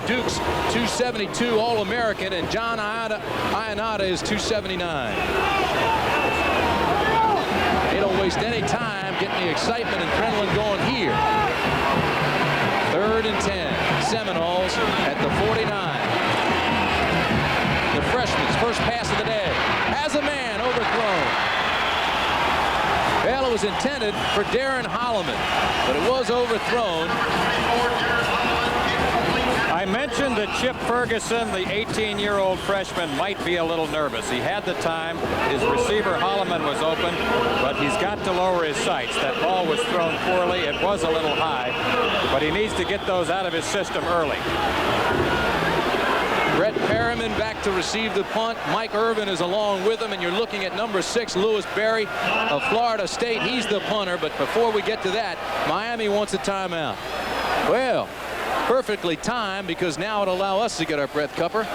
Duke's 272 All-American, and John Ionata is 279. They don't waste any time getting the excitement and adrenaline going here. 3rd and 10. Seminoles at the 49. The freshman's first pass of the day. Has a man overthrown. Well, it was intended for Darren Holloman, but it was overthrown. I mentioned that Chip Ferguson, the 18-year-old freshman, might be a little nervous. He had the time. His receiver, Holloman, was open, but he's got to lower his sights. That ball was thrown poorly. It was a little high, but he needs to get those out of his system early. Brett Perriman back to receive the punt. Mike Irvin is along with him, and you're looking at number 6, Lewis Berry of Florida State. He's the punter, but before we get to that, Miami wants a timeout. Well, perfectly timed, because now it'll allow us to get our breath, Cupper.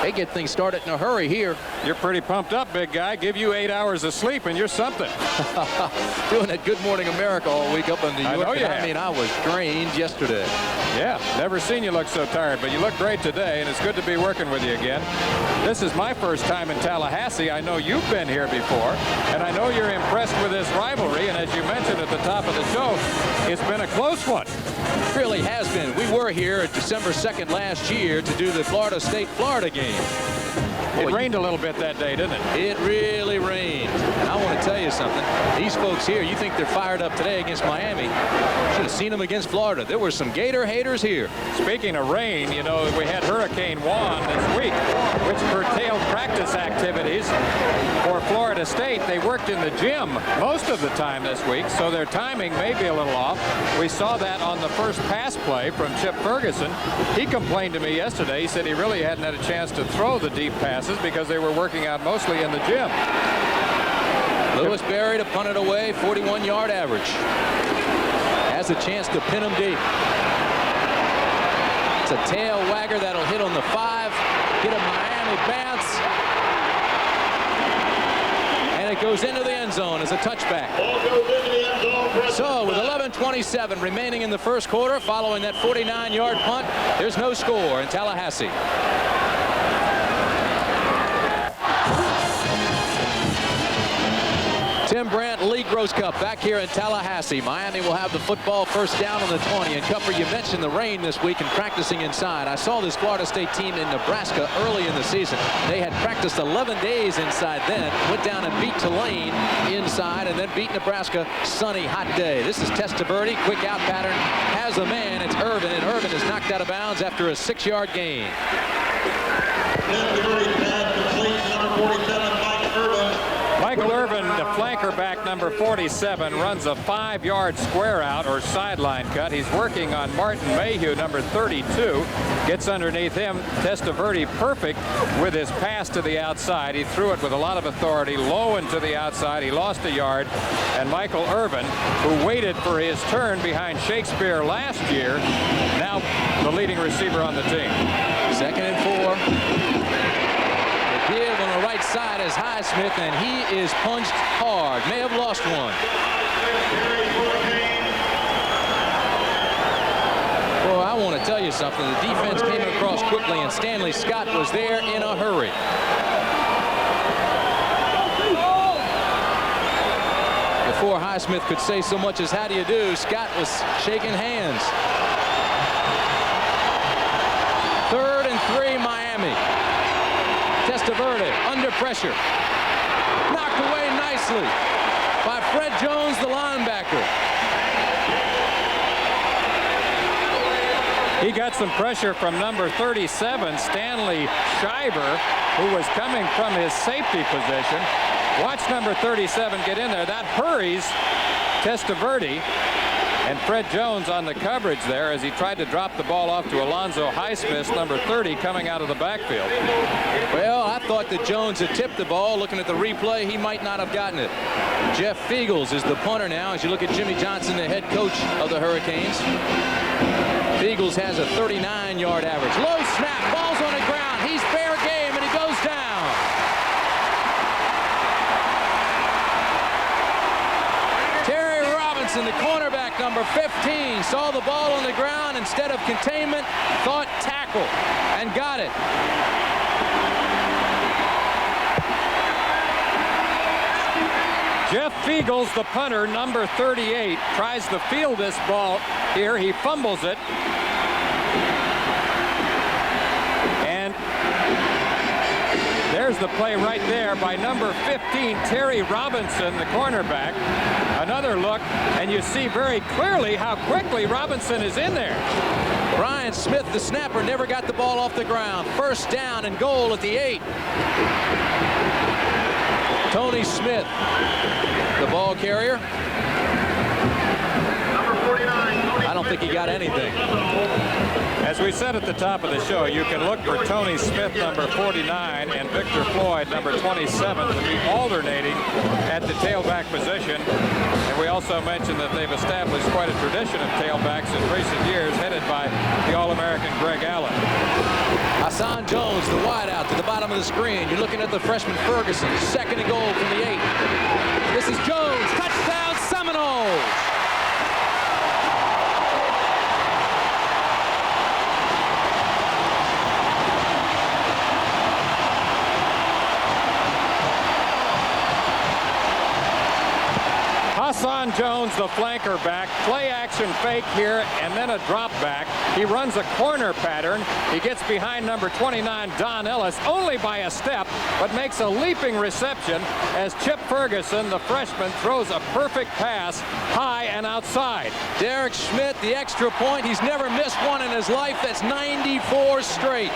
They get things started in a hurry here. You're pretty pumped up, big guy. Give you 8 hours of sleep and you're something. Doing that Good Morning America all week up in New York. I mean, I was drained yesterday. Yeah, never seen you look so tired, but you look great today, and it's good to be working with you again. This is my first time in Tallahassee. I know you've been here before, and I know you're impressed with this rivalry, and as you mentioned at the top of the show, it's been a close one. It really has been. We were here December 2nd last year to do the Florida State-Florida game. It rained a little bit that day, didn't it? It really rained. And I want to tell you something. These folks here, you think they're fired up today against Miami. Should have seen them against Florida. There were some Gator haters here. Speaking of rain, you know, we had Hurricane Juan this week, which curtailed practice activities for Florida State. They worked in the gym most of the time this week, so their timing may be a little off. We saw that on the first pass play from Chip Ferguson. He complained to me yesterday. He said he really hadn't had a chance to throw the deep passes because they were working out mostly in the gym. Lewis Berry to punt it away, 41-yard average. Has a chance to pin him deep. It's a tail wagger that'll hit on the 5, get a Miami bounce, and it goes into the end zone as a touchback. So with 11:27 remaining in the first quarter, following that 49-yard punt, there's no score in Tallahassee. Tim Brandt, Lee Gross Cup back here in Tallahassee. Miami will have the football, first down on the 20. And Cupper, you mentioned the rain this week and practicing inside. I saw this Florida State team in Nebraska early in the season. They had practiced 11 days inside then, went down and beat Tulane inside, and then beat Nebraska, sunny, hot day. This is Testaverde, quick out pattern, has a man, it's Irvin, and Irvin is knocked out of bounds after a 6-yard gain. Michael Irvin, the flanker back, number 47, runs a 5-yard square out or sideline cut. He's working on Martin Mayhew, number 32. Gets underneath him. Testaverde perfect with his pass to the outside. He threw it with a lot of authority, low and to the outside. He lost a yard. And Michael Irvin, who waited for his turn behind Shakespeare last year, now the leading receiver on the team. 2nd and 4. Give on the right side is Highsmith, and he is punched hard. May have lost one. Well, I want to tell you something. The defense came across quickly, and Stanley Scott was there in a hurry. Before Highsmith could say so much as how do you do, Scott was shaking hands. 3rd and 3, Miami. Testaverde under pressure. Knocked away nicely by Fred Jones, the linebacker. He got some pressure from number 37, Stanley Schreiber, who was coming from his safety position. Watch number 37 get in there. That hurries Testaverde. And Fred Jones on the coverage there as he tried to drop the ball off to Alonzo Highsmith, number 30, coming out of the backfield. Well, I thought that Jones had tipped the ball. Looking at the replay, he might not have gotten it. Jeff Feagles is the punter now as you look at Jimmy Johnson, the head coach of the Hurricanes. Feagles has a 39-yard average. Low snap, ball's on the ground. He's fair game, and he goes down. Terry Robinson, the cornerback, number 15, saw the ball on the ground. Instead of containment, thought tackle. tackle and got it. Jeff Fiegels, the punter, number 38, tries to field this ball here. He fumbles it. And there's the play right there by number 15, Terry Robinson, the cornerback. Another look, and you see very clearly how quickly Robinson is in there. Brian Smith, the snapper, never got the ball off the ground. First down and goal at the 8. Tony Smith, the ball carrier. I don't think he got anything. As we said at the top of the show, you can look for Tony Smith, number 49, and Victor Floyd, number 27, to be alternating at the tailback position. And we also mentioned that they've established quite a tradition of tailbacks in recent years, headed by the All-American Greg Allen. Hassan Jones, the wideout to the bottom of the screen. You're looking at the freshman Ferguson, second and goal from the 8. This is Jones, touchdown Seminoles! Hassan Jones, the flanker back, play action fake here, and then a drop back. He runs a corner pattern. He gets behind number 29, Don Ellis, only by a step, but makes a leaping reception as Chip Ferguson, the freshman, throws a perfect pass high and outside. Derek Schmidt, the extra point. He's never missed one in his life. That's 94 straight.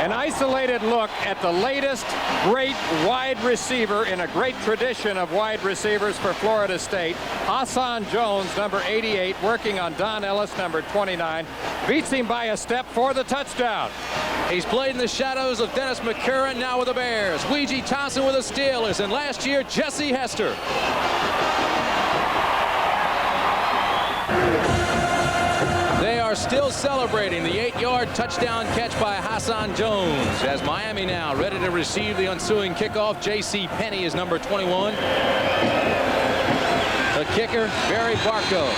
An isolated look at the latest great wide receiver in a great tradition of wide receivers for Florida State. Hassan Jones, number 88, working on Don Ellis, number 29. Beats him by a step for the touchdown. He's played in the shadows of Dennis McCurran, now with the Bears. Ouija Thompson with the Steelers, and last year, Jesse Hester. They are still celebrating the 8-yard touchdown catch by Hassan Jones as Miami now ready to receive the ensuing kickoff. J.C. Penney is number 21. The kicker, Barry Barco.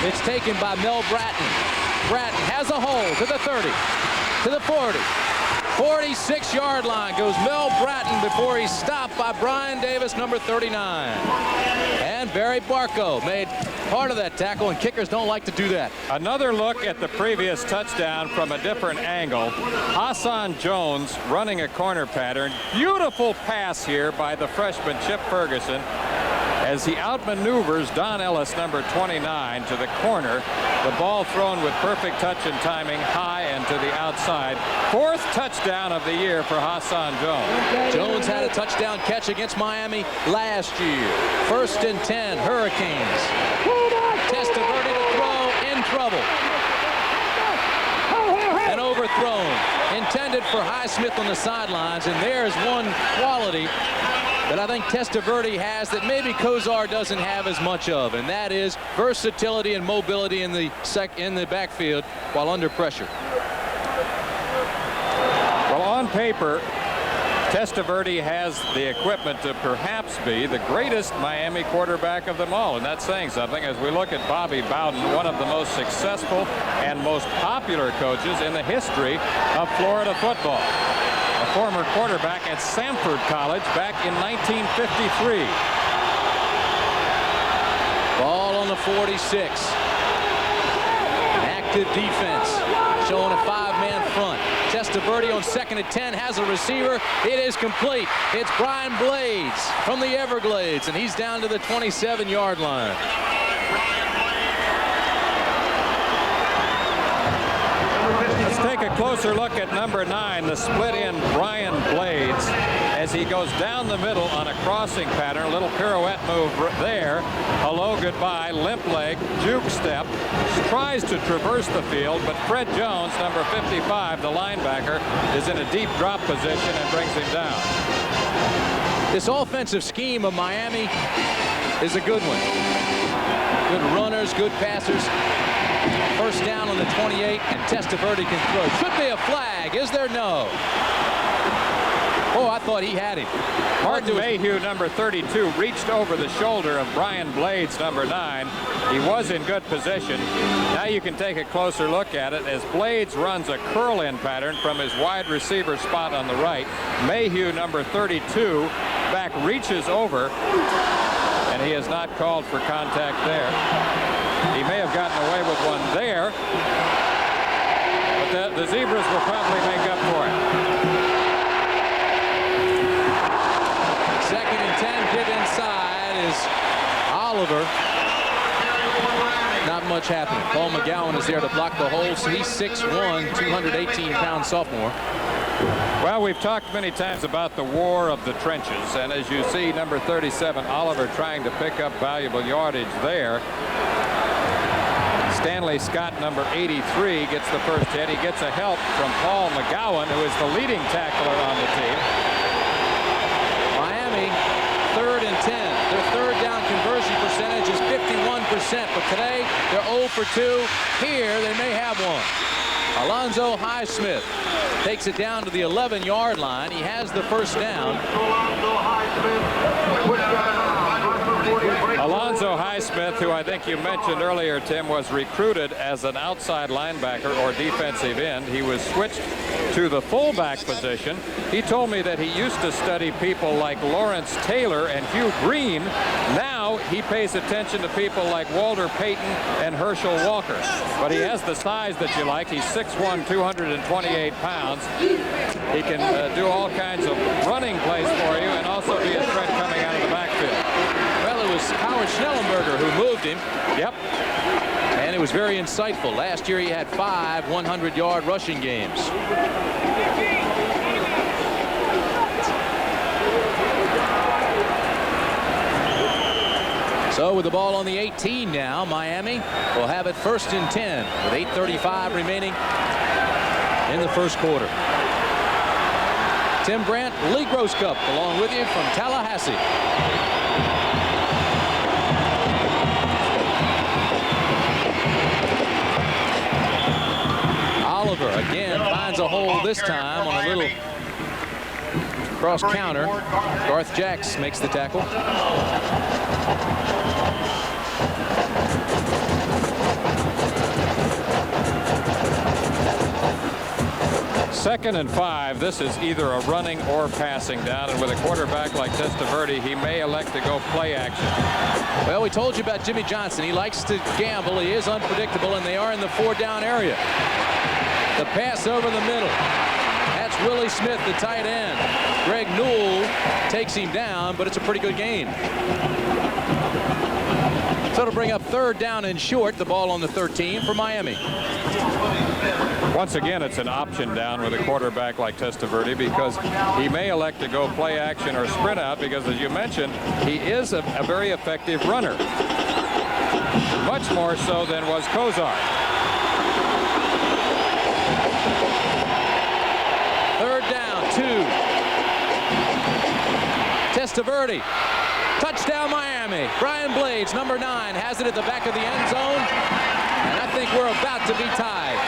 It's taken by Mel Bratton. Bratton has a hole to the 30, to the 40. 46-yard line goes Mel Bratton before he's stopped by Brian Davis, number 39. And Barry Barco made part of that tackle, and kickers don't like to do that. Another look at the previous touchdown from a different angle. Hassan Jones running a corner pattern. Beautiful pass here by the freshman Chip Ferguson as he outmaneuvers Don Ellis, number 29, to the corner. The ball thrown with perfect touch and timing, high and to the outside. Fourth touchdown of the year for Hassan Jones. Jones had a touchdown catch against Miami last year. 1st and 10, Hurricanes. Testaverde to throw, in trouble. And overthrown. Intended for Highsmith on the sidelines, and there's one quality that I think Testaverde has that maybe Kozar doesn't have as much of, and that is versatility and mobility in the backfield while under pressure. Well, on paper, Testaverde has the equipment to perhaps be the greatest Miami quarterback of them all, and that's saying something as we look at Bobby Bowden, one of the most successful and most popular coaches in the history of Florida football. A former quarterback at Samford College back in 1953. Ball on the 46. Active defense, showing a 5-man front. Testaverde on 2nd and 10 has a receiver. It is complete. It's Brian Blades from the Everglades, and he's down to the 27-yard line. Let's take a closer look at number 9, the split-end Brian Blades, as he goes down the middle on a crossing pattern. A little pirouette move there. Hello, goodbye, limp leg, juke step. Tries to traverse the field, but Fred Jones, number 55, the linebacker, is in a deep drop position and brings him down. This offensive scheme of Miami is a good one. Good runners, good passers. First down on the 28, and Testaverde can throw. Should be a flag. Is there? No. Oh, I thought he had him. Martin Mayhew, number 32, reached over the shoulder of Brian Blades, number 9. He was in good position. Now you can take a closer look at it as Blades runs a curl-in pattern from his wide receiver spot on the right. Mayhew, number 32, back reaches over, and he is not called for contact there. He may have gotten away with one there, but the Zebras will probably make up for it. 2nd and 10, give inside is Oliver. Not much happening. Paul McGowan is there to block the hole. So he's 6'1", 218-pound sophomore. Well, we've talked many times about the war of the trenches, and as you see, number 37, Oliver, trying to pick up valuable yardage there. Stanley Scott, number 83, gets the first hit. He gets a help from Paul McGowan, who is the leading tackler on the team. Miami, 3rd and 10. Their third down conversion percentage is 51%, but today they're 0 for 2. Here they may have one. Alonzo Highsmith takes it down to the 11-yard line. He has the first down. Alonzo Highsmith, who I think you mentioned earlier, Tim, was recruited as an outside linebacker or defensive end. He was switched to the fullback position. He told me that he used to study people like Lawrence Taylor and Hugh Green. Now he pays attention to people like Walter Payton and Herschel Walker. But he has the size that you like. He's 6'1", 228 pounds. He can do all kinds of running plays for you and also be a threat coming out of the backfield. Well, it was Howard Schnellenberger who moved him. Yep. And it was very insightful. Last year he had 5 100-yard rushing games. So with the ball on the 18 now, Miami will have it 1st and 10 with 8:35 remaining in the first quarter. Tim Brandt, Lee Groscup along with you from Tallahassee. Oliver again finds a hole this time on a little cross counter. Garth Jacks makes the tackle. Second and 5. This is either a running or passing down, and with a quarterback like Testaverde, he may elect to go play action. Well, we told you about Jimmy Johnson. He likes to gamble. He is unpredictable, and they are in the 4-down area. The pass over the middle. That's Willie Smith, the tight end. Greg Newell takes him down, but it's a pretty good gain. So it'll bring up 3rd down and short. The ball on the 13 for Miami. Once again, it's an option down with a quarterback like Testaverde because he may elect to go play action or sprint out because, as you mentioned, he is a very effective runner. Much more so than was Kozar. 3rd down, 2. Testaverde. Touchdown, Miami. Brian Blades, number 9, has it at the back of the end zone. And I think we're about to be tied.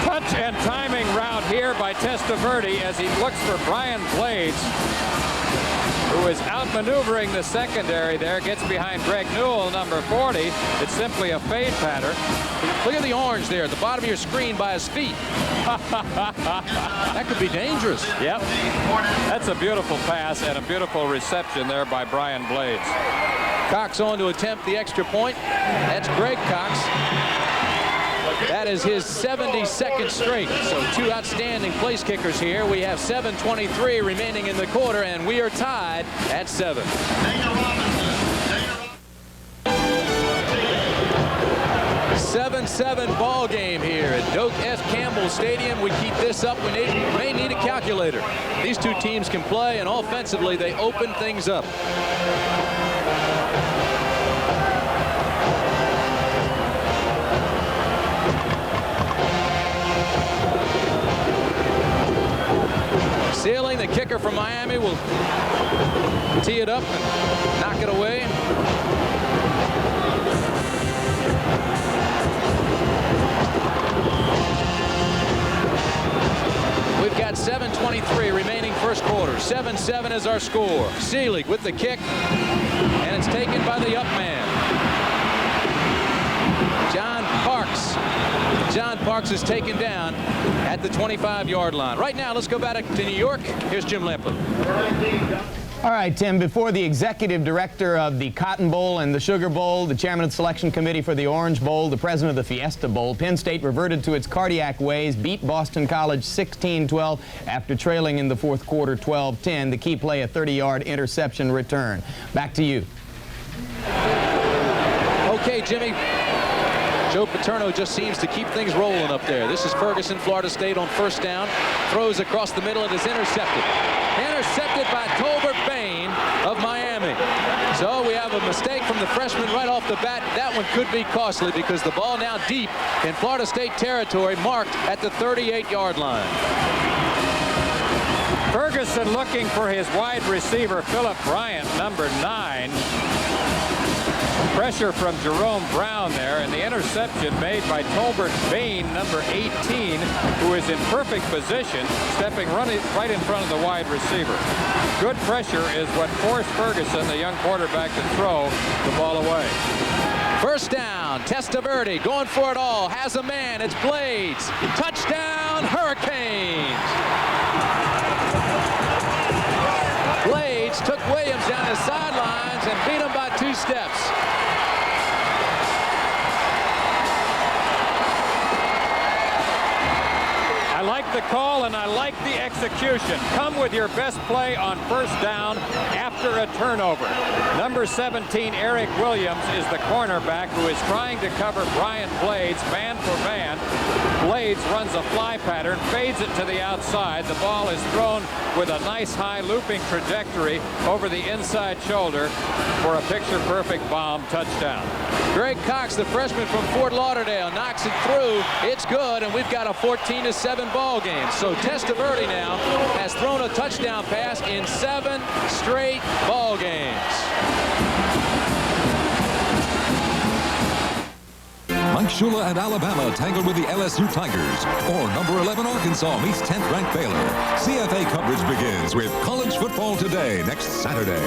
Touch and timing route here by Testaverde as he looks for Brian Blades, who is outmaneuvering the secondary there, gets behind Greg Newell, number 40. It's simply a fade pattern. Look at the orange there at the bottom of your screen by his feet. That could be dangerous. Yep. That's a beautiful pass and a beautiful reception there by Brian Blades. Cox on to attempt the extra point. That's Greg Cox. That is his 72nd straight. So 2 outstanding place kickers here. We have 7:23 remaining in the quarter, and we are tied at 7. 7-7 ball game here at Doak F. Campbell Stadium. We keep this up. We may need a calculator. These two teams can play, and offensively they open things up. Sealing, the kicker from Miami, will tee it up and knock it away. got 7:23 remaining first quarter. 7-7 is our score. Seelig with the kick, and it's taken by the up man, John Parks. John Parks is taken down at the 25-yard line. Right now, let's go back to New York. Here's Jim Lampley. All right, Tim, before the executive director of the Cotton Bowl and the Sugar Bowl, the chairman of the selection committee for the Orange Bowl, the president of the Fiesta Bowl, Penn State reverted to its cardiac ways, beat Boston College 16-12 after trailing in the fourth quarter 12-10. The key play, a 30-yard interception return. Back to you. Okay, Jimmy. Joe Paterno just seems to keep things rolling up there. This is Ferguson, Florida State on first down. Throws across the middle. It is intercepted. Intercepted by Tolbert Bain of Miami. So we have a mistake from the freshman right off the bat. That one could be costly because the ball now deep in Florida State territory, marked at the 38-yard line. Ferguson looking for his wide receiver, Philip Bryant, number 9. Pressure from Jerome Brown there, and the interception made by Tolbert Bain, number 18, who is in perfect position, stepping right in front of the wide receiver. Good pressure is what forced Ferguson, the young quarterback, to throw the ball away. First down, Testaverde going for it all, has a man, it's Blades. Touchdown, Hurricanes! Blades took Williams down the sidelines and beat him by 2 steps. I like the call and I like the execution. Come with your best play on first down after a turnover. Number 17, Eric Williams, is the cornerback who is trying to cover Brian Blades man for man. Blades runs a fly pattern, fades it to the outside. The ball is thrown with a nice high looping trajectory over the inside shoulder for a picture-perfect bomb touchdown. Greg Cox, the freshman from Fort Lauderdale, knocks it through. It's good, and we've got a 14-7 ball game. So Testaverde now has thrown a touchdown pass in 7 straight ball games. Mike Shula and Alabama tangle with the LSU Tigers, or number 11 Arkansas meets 10th-ranked Baylor. CFA coverage begins with College Football Today next Saturday.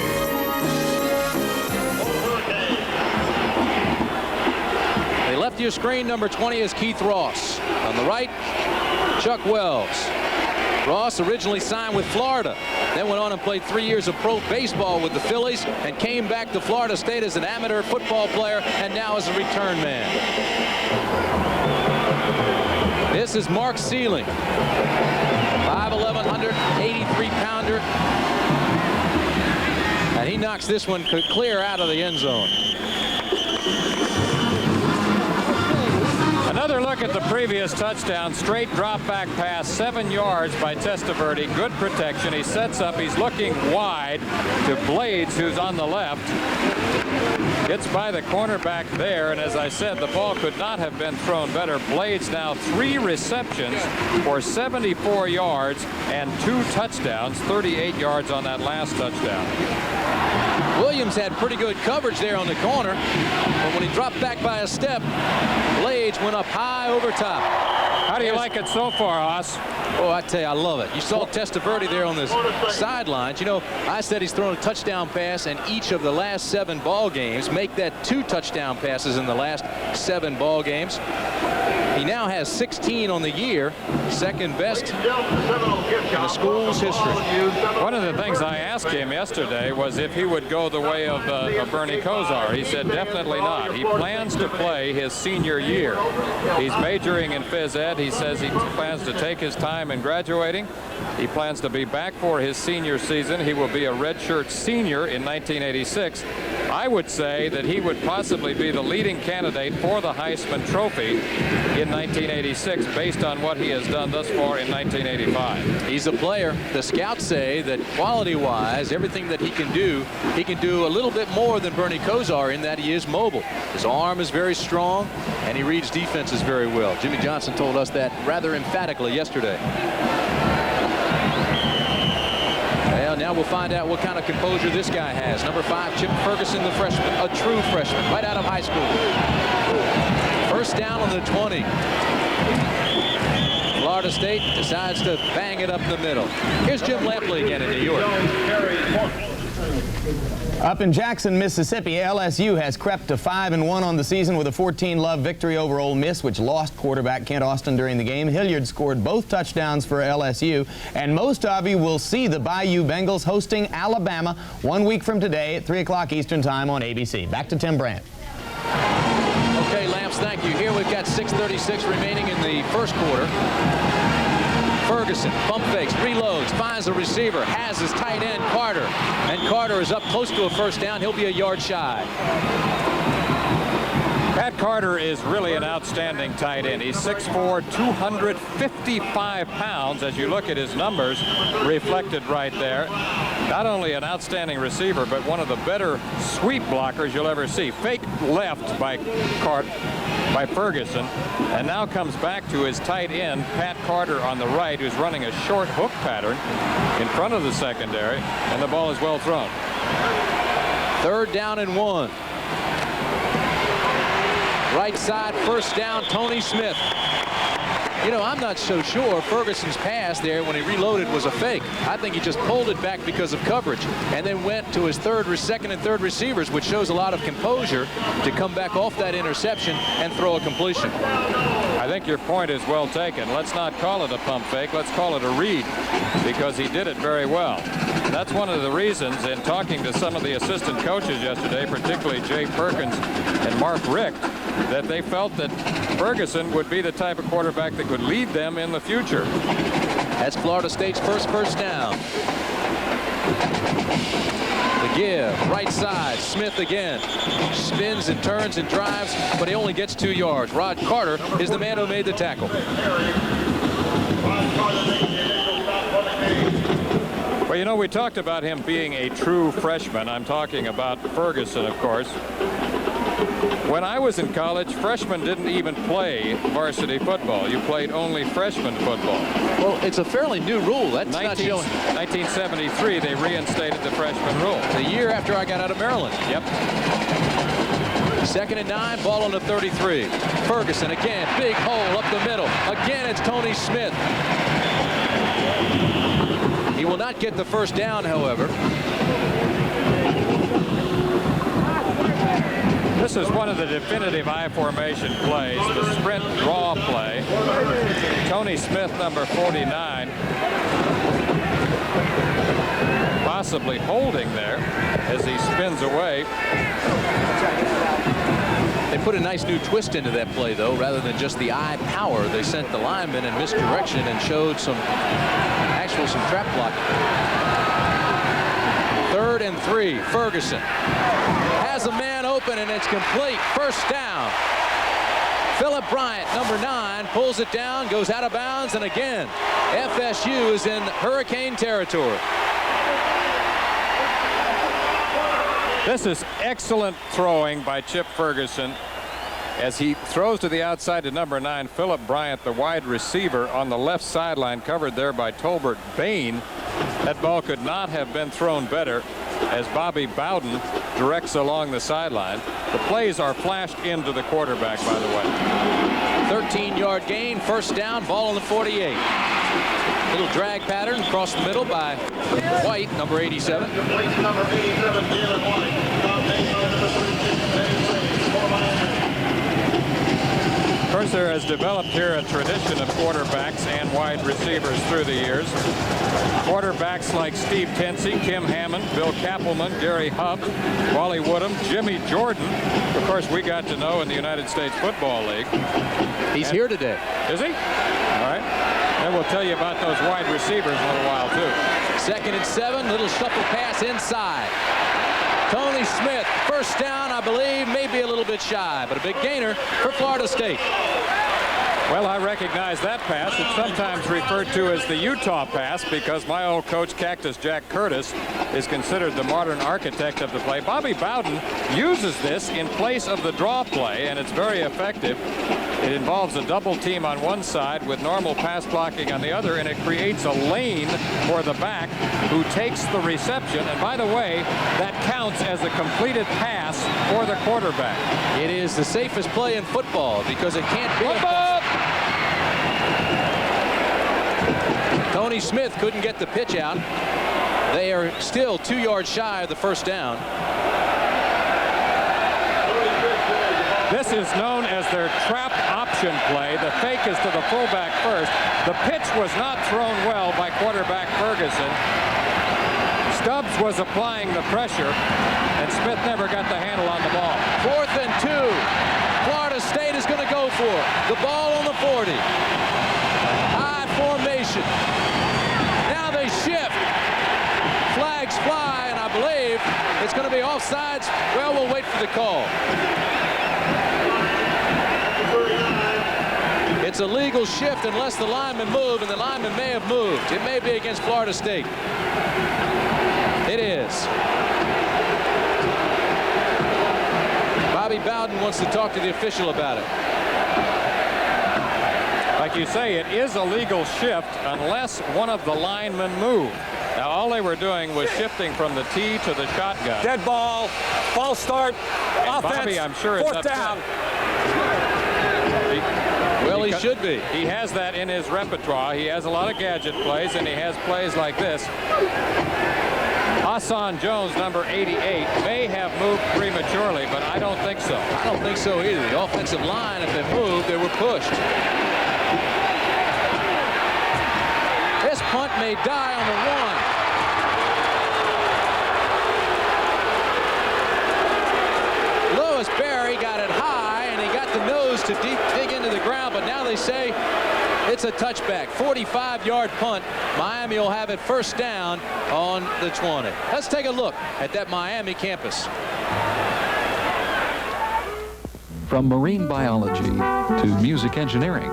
They left your screen. Number 20 is Keith Ross. On the right, Chuck Wells. Ross originally signed with Florida, then went on and played 3 years of pro baseball with the Phillies and came back to Florida State as an amateur football player and now as a return man. This is Mark Seelig, 5'11", 183-pounder, and he knocks this one clear out of the end zone. Another look at the previous touchdown. Straight drop back pass, 7 yards by Testaverde. Good protection. He sets up. He's looking wide to Blades, who's on the left. Gets by the cornerback there, and as I said, the ball could not have been thrown better. Blades now 3 receptions for 74 yards and 2 touchdowns, 38 yards on that last touchdown. Williams had pretty good coverage there on the corner, but when he dropped back by a step, Blades went up high over top. How do you like it so far, Haas? Oh, I tell you, I love it. You saw Testaverde there on the sidelines. You know, I said he's thrown a touchdown pass in each of the last 7 ball games. Make that 2 touchdown passes in the last 7 ball games. He now has 16 on the year, second best in the school's history. One of the things I asked him yesterday was if he would go the way of Bernie Kosar. He said definitely not. He plans to play his senior year. He's majoring in phys ed. He says he plans to take his time in graduating. He plans to be back for his senior season. He will be a redshirt senior in 1986. I would say that he would possibly be the leading candidate for the Heisman Trophy in 1986 based on what he has done thus far in 1985. He's a player. The scouts say that quality-wise, everything that he can do a little bit more than Bernie Kosar in that he is mobile. His arm is very strong, and he reads defenses very well. Jimmy Johnson told us that rather emphatically yesterday. Well, now we'll find out what kind of composure this guy has. Number 5, Chip Ferguson, the freshman, a true freshman, right out of high school. First down on the 20. Florida Florida State decides to bang it up the middle. Here's Jim Lampley again in New York. Up in Jackson, Mississippi, LSU has crept to 5-1 on the season with a 14-0 victory over Ole Miss, which lost quarterback Kent Austin during the game. Hilliard scored both touchdowns for LSU, and most of you will see the Bayou Bengals hosting Alabama 1 week from today at 3 o'clock Eastern Time on ABC. Back to Tim Brandt. Okay, Lamps, thank you. Here we've got 6:36 remaining in the first quarter. Ferguson pump fakes, reloads, finds a receiver, has his tight end Carter, and Carter is up close to a first down. He'll be a yard shy. Pat Carter is really an outstanding tight end. He's 6'4", 255 pounds. As you look at his numbers reflected right there, not only an outstanding receiver, but one of the better sweep blockers you'll ever see. Fake left by Ferguson, and now comes back to his tight end, Pat Carter, on the right, who's running a short hook pattern in front of the secondary, and the ball is well thrown. 3rd down and 1. Right side, first down, Tony Smith. You know, I'm not so sure Ferguson's pass there when he reloaded was a fake. I think he just pulled it back because of coverage and then went to his second and third receivers, which shows a lot of composure to come back off that interception and throw a completion. I think your point is well taken. Let's not call it a pump fake. Let's call it a read, because he did it very well. That's one of the reasons, in talking to some of the assistant coaches yesterday, particularly Jay Perkins and Mark Richt, that they felt that Ferguson would be the type of quarterback that could lead them in the future. That's Florida State's first down. The give, right side, Smith again. Spins and turns and drives, but he only gets 2 yards. Rod Carter is the man who made the tackle. Well, you know, we talked about him being a true freshman. I'm talking about Ferguson, of course. When I was in college, freshmen didn't even play varsity football. You played only freshman football. Well, it's a fairly new rule. That's not showing. 1973, they reinstated the freshman rule. The year after I got out of Maryland. Yep. 2nd and 9, ball on the 33. Ferguson again, big hole up the middle. Again, it's Tony Smith. He will not get the first down, however. This is one of the definitive I formation plays, the sprint draw play. Tony Smith, number 49, possibly holding there as he spins away. They put a nice new twist into that play, though, rather than just the eye power. They sent the lineman in misdirection and showed some trap blocking. 3rd and 3, Ferguson has a man open, and it's complete. First down. Philip Bryant, number 9, pulls it down, goes out of bounds, and again, FSU is in hurricane territory. This is excellent throwing by Chip Ferguson as he throws to the outside to number 9, Philip Bryant, the wide receiver, on the left sideline, covered there by Tolbert Bain. That ball could not have been thrown better as Bobby Bowden directs along the sideline. The plays are flashed into the quarterback, by the way. 13-yard gain, first down, ball on the 48. Little drag pattern across the middle by White, number 87. Of course, there has developed here a tradition of quarterbacks and wide receivers through the years. Quarterbacks like Steve Tensey, Kim Hammond, Bill Kappelman, Gary Hubb, Wally Woodham, Jimmy Jordan, of course, we got to know in the United States Football League. He's here today. Is he? All right. Then we'll tell you about those wide receivers in a little while, too. 2nd and 7, little shuffle pass inside. Tony Smith, first down, I believe, maybe a little bit shy, but a big gainer for Florida State. Well, I recognize that pass. It's sometimes referred to as the Utah pass because my old coach, Cactus Jack Curtis, is considered the modern architect of the play. Bobby Bowden uses this in place of the draw play, and it's very effective. It involves a double team on one side with normal pass blocking on the other, and it creates a lane for the back who takes the reception. And by the way, that counts as a completed pass for the quarterback. It is the safest play in football because it can't be. Tony Smith couldn't get the pitch out. They are still 2 yards shy of the first down. This is known as their trap option play. The fake is to the fullback first. The pitch was not thrown well by quarterback Ferguson. Stubbs was applying the pressure, and Smith never got the handle on the ball. 4th and 2. Florida State is going to go for it. The ball on the 40. High formation. Now they shift. Flags fly, and I believe it's going to be offsides. Well, we'll wait for the call. It's a legal shift unless the linemen move, and the linemen may have moved. It may be against Florida State. It is. Bobby Bowden wants to talk to the official about it. Like you say, it is a legal shift unless one of the linemen moved. Now, all they were doing was shifting from the tee to the shotgun. Dead ball, false start, and offense, Bobby, I'm sure, is 4th upset. down. Well, he should be. He has that in his repertoire. He has a lot of gadget plays, and he has plays like this. Hassan Jones, number 88, may have moved prematurely, but I don't think so. I don't think so either. The offensive line, if they moved, they were pushed. This punt may die on the 1. Lewis Berry got it high, and he got the nose to dig into the ground, but now they say it's a touchback. 45-yard punt. Miami will have it first down on the 20. Let's take a look at that Miami campus. From marine biology to music engineering,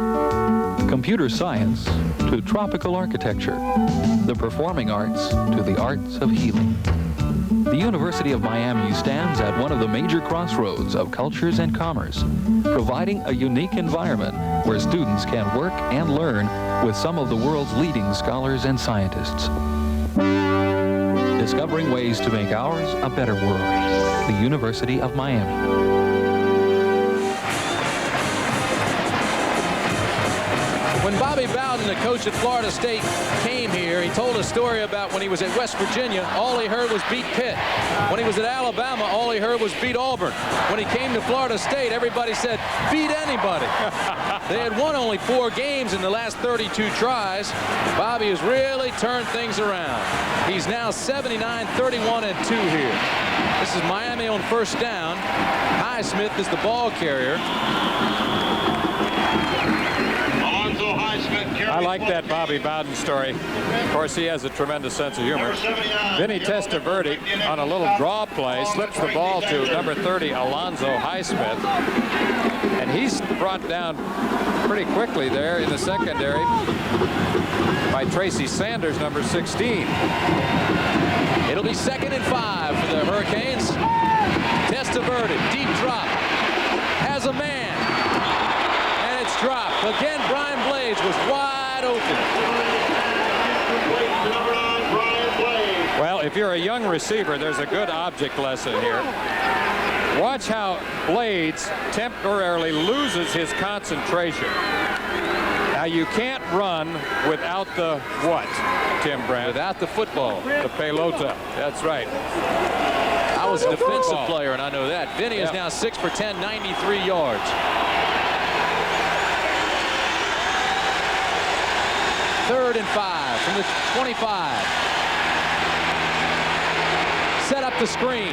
computer science to tropical architecture, the performing arts to the arts of healing. The University of Miami stands at one of the major crossroads of cultures and commerce, providing a unique environment where students can work and learn with some of the world's leading scholars and scientists. Discovering ways to make ours a better world. The University of Miami. When Bobby Bowden, the coach at Florida State, came here, he told a story about when he was at West Virginia, all he heard was beat Pitt. When he was at Alabama, all he heard was beat Auburn. When he came to Florida State, everybody said, beat anybody. They had won only 4 games in the last 32 tries. Bobby has really turned things around. He's now 79-31-2 here. This is Miami on first down. Highsmith is the ball carrier. I like that Bobby Bowden story. Of course, he has a tremendous sense of humor. Vinny Testaverde, on a little draw play, slips the ball to number 30, Alonzo Highsmith. And he's brought down pretty quickly there in the secondary by Tracy Sanders, number 16. It'll be 2nd and 5 for the Hurricanes. Testaverde, deep drop, has a man, and it's dropped. Again, Brian Blades was wide open. Well, if you're a young receiver, there's a good object lesson here. Watch how Blades temporarily loses his concentration. Now, you can't run without the what, Tim Brandt? Without the football. The pelota. That's right. I was a defensive player, and I know that. Vinny is now 6 for 10, 93 yards. 3rd and 5 from the 25. Set up the screen.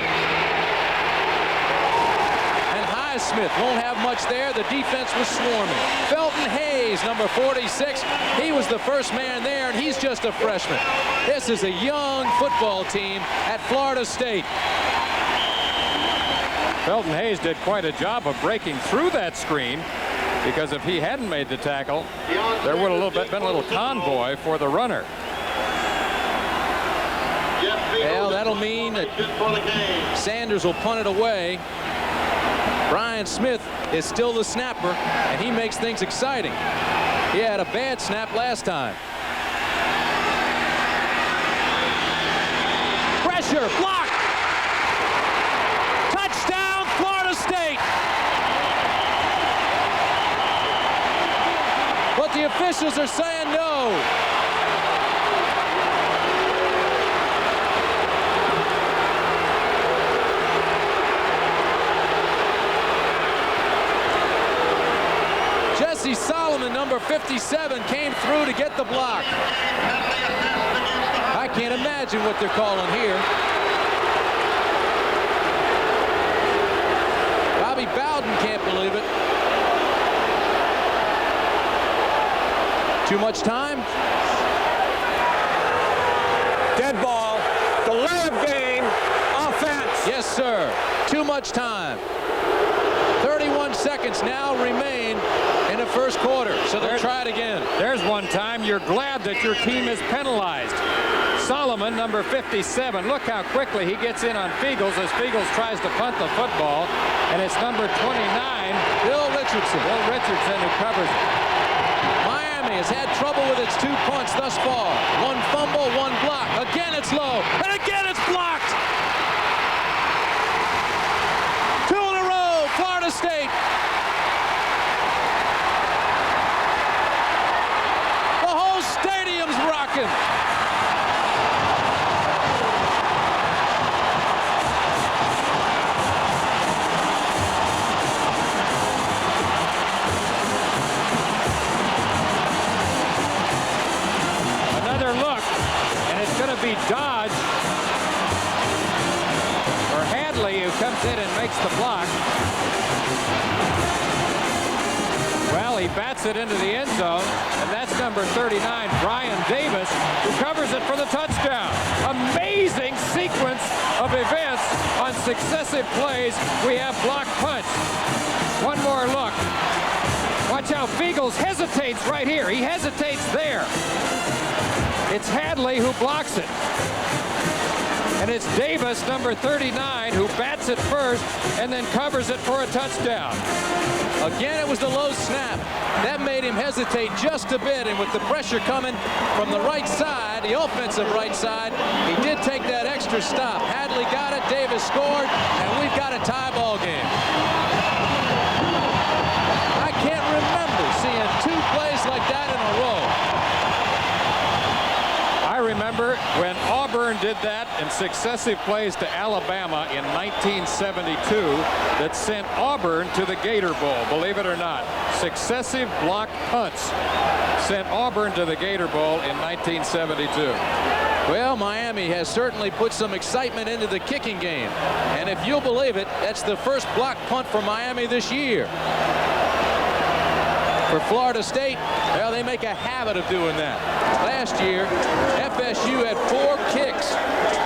And Highsmith won't have much there. The defense was swarming. Felton Hayes, number 46. He was the first man there, and he's just a freshman. This is a young football team at Florida State. Felton Hayes did quite a job of breaking through that screen, because if he hadn't made the tackle, there would have been a little convoy for the runner. Well, that'll mean that Sanders will punt it away. Brian Smith is still the snapper, and he makes things exciting. He had a bad snap last time. Pressure, block. Touchdown, Florida State. But the officials are saying no. number 57 came through to get the block. I can't imagine what they're calling here. Bobby Bowden can't believe it. Too much time? Dead ball. The layup game. Offense. Yes, sir. Too much time. 31 seconds now remain in the first quarter, so they'll try it again. There's one time you're glad that your team is penalized. Solomon, number 57. Look how quickly he gets in on Fiegels as Fiegels tries to punt the football. And it's number 29, Bill Richardson. Bill Richardson, who covers it. Miami has had trouble with its 2 punts thus far. 1 fumble, 1 block. Again it's low, and again it's blocked. 2 in a row, Florida State. The whole stadium's rocking. Be Dodge or Hadley, who comes in and makes the block. Well, he bats it into the end zone, and that's number 39, Brian Davis, who covers it for the touchdown. Amazing sequence of events on successive plays. We have block punch. One more look. Watch how Fiegels hesitates right here. He hesitates there. It's Hadley who blocks it. And it's Davis, number 39, who bats it first and then covers it for a touchdown. Again, it was the low snap. That made him hesitate just a bit, and with the pressure coming from the right side, the offensive right side, he did take that extra stop. Hadley got it, Davis scored, and we've got a tie ball game. I can't remember seeing 2 plays like that in a row. I remember when Auburn did that in successive plays to Alabama in 1972 that sent Auburn to the Gator Bowl, believe it or not. Successive block punts sent Auburn to the Gator Bowl in 1972. Well, Miami has certainly put some excitement into the kicking game. And if you'll believe it, that's the first block punt for Miami this year. For Florida State, well, they make a habit of doing that. Last year, FSU had 4 kicks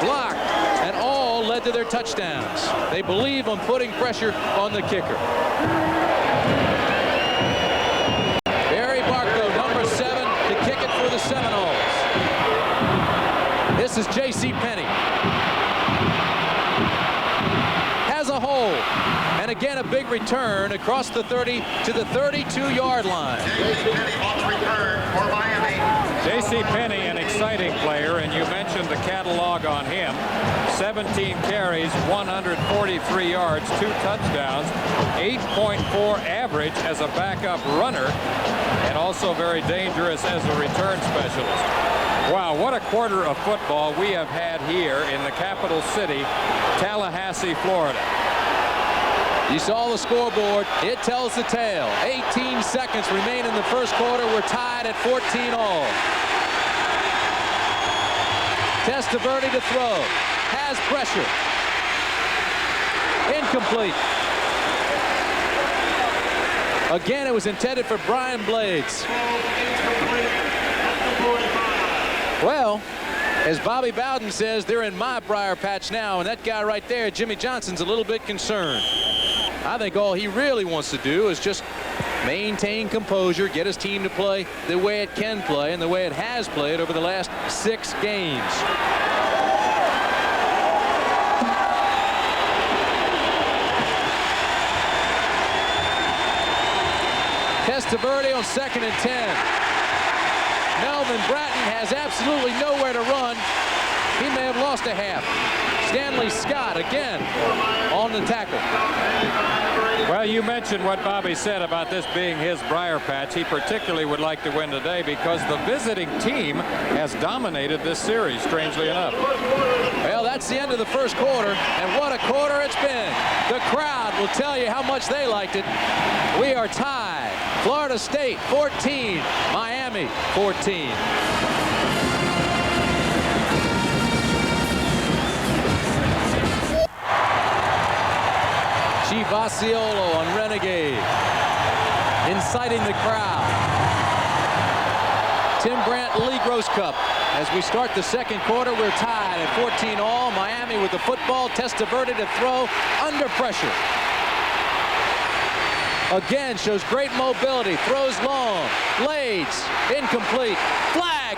blocked, and all led to their touchdowns. They believe on putting pressure on the kicker. Barry Barco, number 7, to kick it for the Seminoles. This is J.C. Penney. Has a hole. And again, a big return across the 30 to the 32-yard line. J.C. Penney off return for Miami. J.C. Penney, an exciting player, and you mentioned the catalog on him. 17 carries, 143 yards, 2 touchdowns, 8.4 average as a backup runner, and also very dangerous as a return specialist. Wow, what a quarter of football we have had here in the capital city, Tallahassee, Florida. You saw the scoreboard. It tells the tale. 18 seconds remain in the first quarter. We're tied at 14 all. Testaverde to throw. Has pressure. Incomplete. Again, it was intended for Brian Blades. Well, as Bobby Bowden says, they're in my briar patch now, and that guy right there, Jimmy Johnson's a little bit concerned. I think all he really wants to do is just maintain composure, get his team to play the way it can play and the way it has played over the last 6 games. Testaverde on 2nd and 10. Melvin Bratton has absolutely nowhere to run. He may have lost a half. Stanley Scott again on the tackle. Well, you mentioned what Bobby said about this being his briar patch. He particularly would like to win today because the visiting team has dominated this series, strangely enough. Well, that's the end of the first quarter, and what a quarter it's been. The crowd will tell you how much they liked it. We are tied Florida State 14, Miami 14. Chivasiolo on Renegade, inciting the crowd. Tim Brandt, Lee Gross Cup. As we start the second quarter, we're tied at 14 all. Miami with the football. Testaverde to throw under pressure. Again, shows great mobility. Throws long. Blades. Incomplete. Flag.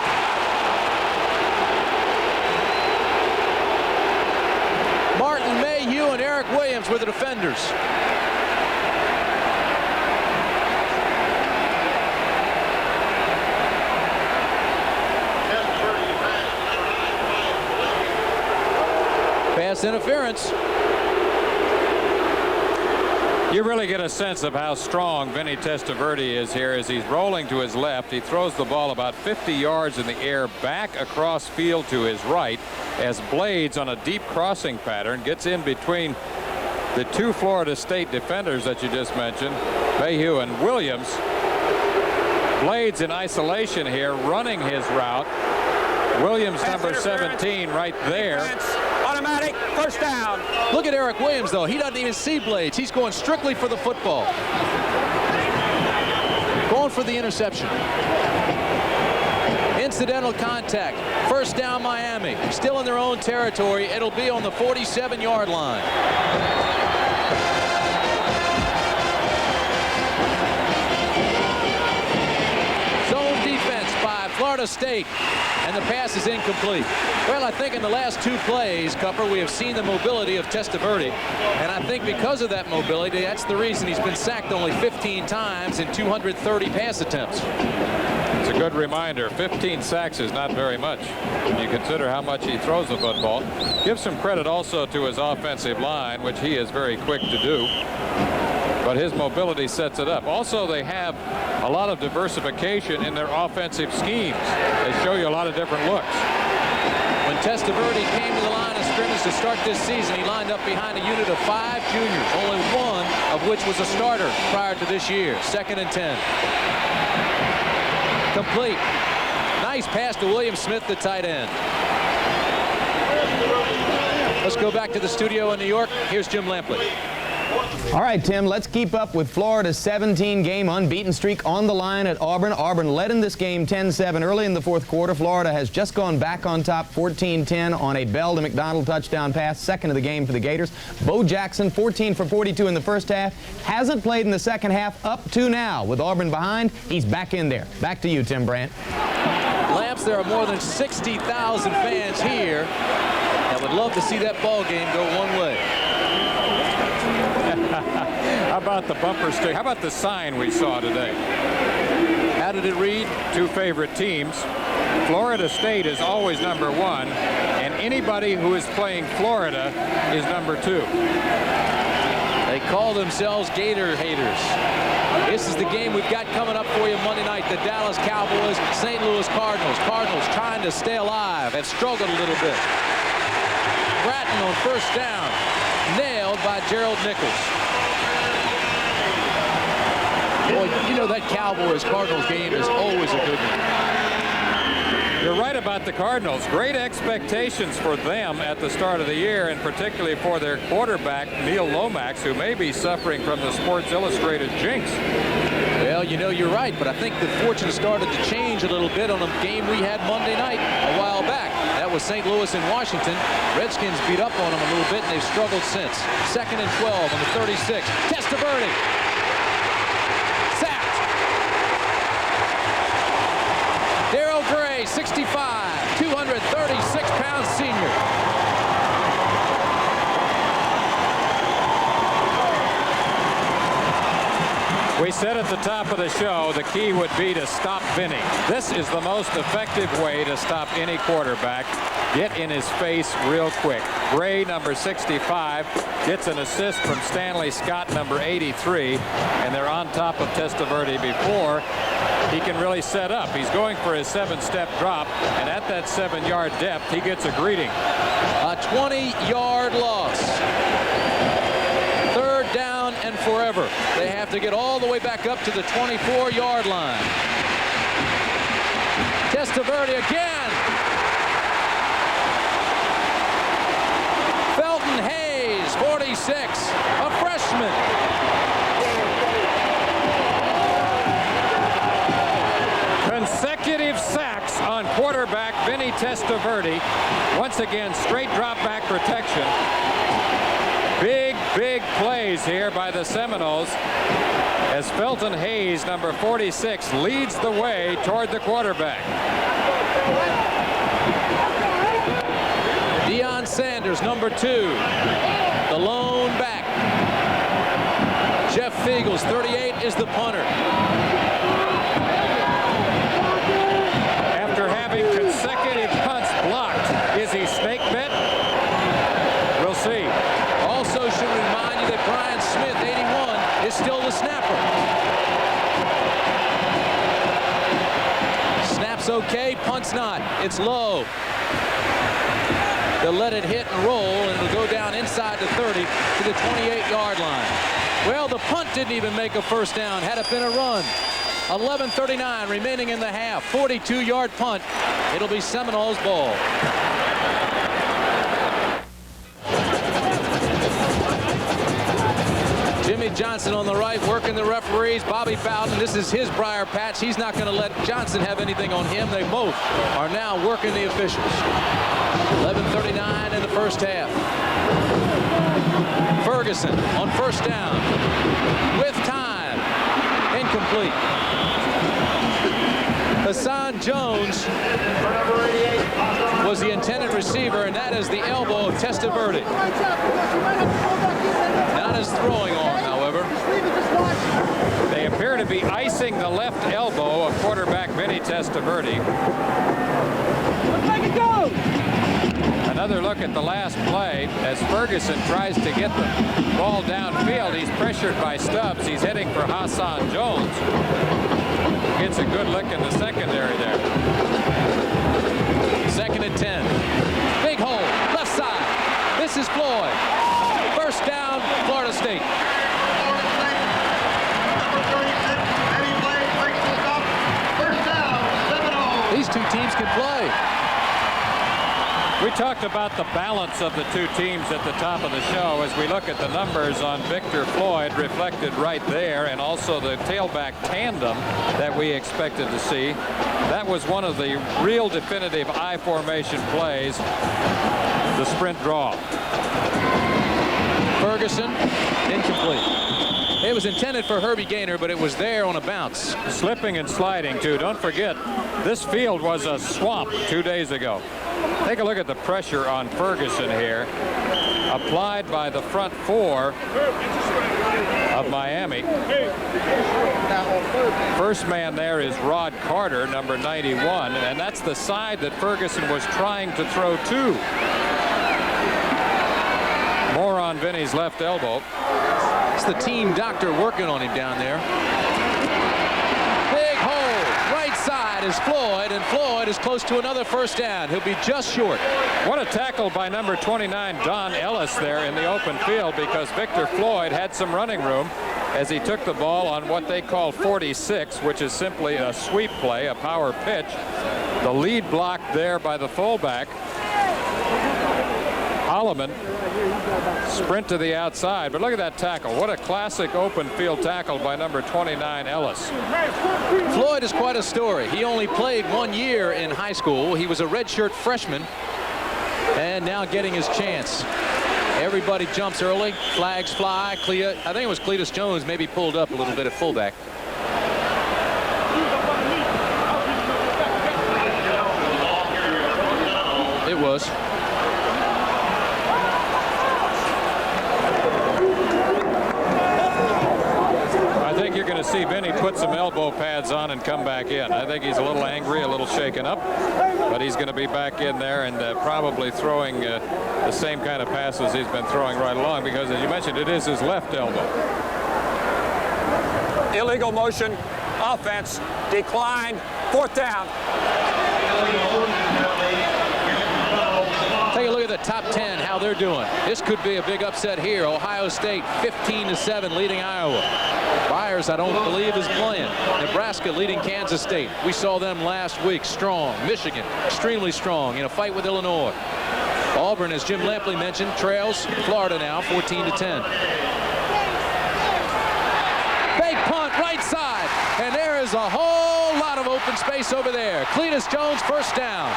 Martin Mayhew and Eric Williams were the defenders. Pass interference. You really get a sense of how strong Vinny Testaverde is here as he's rolling to his left. He throws the ball about 50 yards in the air back across field to his right as Blades on a deep crossing pattern gets in between the two Florida State defenders that you just mentioned, Mayhew and Williams. Blades in isolation here running his route. Williams number 17 right there. Automatic first down. Look at Eric Williams, though. He doesn't even see Blades. He's going strictly for the football. Going for the interception. Incidental contact. First down, Miami. Still in their own territory. It'll be on the 47-yard line. Zone defense by Florida State. And the pass is incomplete. Well, I think in the last two plays, Cupper, we have seen the mobility of Testaverde. And I think because of that mobility, that's the reason he's been sacked only 15 times in 230 pass attempts. It's a good reminder. 15 sacks is not very much when you consider how much he throws the football. Give some credit also to his offensive line, which he is very quick to do. But his mobility sets it up. Also, they have a lot of diversification in their offensive schemes. They show you a lot of different looks. When Testaverde came to the line of scrimmage to start this season, he lined up behind a unit of 5 juniors, only one of which was a starter prior to this year. 2nd and 10. Complete. Nice pass to William Smith, the tight end. Let's go back to the studio in New York. Here's Jim Lampley. All right, Tim, let's keep up with Florida's 17-game unbeaten streak on the line at Auburn. Auburn led in this game 10-7 early in the fourth quarter. Florida has just gone back on top 14-10 on a Bell to McDonald touchdown pass, second of the game for the Gators. Bo Jackson, 14 for 42 in the first half, hasn't played in the second half up to now. With Auburn behind, he's back in there. Back to you, Tim Brandt. Lamps, there are more than 60,000 fans here that would love to see that ball game go one way. How about the bumper sticker? How about the sign we saw today? How did it read? Two favorite teams. Florida State is always number 1, and anybody who is playing Florida is number 2. They call themselves Gator haters. This is the game we've got coming up for you Monday night. The Dallas Cowboys, St. Louis Cardinals. Cardinals trying to stay alive, have struggled a little bit. Bratton on first down. Nailed by Gerald Nichols. Boy, you know that Cowboys-Cardinals game is always a good one. You're right about the Cardinals. Great expectations for them at the start of the year, and particularly for their quarterback, Neil Lomax, who may be suffering from the Sports Illustrated jinx. Well, you know, you're right, but I think the fortune started to change a little bit on a game we had Monday night a while back. That was St. Louis and Washington. Redskins beat up on them a little bit, and they've struggled since. 2nd and 12 on the 36. Testaverde. Sacked. Darrell Gray, 65, 236-pound senior. We said at the top of the show the key would be to stop Vinny. This is the most effective way to stop any quarterback. Get in his face real quick. Gray, number 65, gets an assist from Stanley Scott, number 83, and they're on top of Testaverde before he can really set up. He's going for his 7-step drop, and at that 7-yard depth, he gets a greeting. A 20-yard loss. 3rd down and and forever. They have to get all the way back up to the 24-yard line. Testaverde again. Felton Hayes, 46, a freshman. Consecutive sacks on quarterback Vinny Testaverde. Once again, straight drop back protection. Big plays here by the Seminoles as Felton Hayes, number 46, leads the way toward the quarterback. Deion Sanders, number 2, the lone back. Jeff Fiegels, 38, is the punter. After having consecutive punts blocked, is he snake bit? We'll see. Also should remind you that Brian Smith, 81, is still the snapper. Snap's okay, punt's not. It's low. They'll let it hit and roll, and it'll go down inside the 30 to the 28-yard line. Well, the punt didn't even make a first down. Had it been a run. 11:39 remaining in the half. 42-yard punt. It'll be Seminoles ball. Jimmy Johnson on the right, working the referees. Bobby Bowden, this is his briar patch. He's not going to let Johnson have anything on him. They both are now working the officials. 11:39 in the first half. Ferguson on first down. With time. Incomplete. Hassan Jones was the intended receiver, and that is the elbow of Testaverde. Not his throwing arm, however. They appear to be icing the left elbow of quarterback Vinny Testaverde. Another look at the last play as Ferguson tries to get the ball downfield. He's pressured by Stubbs. He's heading for Hassan Jones. Gets a good lick in the secondary there. 2nd and 10. Big hole, left side. This is Floyd. First down, Florida State. These two teams can play. We talked about the balance of the two teams at the top of the show as we look at the numbers on Victor Floyd reflected right there, and also the tailback tandem that we expected to see. That was one of the real definitive I formation plays, the sprint draw. Ferguson, incomplete. It was intended for Herbie Gaynor, but it was there on a bounce. Slipping and sliding, too. Don't forget, this field was a swamp 2 days ago. Take a look at the pressure on Ferguson here, applied by the front four of Miami. First man there is Rod Carter, number 91, and that's the side that Ferguson was trying to throw to. More on Vinny's left elbow. It's the team doctor working on him down there. Big hole, right side is Floyd, and Floyd is close to another first down. He'll be just short. What a tackle by number 29, Don Ellis, there in the open field, because Victor Floyd had some running room as he took the ball on what they call 46, which is simply a sweep play, a power pitch. The lead block there by the fullback. Holloman sprint to the outside, but look at that tackle. What a classic open field tackle by number 29, Ellis. Floyd is quite a story. He only played 1 year in high school. He was a redshirt freshman, and now getting his chance. Everybody jumps early. Flags fly. I think it was Cletus Jones maybe pulled up a little bit at fullback. It was. I think you're going to see Vinny put some elbow pads on and come back in. I think he's a little angry, a little shaken up, but he's going to be back in there and probably throwing the same kind of passes he's been throwing right along, because, as you mentioned, it is his left elbow. Illegal motion, offense, decline, 4th down. Take a look at the at top 10, how they're doing. This could be a big upset here. Ohio State 15-7 leading Iowa. Byers, I don't believe, is playing. Nebraska leading Kansas State. We saw them last week. Strong. Michigan extremely strong in a fight with Illinois. Auburn, as Jim Lampley mentioned, trails Florida now 14-10. Fake punt right side, and there is a whole lot of open space over there. Cletus Jones, first down.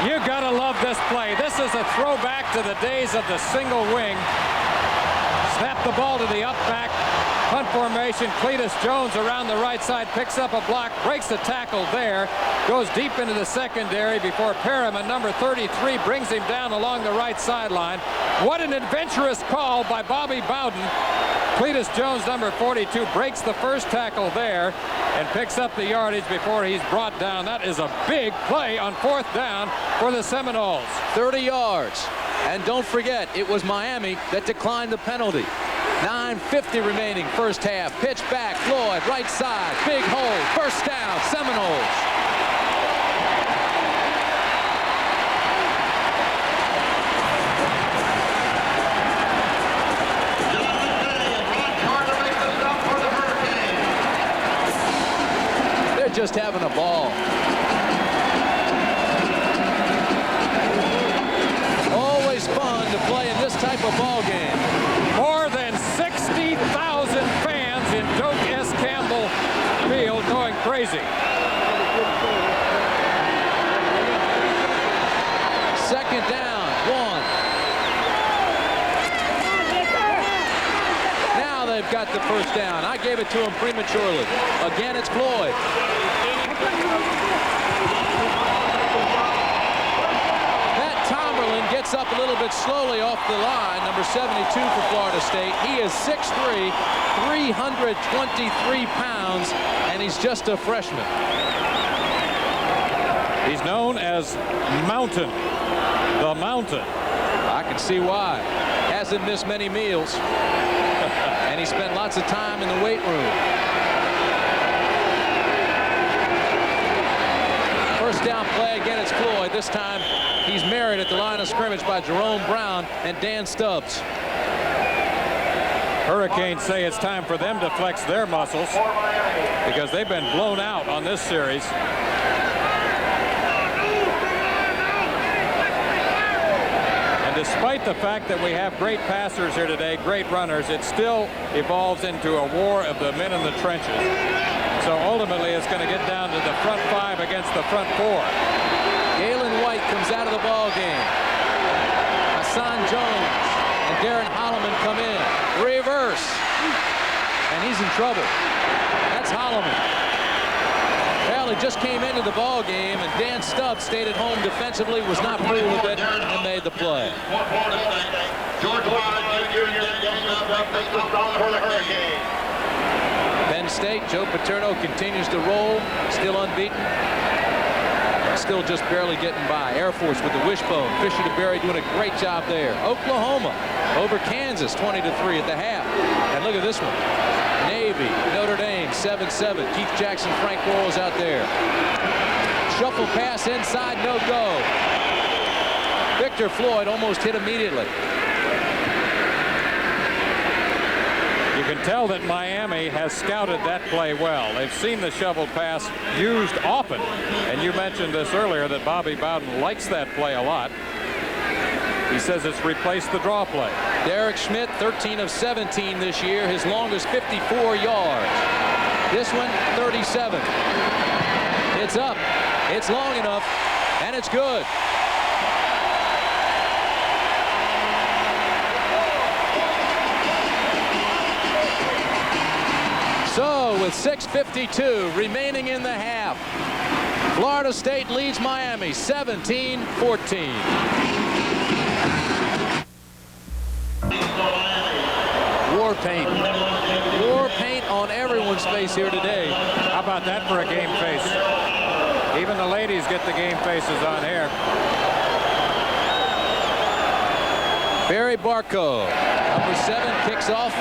You gotta love this play. This is a throwback to the days of the single wing. Snap the ball to the up back. Punt formation. Cletus Jones around the right side, picks up a block, breaks the tackle there, goes deep into the secondary before Perriman, number 33, brings him down along the right sideline. What an adventurous call by Bobby Bowden. Cletus Jones, number 42, breaks the first tackle there and picks up the yardage before he's brought down. That is a big play on fourth down for the Seminoles. 30 yards. And don't forget, it was Miami that declined the penalty. 9:50 remaining first half. Pitch back, Floyd, right side, big hole, first down, Seminoles. They're just having a ball. Always fun to play in this type of ball game. More than 60,000 fans in Doak S. Campbell Field going crazy. Second down, 1. Now they've got the first down. I gave it to him prematurely. Again, it's Floyd. Gets up a little bit slowly off the line, number 72 for Florida State. He is 6'3", 323 pounds, and he's just a freshman. He's known as Mountain, the Mountain. I can see why. Hasn't missed many meals, and he spent lots of time in the weight room. First down play, again it's Floyd. This time he's married at the line of scrimmage by Jerome Brown and Dan Stubbs. Hurricanes say it's time for them to flex their muscles because they've been blown out on this series. And despite the fact that we have great passers here today, great runners, it still evolves into a war of the men in the trenches. So ultimately it's going to get down to the front 5 against the front 4. Galen White comes out of the ball game. Hassan Jones and Darren Holloman come in. Reverse. And he's in trouble. That's Holloman. Well, he just came into the ball game, and Dan Stubbs stayed at home defensively, was not cool with it, and made the play. Penn State, Joe Paterno continues to roll, still unbeaten. Still just barely getting by. Air Force with the wishbone. Fisher to Berry doing a great job there. Oklahoma over Kansas 20-3 at the half. And look at this one. Navy, Notre Dame 7-7. Keith Jackson, Frank Quarles out there. Shuffle pass inside, no go. Victor Floyd almost hit immediately. You can tell that Miami has scouted that play well. They've seen the shovel pass used often. And you mentioned this earlier that Bobby Bowden likes that play a lot. He says it's replaced the draw play. Derek Schmidt, 13 of 17 this year. His longest 54 yards. This one, 37. It's up. It's long enough. And it's good. So with 6:52 remaining in the half, Florida State leads Miami 17-14. War paint. War paint on everyone's face here today. How about that for a game face? Even the ladies get the game faces on here. Barry Barco, number 7, kicks off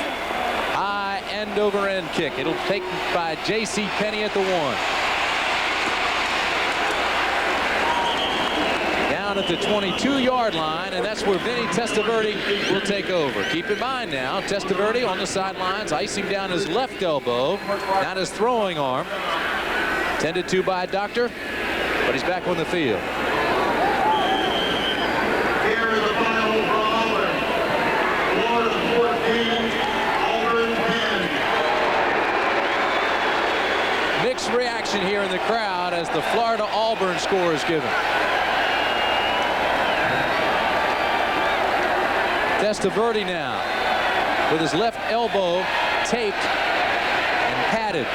high end-over-end kick. It'll take by J.C. Penney at the 1. Down at the 22-yard line, and that's where Vinny Testaverde will take over. Keep in mind now, Testaverde on the sidelines, icing down his left elbow, not his throwing arm. Tended to by a doctor, but he's back on the field. Here is the final for Auburn. Florida 14, Auburn 10. Mixed reaction here in the crowd as the Florida-Auburn score is given. Testaverde now with his left elbow taped and padded.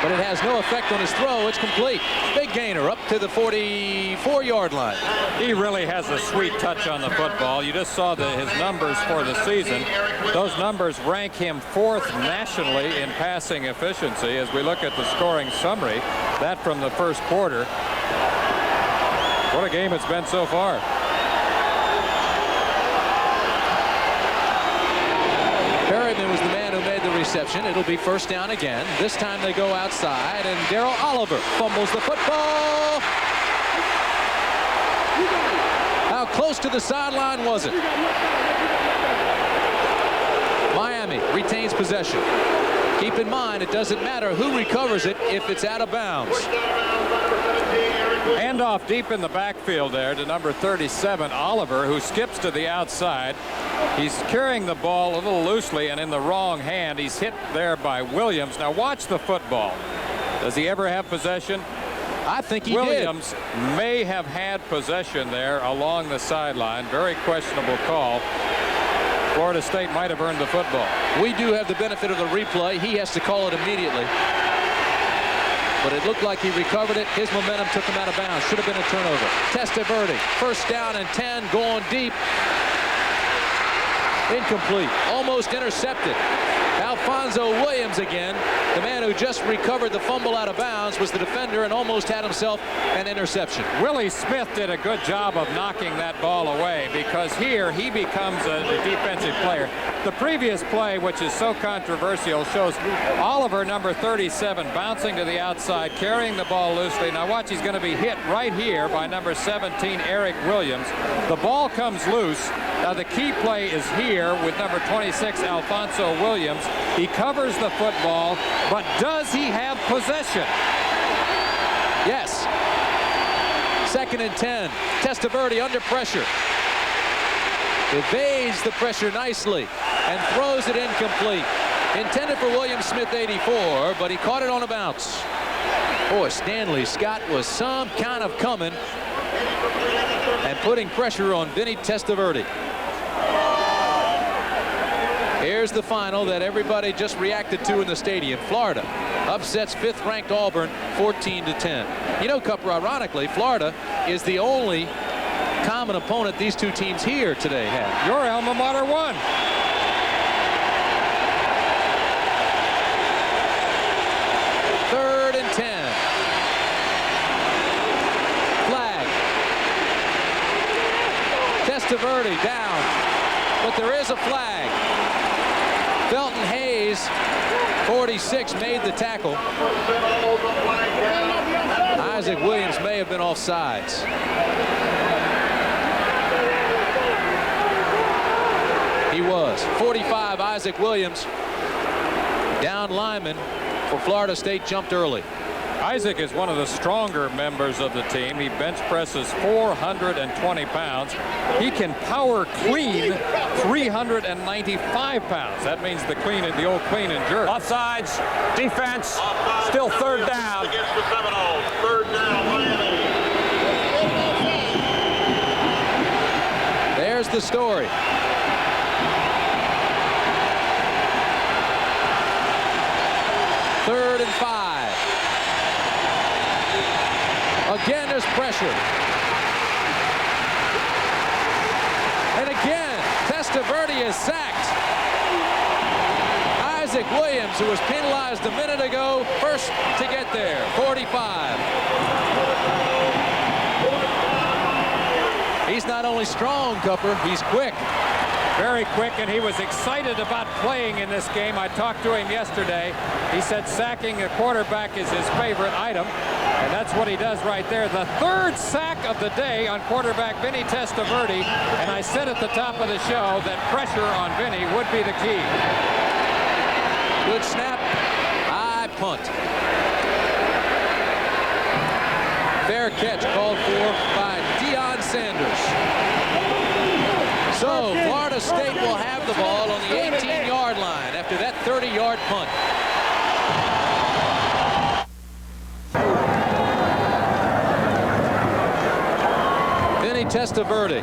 But it has no effect on his throw. It's complete. Big gainer up to the 44-yard line. He really has a sweet touch on the football. You just saw his numbers for the season. Those numbers rank him 4th nationally in passing efficiency. As we look at the scoring summary, that from the first quarter. What a game it's been so far. Irvin was the man who made the reception. It'll be first down again. This time they go outside, and Darrell Oliver fumbles the football. How close to the sideline was it? Miami retains possession. Keep in mind, it doesn't matter who recovers it if it's out of bounds. Handoff deep in the backfield there to number 37, Oliver, who skips to the outside. He's carrying the ball a little loosely and in the wrong hand. He's hit there by Williams. Now watch the football. Does he ever have possession? I think he Williams may have had possession there along the sideline. Very questionable call. Florida State might have earned the football. We do have the benefit of the replay. He has to call it immediately. But it looked like he recovered it. His momentum took him out of bounds. Should have been a turnover. Testaverde, first down and 10, going deep. Incomplete. Almost intercepted. Alfonso Williams again. The man who just recovered the fumble out of bounds was the defender and almost had himself an interception. Willie Smith did a good job of knocking that ball away, because here he becomes a defensive player. The previous play, which is so controversial, shows Oliver, number 37, bouncing to the outside, carrying the ball loosely. Now watch, he's going to be hit right here by number 17, Eric Williams. The ball comes loose. Now the key play is here with number 26, Alfonso Williams. He covers the football, but does he have possession? Yes. 2nd and 10. Testaverde under pressure. Evades the pressure nicely and throws it incomplete. Intended for William Smith, 84, but he caught it on a bounce. Boy, Stanley Scott was some kind of coming and putting pressure on Vinny Testaverde. Here's the final that everybody just reacted to in the stadium. Florida upsets 5th-ranked Auburn 14-10. You know, Cupper, ironically, Florida is the only common opponent these two teams here today have. Your alma mater won. Third and 10. Flag. Testaverde down, but there is a flag. Felton Hayes, 46, made the tackle. Isaac Williams may have been offsides. He was. 45, Isaac Williams. Down lineman for Florida State, jumped early. Isaac is one of the stronger members of the team. He bench presses 420 pounds. He can power clean 395 pounds. That means the old clean and jerk. Offsides, defense, still third down. Against the Seminoles. Third down, Miami. There's the story. Third and 5. Again, there's pressure. And again, Testaverde is sacked. Isaac Williams, who was penalized a minute ago, first to get there. 45. He's not only strong, Cupper, he's quick. Very quick, and he was excited about playing in this game. I talked to him yesterday. He said sacking a quarterback is his favorite item, and that's what he does right there. The third sack of the day on quarterback Vinny Testaverde, and I said at the top of the show that pressure on Vinny would be the key. Good snap. High punt. Fair catch called for by Deion Sanders. So Florida State will have the ball on the 18-yard line after that 30-yard punt. Vinny Testaverde.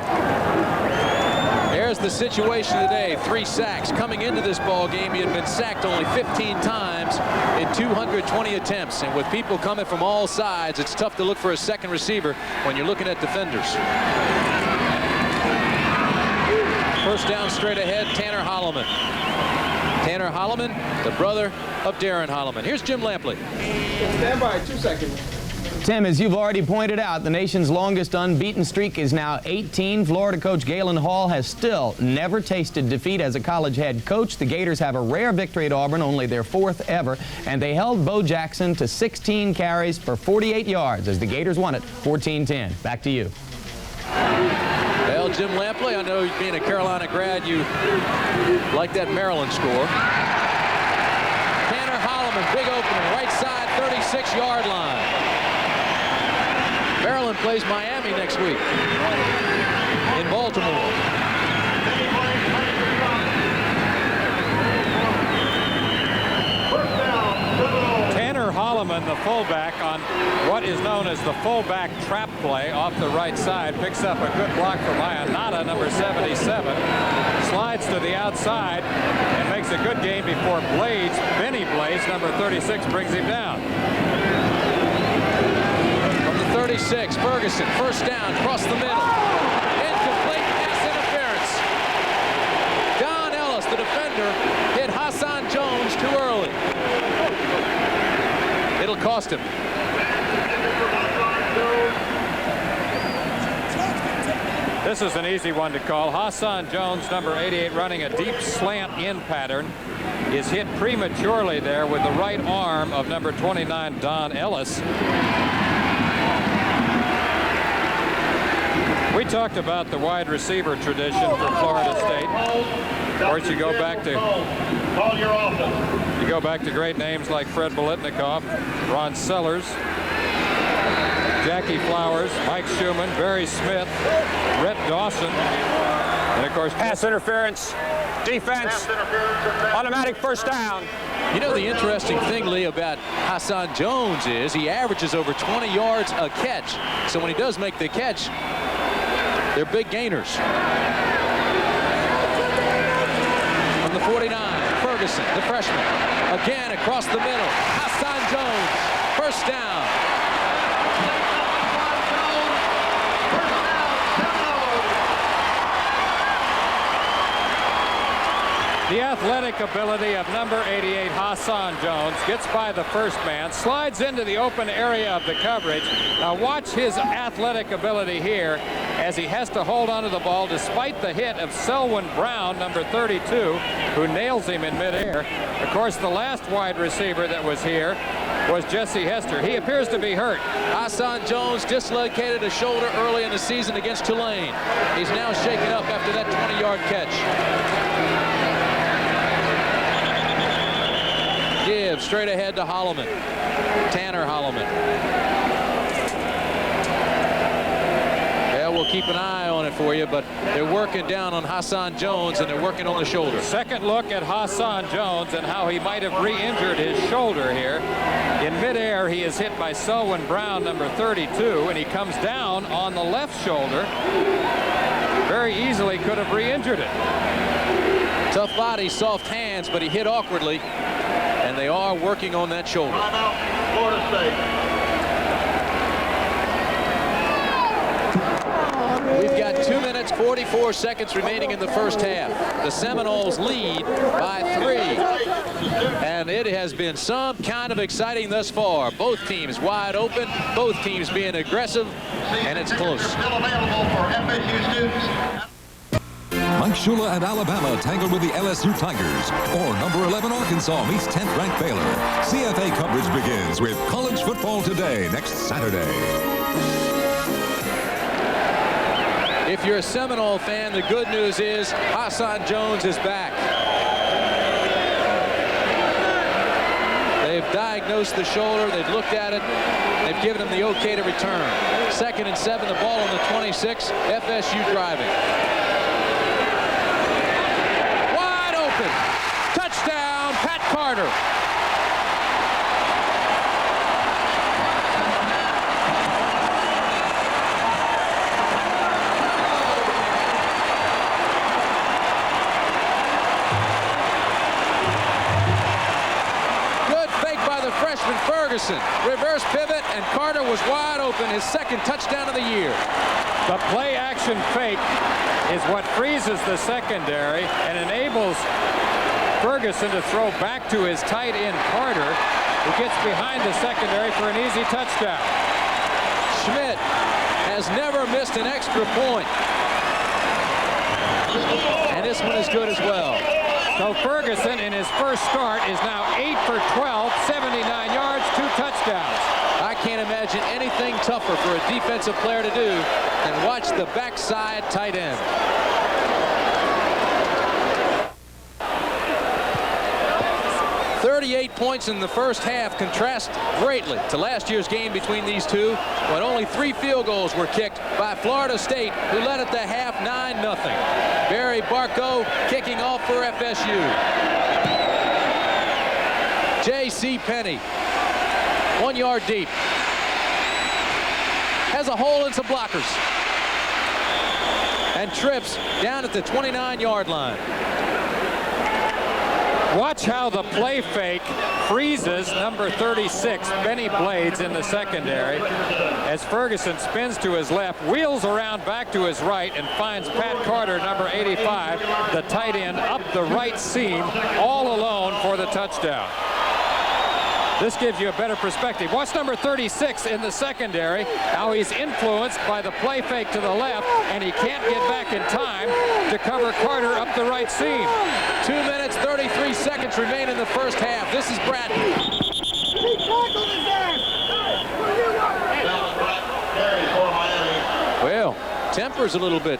There's the situation today. 3 sacks. Coming into this ball game, he had been sacked only 15 times in 220 attempts. And with people coming from all sides, it's tough to look for a second receiver when you're looking at defenders. First down straight ahead, Tanner Holloman. Tanner Holloman, the brother of Darren Holloman. Here's Jim Lampley. Stand by, 2 seconds. Tim, as you've already pointed out, the nation's longest unbeaten streak is now 18. Florida coach Galen Hall has still never tasted defeat as a college head coach. The Gators have a rare victory at Auburn, only their 4th ever, and they held Bo Jackson to 16 carries for 48 yards as the Gators won it 14-10. Back to you. Well, Jim Lampley, I know being a Carolina grad, you like that Maryland score. Tanner Holloman, big opening, right side, 36-yard line. Maryland plays Miami next week in Baltimore. Tanner Holloman, the fullback, on what is known as the fullback trap play off the right side, picks up a good block from Ionata, number 77, slides to the outside and makes a good gain before Blades, Vinny Blades, number 36, brings him down. From the 36, Ferguson, first down, across the middle. Incomplete pass interference. Don Ellis, the defender, hit Hassan Jones too early. It'll cost him. This is an easy one to call. Hassan Jones, number 88, running a deep slant in pattern, is hit prematurely there with the right arm of number 29, Don Ellis. We talked about the wide receiver tradition for Florida State. Of course, you go back to great names like Fred Biletnikoff, Ron Sellers, Jackie Flowers, Mike Schumann, Barry Smith, Rhett Dawson, and of course Pass interference, defense, automatic first down. You know, the interesting thing, Lee, about Hassan Jones is he averages over 20 yards a catch. So when he does make the catch, they're big gainers. From the 49, Ferguson, the freshman, again across the middle. Hassan Jones, first down. The athletic ability of number 88, Hassan Jones, gets by the first man, slides into the open area of the coverage. Now watch his athletic ability here as he has to hold onto the ball despite the hit of Selwyn Brown, number 32, who nails him in midair. Of course, the last wide receiver that was here was Jesse Hester. He appears to be hurt. Hassan Jones dislocated a shoulder early in the season against Tulane. He's now shaken up after that 20-yard catch. Give straight ahead to Holloman. Tanner Holloman. Yeah, we'll keep an eye on it for you, but they're working down on Hassan Jones and they're working on the shoulder. Second look at Hassan Jones and how he might have re-injured his shoulder here. In midair, he is hit by Selwyn Brown, number 32, and he comes down on the left shoulder. Very easily could have re-injured it. Tough body, soft hands, but he hit awkwardly. And they are working on that shoulder. Florida State. We've got 2 minutes, 44 seconds remaining in the first half. The Seminoles lead by 3. And it has been some kind of exciting thus far. Both teams wide open, both teams being aggressive, and it's close. Still available for FSU students. Mike Shula and Alabama tangle with the LSU Tigers. Or number 11 Arkansas meets 10th-ranked Baylor. CFA coverage begins with College Football Today next Saturday. If you're a Seminole fan, the good news is Hassan Jones is back. They've diagnosed the shoulder. They've looked at it. They've given him the okay to return. 2nd and 7, the ball on the 26. FSU driving. Wide open. Touchdown, Pat Carter. Freshman Ferguson, reverse pivot, and Carter was wide open, his 2nd touchdown of the year. The play action fake is what freezes the secondary and enables Ferguson to throw back to his tight end Carter, who gets behind the secondary for an easy touchdown. Schmidt has never missed an extra point. And this one is good as well. So Ferguson in his first start is now 8 for 12, 79 yards, 2 touchdowns. I can't imagine anything tougher for a defensive player to do than watch the backside tight end. "38 points in the first half contrast greatly to last year's game between these two, when only 3 field goals were kicked by Florida State, who led at the half 9-0. Barry Barco kicking off for FSU. J.C. Penney, 1 yard deep. Has a hole and some blockers. And trips down at the 29-yard line. Watch how the play fake freezes number 36, Benny Blades, in the secondary, as Ferguson spins to his left, wheels around back to his right, and finds Pat Carter, number 85, the tight end, up the right seam, all alone for the touchdown. This gives you a better perspective. Watch number 36 in the secondary, how he's influenced by the play fake to the left, and he can't get back in time to cover Carter up the right seam. 2 minutes, 33 seconds remain in the first half. This is Bradley. Well, tempers a little bit.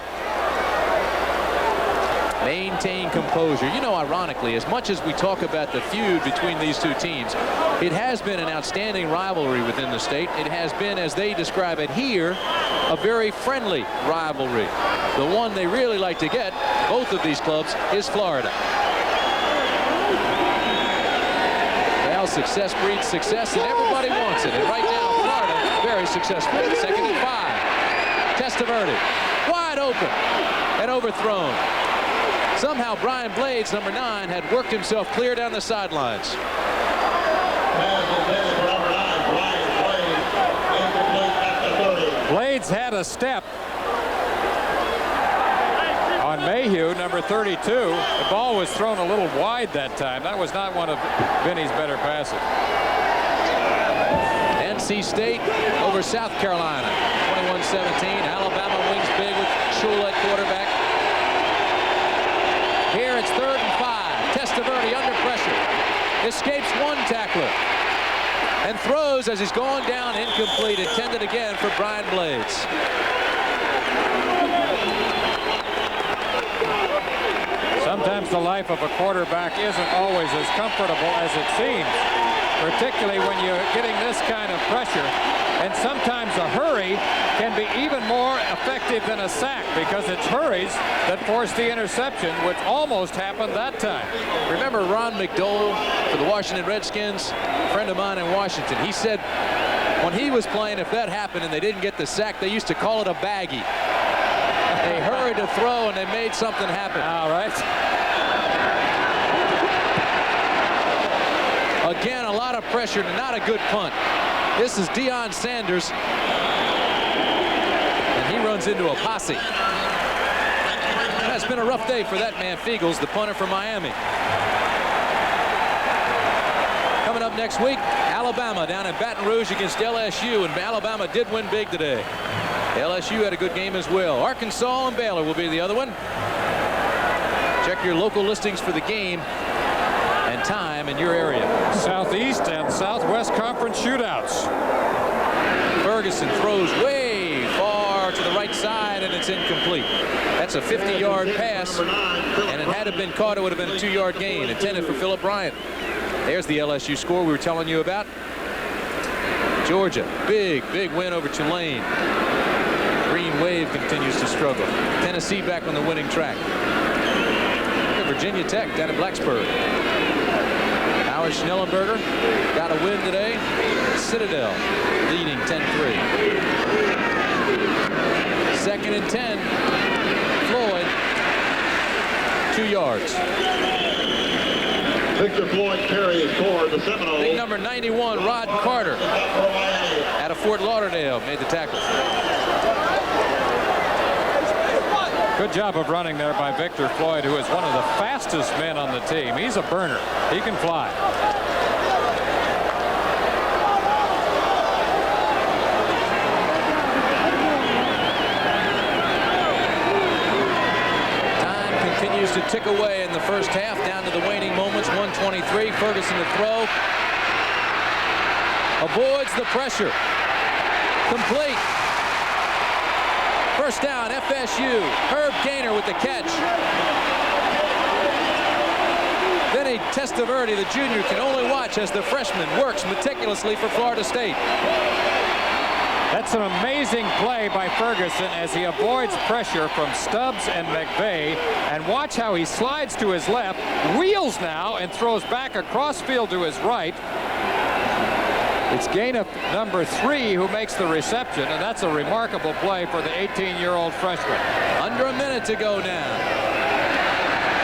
Maintain composure. You know, ironically, as much as we talk about the feud between these two teams, it has been an outstanding rivalry within the state. It has been, as they describe it here, a very friendly rivalry. The one they really like to get, both of these clubs, is Florida. Well, success breeds success, and everybody wants it. And right now, Florida, very successful. 2nd and 5. Testaverde, wide open and overthrown. Somehow Brian Blades, number 9, had worked himself clear down the sidelines. Blades had a step on Mayhew, number 32. The ball was thrown a little wide that time. That was not one of Vinny's better passes. NC State over South Carolina, 21-17. Alabama wins big with Shula at quarterback. Here it's 3rd and 5. Testaverde under pressure. Escapes one tackler. And throws as he's going down, incomplete. Intended again for Brian Blades. Sometimes the life of a quarterback isn't always as comfortable as it seems, particularly when you're getting this kind of pressure. And sometimes a hurry can be even more effective than a sack, because it's hurries that force the interception, which almost happened that time. Remember Ron McDole for the Washington Redskins? A friend of mine in Washington. He said when he was playing, if that happened and they didn't get the sack, they used to call it a baggie. They hurried to throw and they made something happen. All right. Again, a lot of pressure and not a good punt. This is Deion Sanders. And he runs into a posse. It's been a rough day for that man, Fiegels, the punter from Miami. Coming up next week, Alabama down in Baton Rouge against LSU, and Alabama did win big today. LSU had a good game as well. Arkansas and Baylor will be the other one. Check your local listings for the game and time in your area. Southeast and Southwest Conference shootouts. Ferguson throws way far to the right side, and it's incomplete. That's a 50-yard pass, and it had it been caught, it would have been a 2-yard gain intended for Philip Bryant. There's the LSU score we were telling you about. Georgia, big win over Tulane. Green Wave continues to struggle. Tennessee back on the winning track. Virginia Tech down in Blacksburg. Howard Schnellenberger got a win today. Citadel leading 10-3. 2nd and 10. Floyd, 2 yards. Victor Floyd carries for the Seminoles. Big number 91, Rod Carter, out of Fort Lauderdale, made the tackle. Good job of running there by Victor Floyd, who is one of the fastest men on the team. He's a burner. He can fly. Time continues to tick away in the first half, down to the waning moments. 1:23. Ferguson to throw. Avoids the pressure. Complete. First down, FSU. Herb Gaynor with the catch. Vinny Testaverde, the junior, can only watch as the freshman works meticulously for Florida State. That's an amazing play by Ferguson as he avoids pressure from Stubbs and McVeigh. And watch how he slides to his left, wheels now, and throws back across field to his right. It's Gaynor, number 3, who makes the reception, and that's a remarkable play for the 18-year-old freshman. Under a minute to go now.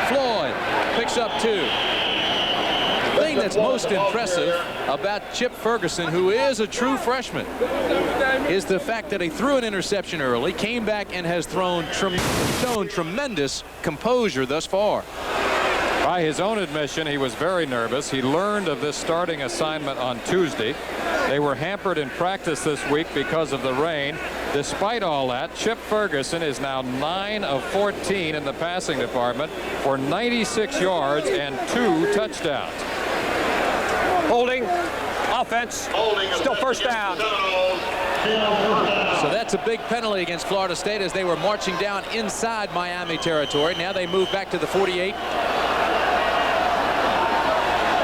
Floyd picks up 2. The thing that's most impressive about Chip Ferguson, who is a true freshman, is the fact that he threw an interception early, came back, and has shown tremendous composure thus far. By his own admission, he was very nervous. He learned of this starting assignment on Tuesday. They were hampered in practice this week because of the rain. Despite all that, Chip Ferguson is now 9 of 14 in the passing department for 96 yards and 2 touchdowns. Holding. Offense. Still first down. So that's a big penalty against Florida State as they were marching down inside Miami territory. Now they move back to the 48.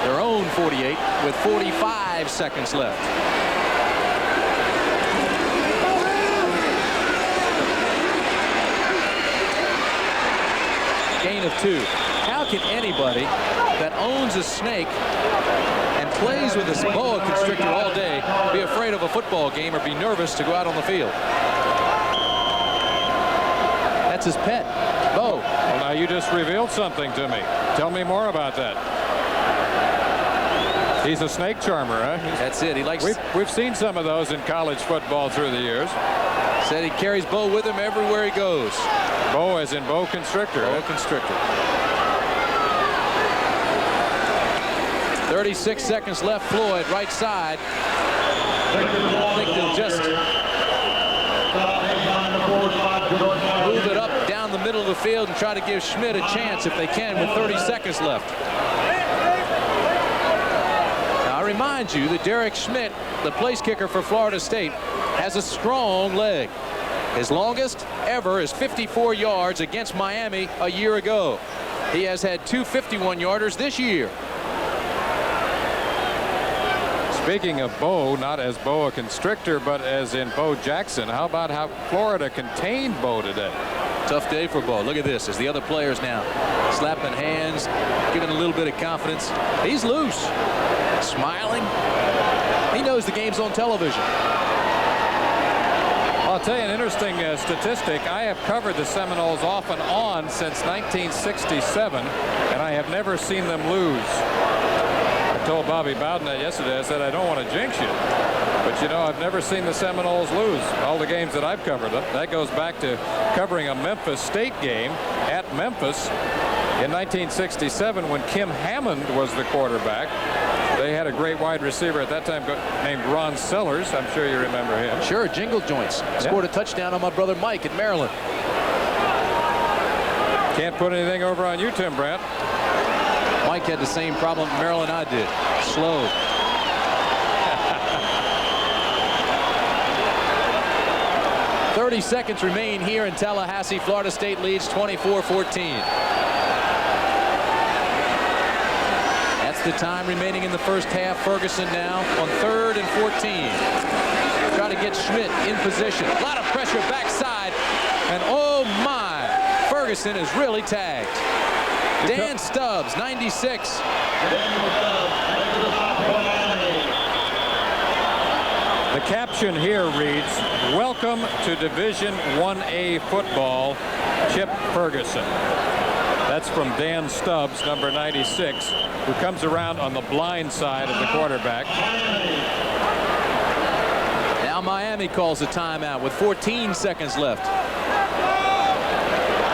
Their own 48 with 45 seconds left. Gain of 2. How can anybody that owns a snake and plays with a boa constrictor all day be afraid of a football game or be nervous to go out on the field? That's his pet, Bo. Well, now you just revealed something to me. Tell me more about that. He's a snake charmer, huh? That's it. He likes. We've seen some of those in college football through the years. Said he carries Bo with him everywhere he goes. Bo as in Bo Constrictor. Bo Constrictor. 36 seconds left. Floyd, right side. I think they'll just move it up down the middle of the field and try to give Schmidt a chance if they can with 30 seconds left. Now, I remind you that Derek Schmidt, the place kicker for Florida State, has a strong leg. His longest ever is 54 yards against Miami a year ago. He has had 2 51-yarders this year. Speaking of Bo, not as boa constrictor, but as in Bo Jackson, how about how Florida contained Bo today? Tough day for Bo. Look at this as the other players now slapping hands, giving a little bit of confidence. He's loose, smiling. He knows the game's on television. I'll tell you an interesting statistic. I have covered the Seminoles off and on since 1967, and I have never seen them lose. I told Bobby Bowden that yesterday. I said, I don't want to jinx you. But, you know, I've never seen the Seminoles lose. All the games that I've covered them. That goes back to covering a Memphis State game at Memphis in 1967 when Kim Hammond was the quarterback. They had a great wide receiver at that time named Ron Sellers. I'm sure you remember him. Sure, Jingle Joints. Scored a touchdown on my brother Mike in Maryland. Can't put anything over on you, Tim Brandt. Mike had the same problem in Maryland I did. Slow. Seconds remain here in Tallahassee. Florida State leads 24-14. That's the time remaining in the first half. Ferguson now on 3rd and 14. Try to get Schmidt in position. A lot of pressure backside. And oh my, Ferguson is really tagged. Dan Stubbs, 96. The caption here reads, "Welcome to Division 1A football, Chip Ferguson." That's from Dan Stubbs, number 96, who comes around on the blind side of the quarterback. Now Miami calls a timeout with 14 seconds left.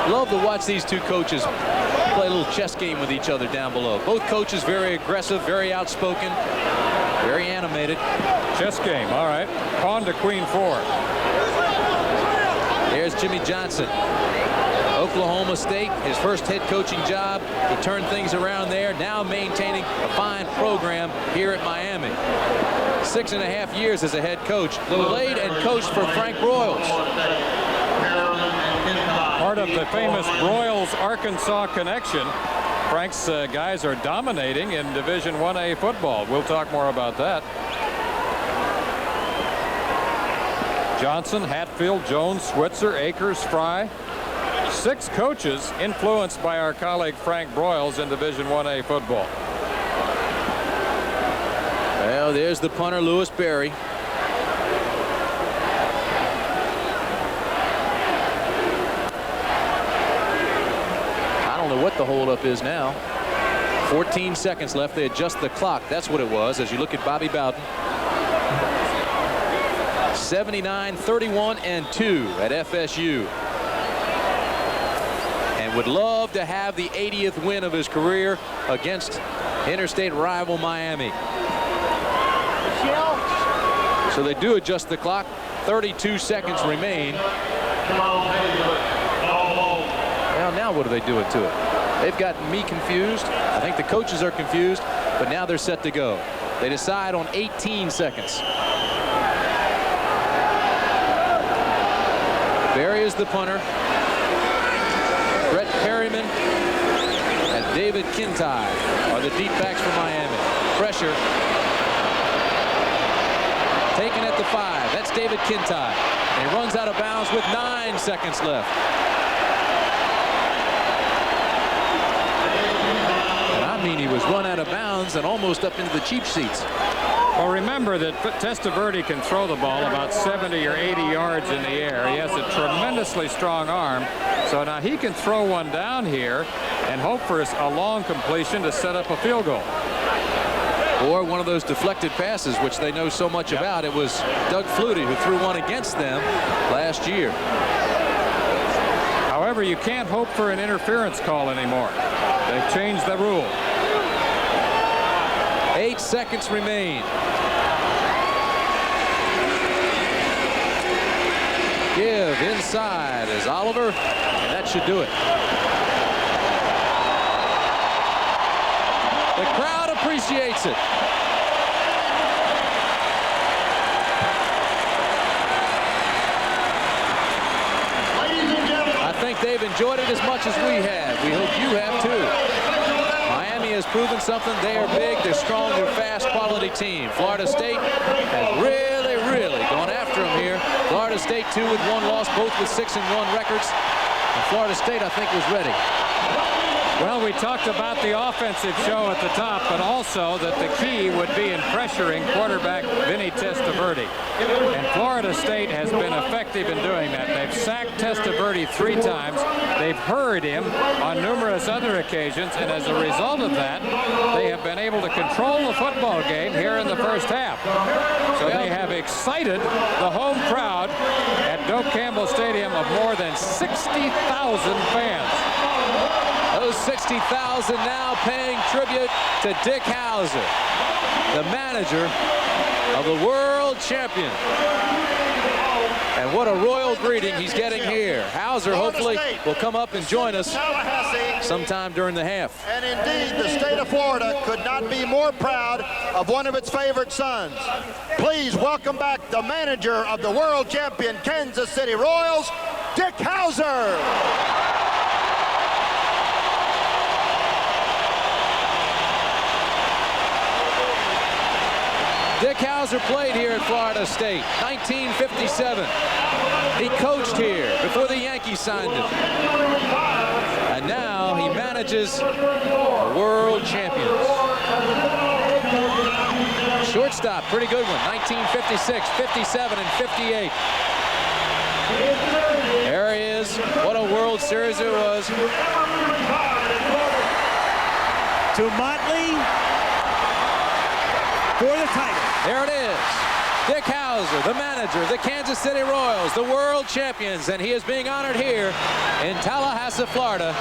Love to watch these two coaches play a little chess game with each other down below. Both coaches very aggressive, very outspoken, very animated. Chess game, all right. Pawn to Queen 4. There's Jimmy Johnson. Oklahoma State, his first head coaching job. He turned things around there, now maintaining a fine program here at Miami. 6.5 years as a head coach. Played and coached for Frank Broyles. Part of the famous Broyles-Arkansas connection. Frank's guys are dominating in Division 1A football. We'll talk more about that. Johnson, Hatfield, Jones, Switzer, Akers, Fry. 6 coaches influenced by our colleague Frank Broyles in Division 1A football. Well, there's the punter, Lewis Berry. I don't know what the holdup is now. 14 seconds left. They adjust the clock. That's what it was as you look at Bobby Bowden. 79, 31, and 2 at FSU. And would love to have the 80th win of his career against interstate rival Miami. So they do adjust the clock. 32 seconds remain. Well, now what are they doing to it? They've gotten me confused. I think the coaches are confused, but now they're set to go. They decide on 18 seconds. Barry is the punter. Brett Perryman and David Kintai are the deep backs for Miami. Pressure. Taken at the 5. That's David Kintai. And he runs out of bounds with 9 seconds left. And I mean, he was run out of bounds and almost up into the cheap seats. Well, remember that Testaverde can throw the ball about 70 or 80 yards in the air. He has a tremendously strong arm. So now he can throw one down here and hope for a long completion to set up a field goal. Or one of those deflected passes, which they know so much about. It was Doug Flutie who threw one against them last year. However, you can't hope for an interference call anymore. They've changed the rule. 8 seconds remain. Give inside is Oliver, and that should do it. The crowd appreciates it. I think they've enjoyed it as much as we have. We hope you have too. Miami has proven something. They are big, they're strong, they're fast, quality team. Florida State has really gone after them here. Florida State 2 with 1 loss, both with 6-1 records. And Florida State, I think, was ready. Well, we talked about the offensive show at the top, but also that the key would be in pressuring quarterback Vinny Testaverde. And Florida State has been effective in doing that. They've sacked Testaverde 3 times. They've hurried him on numerous other occasions, and as a result of that, they have been able to control the football game here in the first half. So they have excited the home crowd at Doak Campbell Stadium of more than 60,000 fans. Those 60,000 now paying tribute to Dick Hauser, the manager of the world champion. And what a royal greeting he's getting here. Hauser hopefully will come up and join us sometime during the half. And indeed, the state of Florida could not be more proud of one of its favorite sons. Please welcome back the manager of the world champion Kansas City Royals, Dick Hauser. Dick Hauser played here at Florida State, 1957. He coached here before the Yankees signed him. And now he manages the world champions. Shortstop, pretty good one, 1956, 57, and 58. There he is. What a World Series it was. To Motley for the title. There it is. Dick Hauser, the manager of the Kansas City Royals, the world champions, and he is being honored here in Tallahassee, Florida.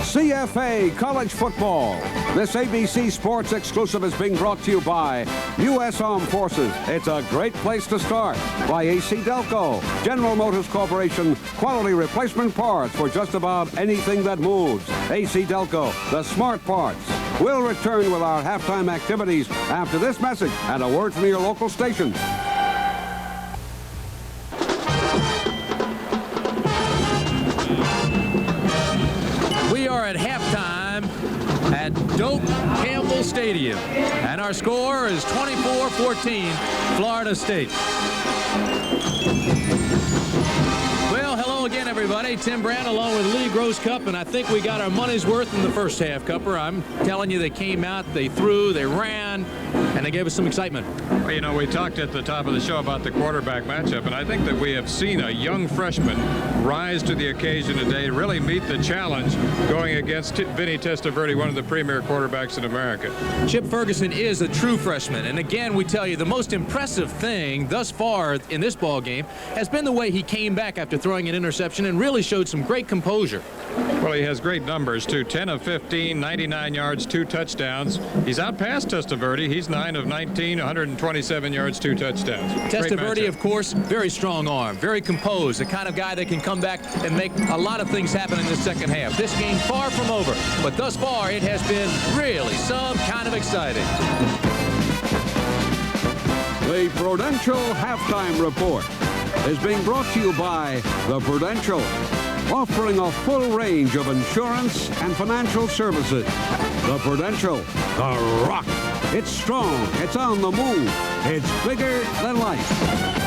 CFA College Football. This ABC Sports exclusive is being brought to you by U.S. Armed Forces. It's a great place to start. By AC Delco, General Motors Corporation, quality replacement parts for just about anything that moves. AC Delco, the smart parts. We'll return with our halftime activities after this message and a word from your local station. We are at halftime at Doak Campbell Stadium, and our score is 24-14, Florida State. Well, hello again, everybody. Tim Brand along with Lee Grosscup, and I think we got our money's worth in the first half, Cupper. I'm telling you, they came out, they threw, they ran, and they gave us some excitement. Well, you know, we talked at the top of the show about the quarterback matchup, and I think that we have seen a young freshman rise to the occasion today, really meet the challenge going against Vinny Testaverde, one of the premier quarterbacks in America. Chip Ferguson is a true freshman, and again, we tell you, the most impressive thing thus far in this ball game has been the way he came back after throwing an interception and really showed some great composure. Well, he has great numbers, too. 10 of 15, 99 yards, 2 touchdowns. He's outpassed Testaverde. He's 9 of 19, 127 yards, 2 touchdowns. Testaverde, of course, very strong arm, very composed, the kind of guy that can come back and make a lot of things happen in the second half. This game far from over, but thus far it has been really some kind of exciting. The Prudential Halftime Report is being brought to you by the Prudential, offering a full range of insurance and financial services. The Prudential, the rock. It's strong, it's on the move, it's bigger than life.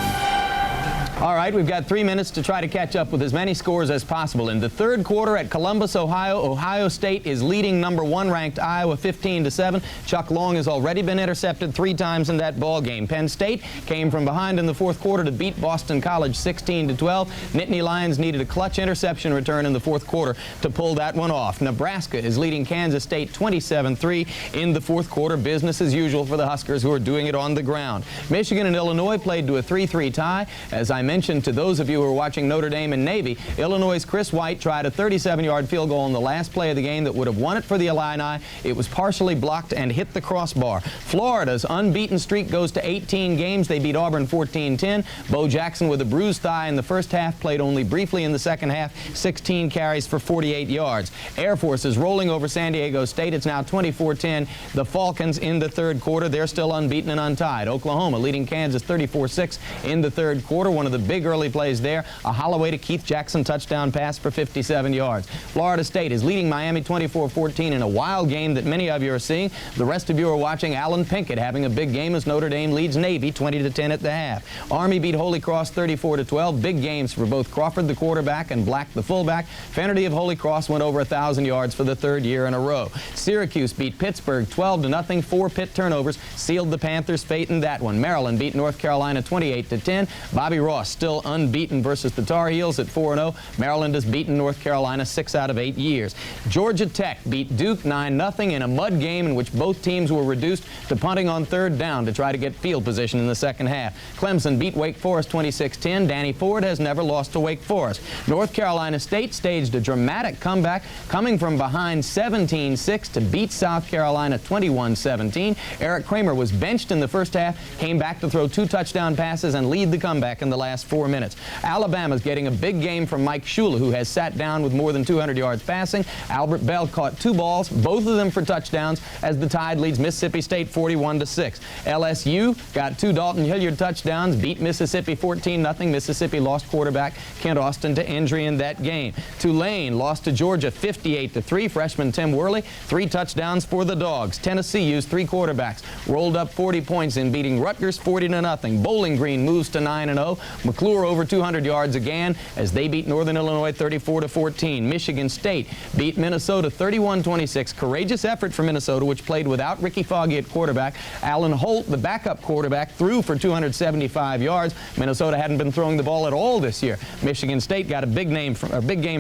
All right, we've got 3 minutes to try to catch up with as many scores as possible. In the third quarter at Columbus, Ohio, Ohio State is leading number 1 ranked Iowa 15-7. Chuck Long has already been intercepted 3 times in that ball game. Penn State came from behind in the fourth quarter to beat Boston College 16-12. Nittany Lions needed a clutch interception return in the fourth quarter to pull that one off. Nebraska is leading Kansas State 27-3 in the fourth quarter. Business as usual for the Huskers, who are doing it on the ground. Michigan and Illinois played to a 3-3 tie. As I mentioned to those of you who are watching Notre Dame and Navy, Illinois' Chris White tried a 37-yard field goal on the last play of the game that would have won it for the Illini. It was partially blocked and hit the crossbar. Florida's unbeaten streak goes to 18 games. They beat Auburn 14-10. Bo Jackson, with a bruised thigh in the first half, played only briefly in the second half, 16 carries for 48 yards. Air Force is rolling over San Diego State. It's now 24-10. The Falcons in the third quarter, they're still unbeaten and untied. Oklahoma leading Kansas 34-6 in the third quarter. One of the big early plays there, a Holloway to Keith Jackson touchdown pass for 57 yards. Florida State is leading Miami 24-14 in a wild game that many of you are seeing. The rest of you are watching Alan Pinkett having a big game as Notre Dame leads Navy 20-10 at the half. Army beat Holy Cross 34-12. Big games for both Crawford, the quarterback, and Black, the fullback. Fennerty of Holy Cross went over 1,000 yards for the third year in a row. Syracuse beat Pittsburgh 12-0. 4 Pitt turnovers sealed the Panthers' fate in that one. Maryland beat North Carolina 28-10. Bobby Ross still unbeaten versus the Tar Heels at 4-0. Maryland has beaten North Carolina 6 out of 8 years. Georgia Tech beat Duke 9-0 in a mud game in which both teams were reduced to punting on third down to try to get field position in the second half. Clemson beat Wake Forest 26-10. Danny Ford has never lost to Wake Forest. North Carolina State staged a dramatic comeback, coming from behind 17-6 to beat South Carolina 21-17. Eric Kramer was benched in the first half, came back to throw 2 touchdown passes and lead the comeback in the last 4 minutes. Alabama's getting a big game from Mike Shula, who has sat down with more than 200 yards passing. Albert Bell caught 2 balls, both of them for touchdowns, as the Tide leads Mississippi State 41-6. LSU got 2 Dalton Hilliard touchdowns, beat Mississippi 14-0. Mississippi lost quarterback Kent Austin to injury in that game. Tulane lost to Georgia 58-3. Freshman Tim Worley, 3 touchdowns for the Dogs. Tennessee used 3 quarterbacks, rolled up 40 points in beating Rutgers 40-0. Bowling Green moves to 9-0. McClure over 200 yards again as they beat Northern Illinois 34-14. Michigan State beat Minnesota 31-26. Courageous effort for Minnesota, which played without Ricky Foggy at quarterback. Alan Holt, the backup quarterback, threw for 275 yards. Minnesota hadn't been throwing the ball at all this year. Michigan State got a big game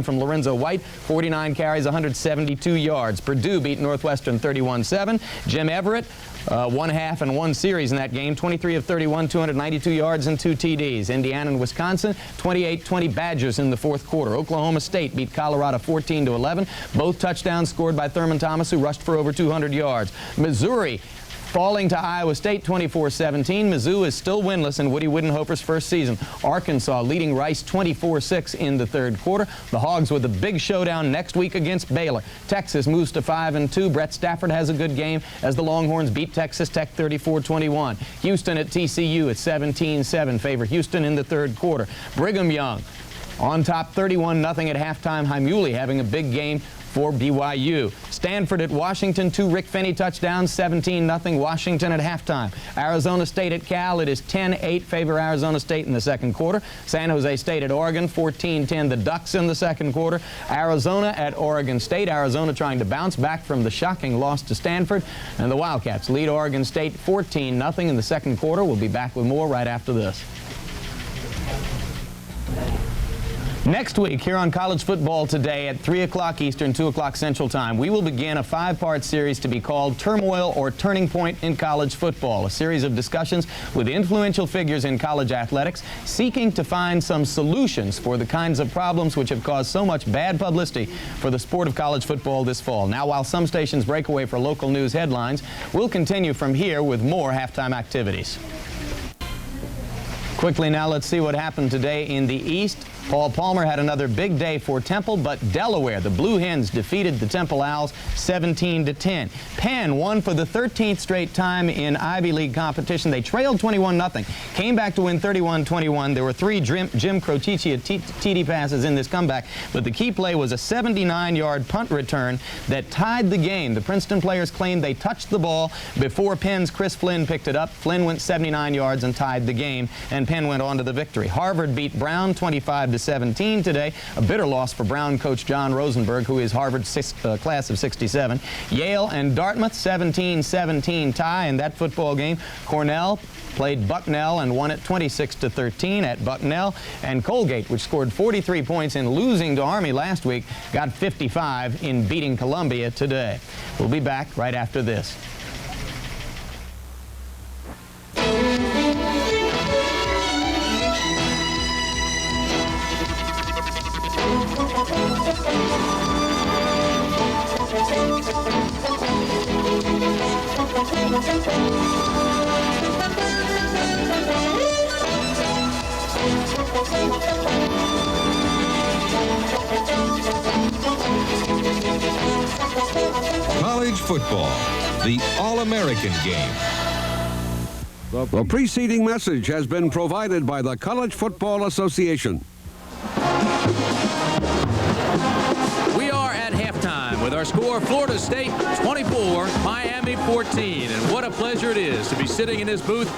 from Lorenzo White, 49 carries, 172 yards. Purdue beat Northwestern 31-7. Jim Everett, 1 half and 1 series in that game, 23 of 31, 292 yards and 2 TDs. Indiana and Wisconsin, 28-20 Badgers in the fourth quarter. Oklahoma State beat Colorado 14-11. Both touchdowns scored by Thurman Thomas, who rushed for over 200 yards. Missouri falling to Iowa State 24-17. Mizzou is still winless in Woody Widenhofer's first season. Arkansas leading Rice 24-6 in the third quarter. The Hogs with a big showdown next week against Baylor. Texas moves to 5-2. Brett Stafford has a good game as the Longhorns beat Texas Tech 34-21. Houston at TCU at 17-7 favor Houston in the third quarter. Brigham Young on top 31-0 at halftime. Haimuli having a big game for BYU. Stanford at Washington, 2 Rick Finney touchdowns, 17-0 Washington at halftime. Arizona State at Cal, it is 10-8 favor Arizona State in the second quarter. San Jose State at Oregon, 14-10 the Ducks in the second quarter. Arizona at Oregon State. Arizona trying to bounce back from the shocking loss to Stanford. And the Wildcats lead Oregon State 14-0 in the second quarter. We'll be back with more right after this. Next week, here on College Football Today at 3 o'clock Eastern, 2 o'clock Central Time, we will begin a 5-part series to be called Turmoil or Turning Point in College Football, a series of discussions with influential figures in college athletics seeking to find some solutions for the kinds of problems which have caused so much bad publicity for the sport of college football this fall. Now, while some stations break away for local news headlines, we'll continue from here with more halftime activities. Quickly now, let's see what happened today in the East. Paul Palmer had another big day for Temple, but Delaware, the Blue Hens, defeated the Temple Owls 17-10. Penn won for the 13th straight time in Ivy League competition. They trailed 21-0, came back to win 31-21. There were 3 Jim Croticia TD passes in this comeback, but the key play was a 79-yard punt return that tied the game. The Princeton players claimed they touched the ball before Penn's Chris Flynn picked it up. Flynn went 79 yards and tied the game, and Penn went on to the victory. Harvard beat Brown 25-17 today. A bitter loss for Brown coach John Rosenberg, who is Harvard's class of 67. Yale and Dartmouth 17-17 tie in that football game. Cornell played Bucknell and won it 26-13 at Bucknell. And Colgate, which scored 43 points in losing to Army last week, got 55 in beating Columbia today. We'll be back right after this. College football, the All-American game. The preceding message has been provided by the College Football Association. We are at halftime with Our score, Florida State 24, Miami 14. And what a pleasure it is to be sitting in this booth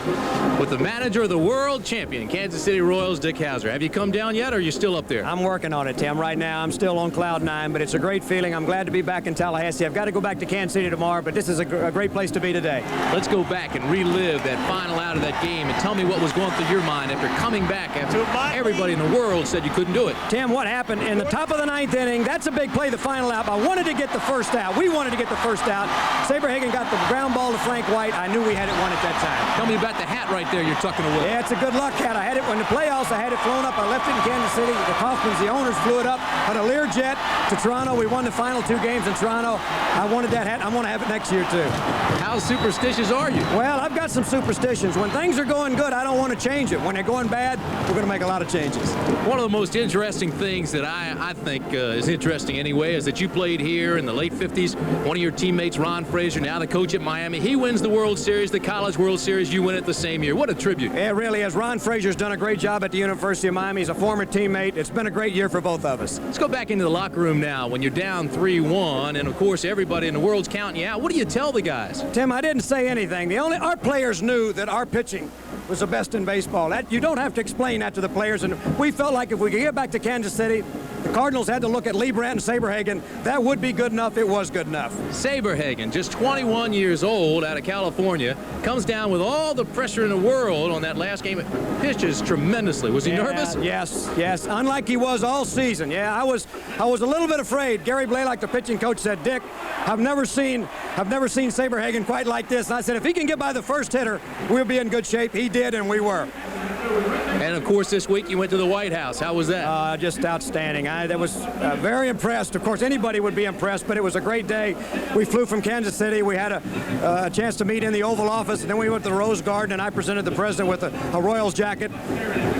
with the manager of the world champion, Kansas City Royals, Dick Hauser. Have you come down yet, or are you still up there? I'm working on it, Tim. Right now, I'm still on cloud 9, but it's a great feeling. I'm glad to be back in Tallahassee. I've got to go back to Kansas City tomorrow, but this is a great place to be today. Let's go back and relive that final out of that game and tell me what was going through your mind after coming back after everybody in the world said you couldn't do it. Tim, what happened in the top of the 9th inning? That's a big play, the final out. I wanted to get the first out. We wanted to get the first out. Saberhagen got the ground ball to Frank White. I knew we had it won at that time. Tell me about the hat right there you're tucking away. Yeah, it's a good luck hat. I had it when the playoffs. I had it flown up. I left it in Kansas City. The Kaufmans, the owners, flew it up on a Learjet to Toronto. We won the final 2 games in Toronto. I wanted that hat. I want to have it next year, too. How superstitious are you? Well, I've got some superstitions. When things are going good, I don't want to change it. When they're going bad, we're going to make a lot of changes. One of the most interesting things that I think is interesting anyway is that you played here in the late 50s. One of your teammates, Ron Frazier, now the coach at Miami, he wins the World Series, the College World Series. You win it the same year. What a tribute. Yeah, it really is. Ron Frazier's done a great job at the University of Miami. He's a former teammate. It's been a great year for both of us. Let's go back into the locker room now when you're down 3-1, and of course everybody in the world's counting you out. What do you tell the guys? Tim, I didn't say anything. Our players knew that our pitching was the best in baseball. You don't have to explain that to the players, and we felt like if we could get back to Kansas City, the Cardinals had to look at Lee Brandt and Saberhagen. That would be good enough. It was good enough. Saberhagen, just 21 years old, out of California, comes down with all the pressure in the world on that last game. Pitches tremendously. Was he nervous? Yes. Unlike he was all season. Yeah, I was a little bit afraid. Gary Blaylock, the pitching coach, said, Dick, I've never seen Saberhagen quite like this. And I said, if he can get by the first hitter, we'll be in good shape. He did, and we were. And of course, this week you went to the White House. How was that? Just outstanding. I was very impressed. Of course, anybody would be impressed, but it was a great day. We flew from Kansas City. We had a chance to meet in the Oval Office, and then we went to the Rose Garden, and I presented the president with a Royals jacket.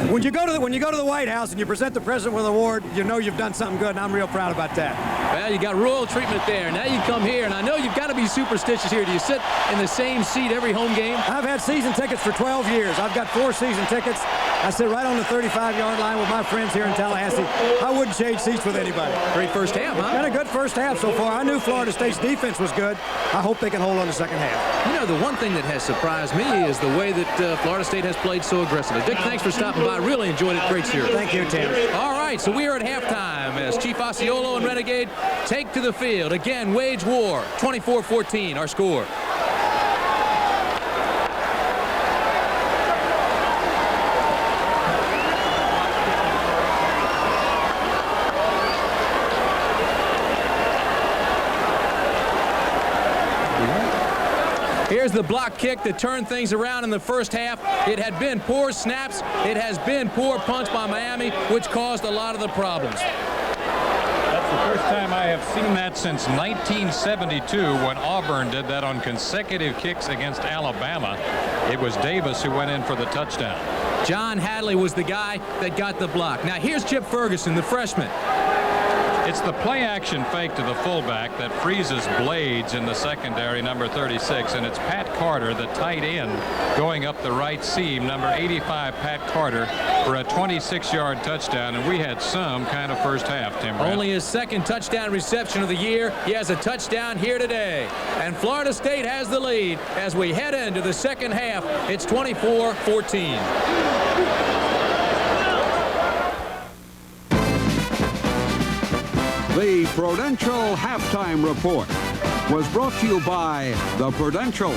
When you go to the White House and you present the president with an award, you know you've done something good, and I'm real proud about that. Well, you got royal treatment there. Now you come here, and I know you've got to be superstitious here. Do you sit in the same seat every home game? I've had season tickets for 12 years. I've got 4 season tickets. I sit right on the 35-yard line with my friends here in Tallahassee. I wouldn't change seats with anybody. Great first half, huh? Been a good first half so far. I knew Florida State's defense was good. I hope they can hold on the second half. You know, the one thing that has surprised me is the way that Florida State has played so aggressively. Dick, thanks for stopping by. Really enjoyed it. Great series. Thank you, Tim. All right, so we are at halftime as Chief Osceola and Renegade take to the field. Again, wage war, 24-14, our score. Here's the block kick that turned things around in the first half. It had been poor snaps. It has been poor punts by Miami, which caused a lot of the problems. That's the first time I have seen that since 1972 when Auburn did that on consecutive kicks against Alabama. It was Davis who went in for the touchdown. John Hadley was the guy that got the block. Now here's Chip Ferguson, the freshman. It's the play-action fake to the fullback that freezes Blades in the secondary, number 36, and it's Pat Carter, the tight end, going up the right seam, number 85, Pat Carter, for a 26-yard touchdown, and we had some kind of first half, Tim Brown. Only his second touchdown reception of the year. He has a touchdown here today, and Florida State has the lead as we head into the second half. It's 24-14. The Prudential Halftime Report was brought to you by the Prudential,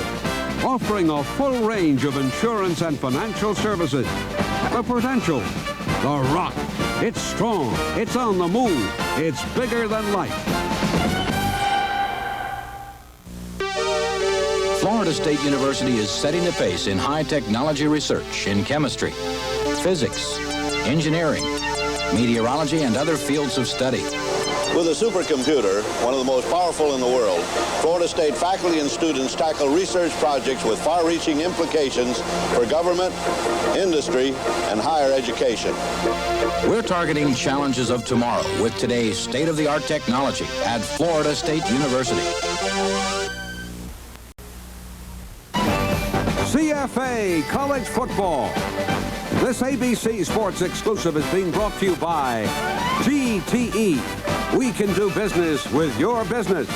offering a full range of insurance and financial services. The Prudential, the rock. It's strong. It's on the move. It's bigger than life. Florida State University is setting the pace in high technology research in chemistry, physics, engineering, meteorology, and other fields of study. With a supercomputer, one of the most powerful in the world, Florida State faculty and students tackle research projects with far-reaching implications for government, industry, and higher education. We're targeting challenges of tomorrow with today's state-of-the-art technology at Florida State University. CFA College Football. This ABC Sports exclusive is being brought to you by GTE, We can do business with your business.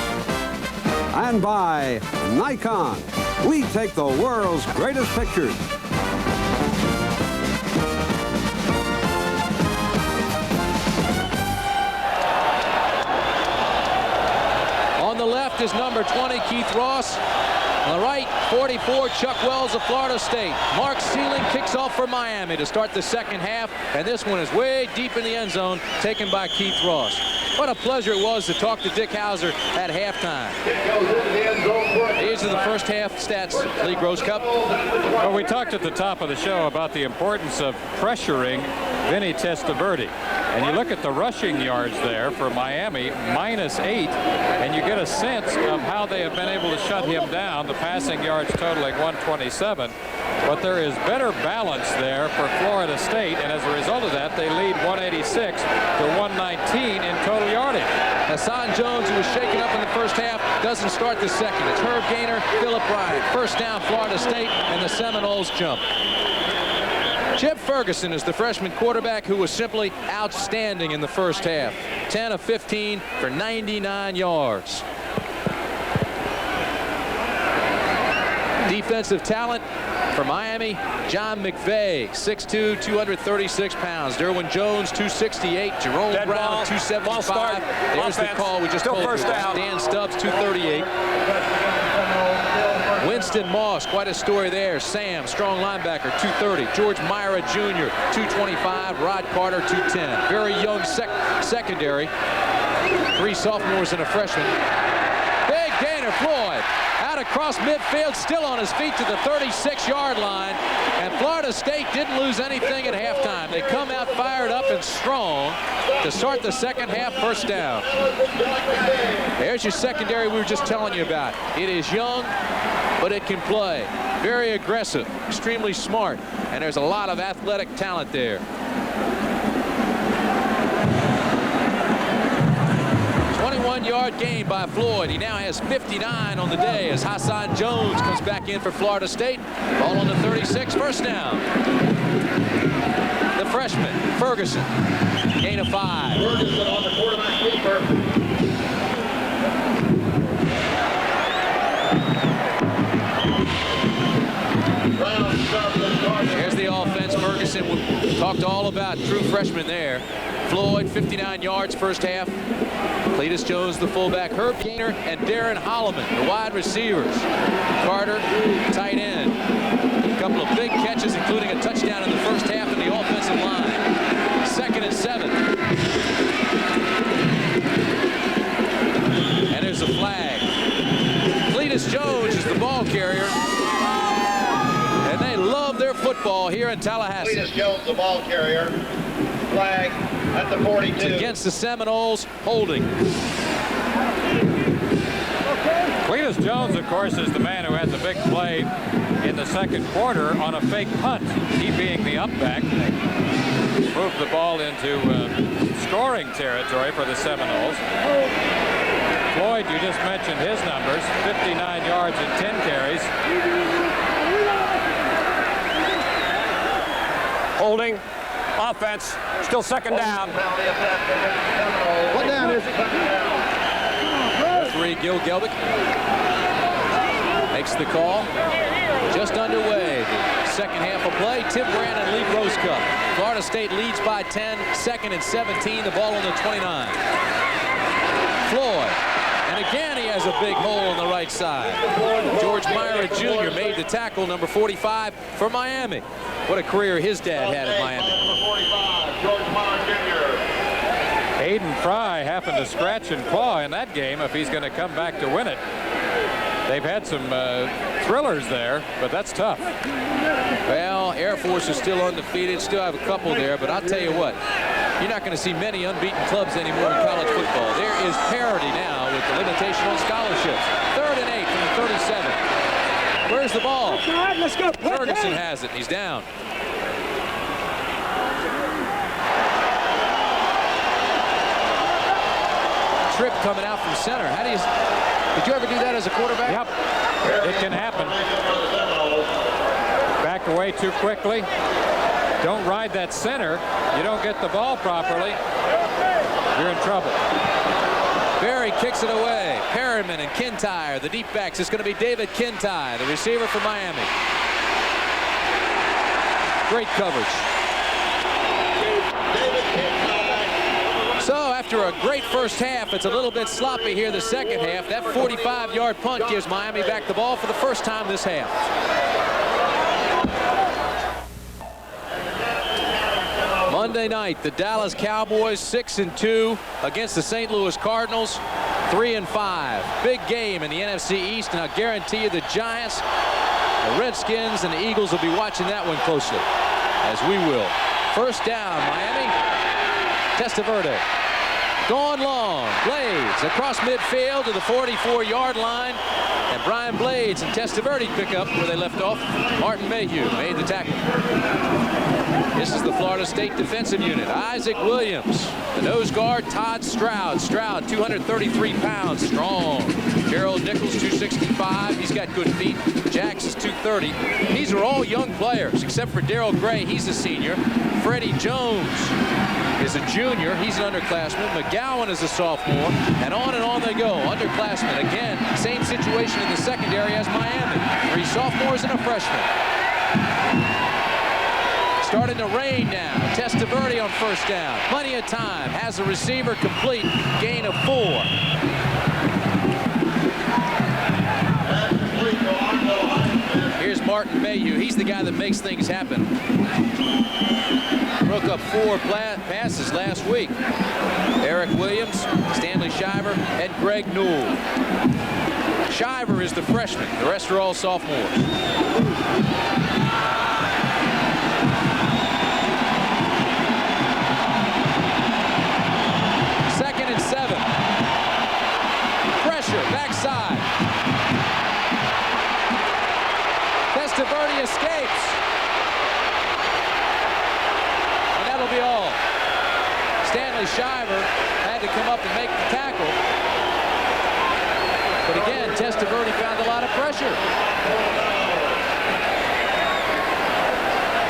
And by Nikon. We take the world's greatest pictures. On the left is number 20, Keith Ross. On the right, 44, Chuck Wells of Florida State. Mark Sealing kicks off for Miami to start the second half, and this one is way deep in the end zone, taken by Keith Ross. What a pleasure it was to talk to Dick Hauser at halftime. These are the first half stats, Lee Grosscup. Well, we talked at the top of the show about the importance of pressuring Vinny Testaverde. And you look at the rushing yards there for Miami, -8, and you get a sense of how they have been able to shut him down, the passing yards totaling 127. But there is better balance there for Florida State, and as a result of that, they lead 186 to 119 in total yardage. Hassan Jones, who was shaken up in the first half, doesn't start the second. It's Herb Gaynor, Philip Bryant. First down, Florida State, and the Seminoles jump. Chip Ferguson is the freshman quarterback who was simply outstanding in the first half. 10 of 15 for 99 yards. Defensive talent for Miami, John McVay, 6'2", 236 pounds. Derwin Jones, 268. Jerome Brown, 275. There's the call we just told you. Dan Stubbs, 238. Winston Moss, quite a story there. Sam, strong linebacker, 230. George Myra Jr., 225. Rod Carter, 210. Very young secondary. 3 sophomores and a freshman. Big gainer, Floyd. Out across midfield, still on his feet to the 36-yard line. And Florida State didn't lose anything at halftime. They come out fired up and strong to start the second half, first down. There's your secondary we were just telling you about. It is young, but it can play. Very aggressive, extremely smart, and there's a lot of athletic talent there. 21-yard gain by Floyd. He now has 59 on the day as Hassan Jones comes back in for Florida State. Ball on the 36, first down. The freshman, Ferguson, gain of 5. Ferguson on the quarterback keeper. Here's the offense. Ferguson, we talked all about true freshman there. Floyd, 59 yards first half. Cletus Jones, the fullback. Herb Gaynor and Darren Holloman, the wide receivers. Carter, tight end. A couple of big catches, including a touchdown in the first half of the offensive line. 2nd and 7. And there's a flag. Cletus Jones is the ball carrier. And they love their football here in Tallahassee. Cletus Jones, the ball carrier. Flag at the 42. It's against the Seminoles, holding. Cletus Jones, of course, is the man who had the big play in the second quarter on a fake punt. He being the up back, moved the ball into scoring territory for the Seminoles. Floyd, you just mentioned his numbers, 59 yards and 10 carries. Holding. Offense. Still second down. What down is it? Referee Gil Gelbick makes the call. Just underway. The second half of play. Tim Brandon, Lee Grosscup. Florida State leads by 10. 2nd and 17. The ball on the 29. Floyd. And again, he has a big hole on the right side. George Myra Jr. made the tackle, number 45, for Miami. What a career his dad had at Miami. Aiden Fry happened to scratch and claw in that game if he's going to come back to win it. They've had some thrillers there, but that's tough. Well, Air Force is still undefeated, still have a couple there, but I'll tell you what, you're not going to see many unbeaten clubs anymore in college football. There is parity now with the limitation on scholarships. 3rd and 8 from the 37. Where's the ball? Let's go. Ferguson has it. He's down. Trip coming out from center. How do you? Did you ever do that as a quarterback? Yep. It can happen. Back away too quickly. Don't ride that center. You don't get the ball properly, you're in trouble. Berry kicks it away. Perryman and Kintyre, the deep backs. It's going to be David Kintyre, the receiver for Miami. Great coverage. So after a great first half, it's a little bit sloppy here the second half. That 45-yard punt gives Miami back the ball for the first time this half. Monday night, the Dallas Cowboys 6-2 against the St. Louis Cardinals 3-5. Big game in the NFC East, and I guarantee you the Giants, the Redskins, and the Eagles will be watching that one closely, as we will. First down, Miami. Testaverde. Going long. Blades across midfield to the 44-yard line. And Brian Blades and Testaverde pick up where they left off. Martin Mayhew made the tackle. This is the Florida State defensive unit. Isaac Williams. The nose guard, Todd Stroud. Stroud, 233 pounds, strong. Gerald Nichols, 265. He's got good feet. Jax is 230. These are all young players, except for Darrell Gray. He's a senior. Freddie Jones is a junior. He's an underclassman. McGowan is a sophomore. And on they go. Underclassmen again. Same situation in the secondary as Miami. 3 sophomores and a freshman. Starting to rain now. Testaverde on first down. Plenty of time. Has the receiver complete. Gain of 4. Here's Martin Mayhew. He's the guy that makes things happen. Broke up 4 passes last week. Eric Williams, Stanley Shiver, and Greg Newell. Shiver is the freshman. The rest are all sophomores. Second and 7. Pressure, backside. Testaverde escapes. And that'll be all. Stanley Shiver had to come up and make the tackle. But again, Testaverde found a lot of pressure.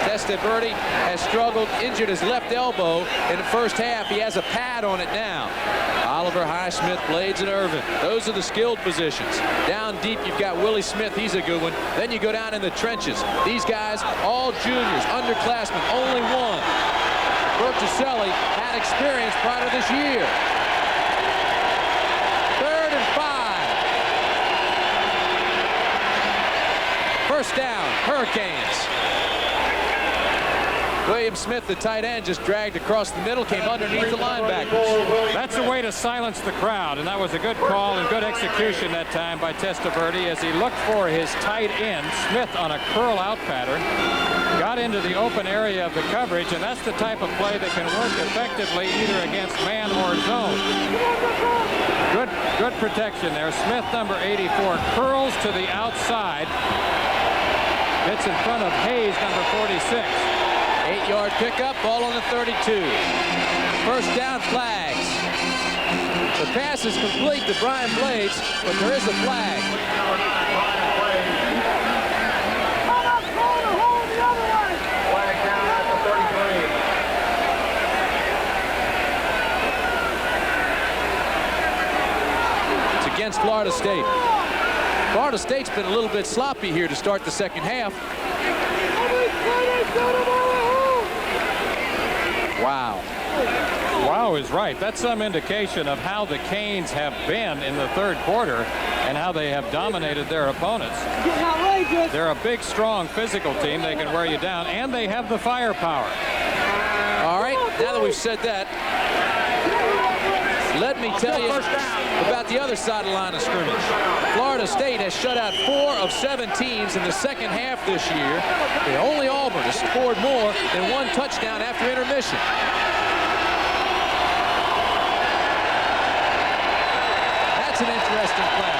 Testaverde has struggled, injured his left elbow in the first half. He has a pad on it now. Oliver, Highsmith, Blades, and Irvin. Those are the skilled positions. Down deep, you've got Willie Smith. He's a good one. Then you go down in the trenches. These guys, all juniors, underclassmen, only one. Berticelli had experience prior to this year. 3rd and 5. First down, Hurricanes. William Smith, the tight end, just dragged across the middle, came underneath the linebackers. That's a way to silence the crowd, and that was a good call and good execution that time by Testaverde as he looked for his tight end, Smith, on a curl-out pattern. Got into the open area of the coverage, and that's the type of play that can work effectively either against man or zone. Good protection there. Smith, number 84, curls to the outside. Gets in front of Hayes, number 46. 8-yard pickup, ball on the 32. First down, flags. The pass is complete to Brian Blades, but there is a flag. Flag down at the 33. It's against Florida State. Florida State's been a little bit sloppy here to start the second half. Wow. Wow is right. That's some indication of how the Canes have been in the third quarter and how they have dominated their opponents. They're a big, strong, physical team. They can wear you down, and they have the firepower. All right, now that we've said that, let me tell you about the other side of the line of scrimmage. Florida State has shut out 4 of 7 teams in the second half this year. The only Auburn has scored more than 1 touchdown after intermission. That's an interesting play.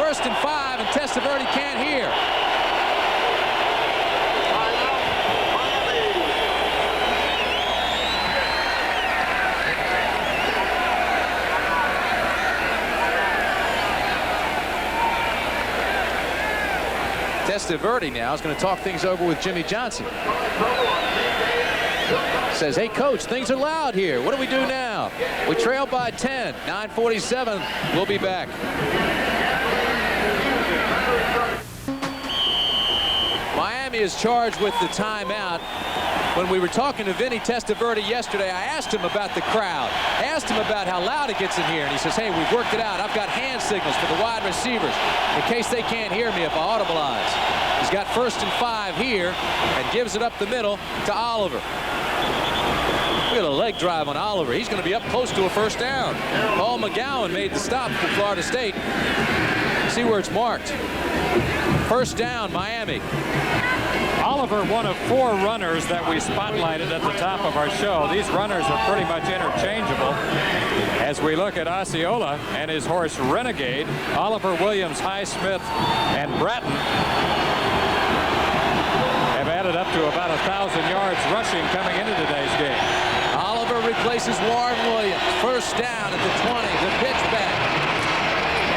First and 5, and Testaverde can't hear. Testaverde now is going to talk things over with Jimmy Johnson. Says, hey, coach, things are loud here. What do we do now? We trail by 10. 9:47. We'll be back. Miami is charged with the timeout. When we were talking to Vinny Testaverde yesterday, I asked him about the crowd. I asked him about how loud it gets in here, and he says, hey, we've worked it out. I've got hand signals for the wide receivers in case they can't hear me if I audibilize. He's got 1st and 5 here and gives it up the middle to Oliver. Look at a leg drive on Oliver. He's going to be up close to a 1st down. Paul McGowan made the stop for Florida State. See where it's marked. 1st down, Miami. Oliver, one of 4 runners that we spotlighted at the top of our show. These runners are pretty much interchangeable. As we look at Osceola and his horse Renegade, Oliver, Williams, Highsmith, and Bratton have added up to about 1,000 yards rushing coming into today's game. Oliver replaces Warren Williams. 1st down at the 20. The pitch back.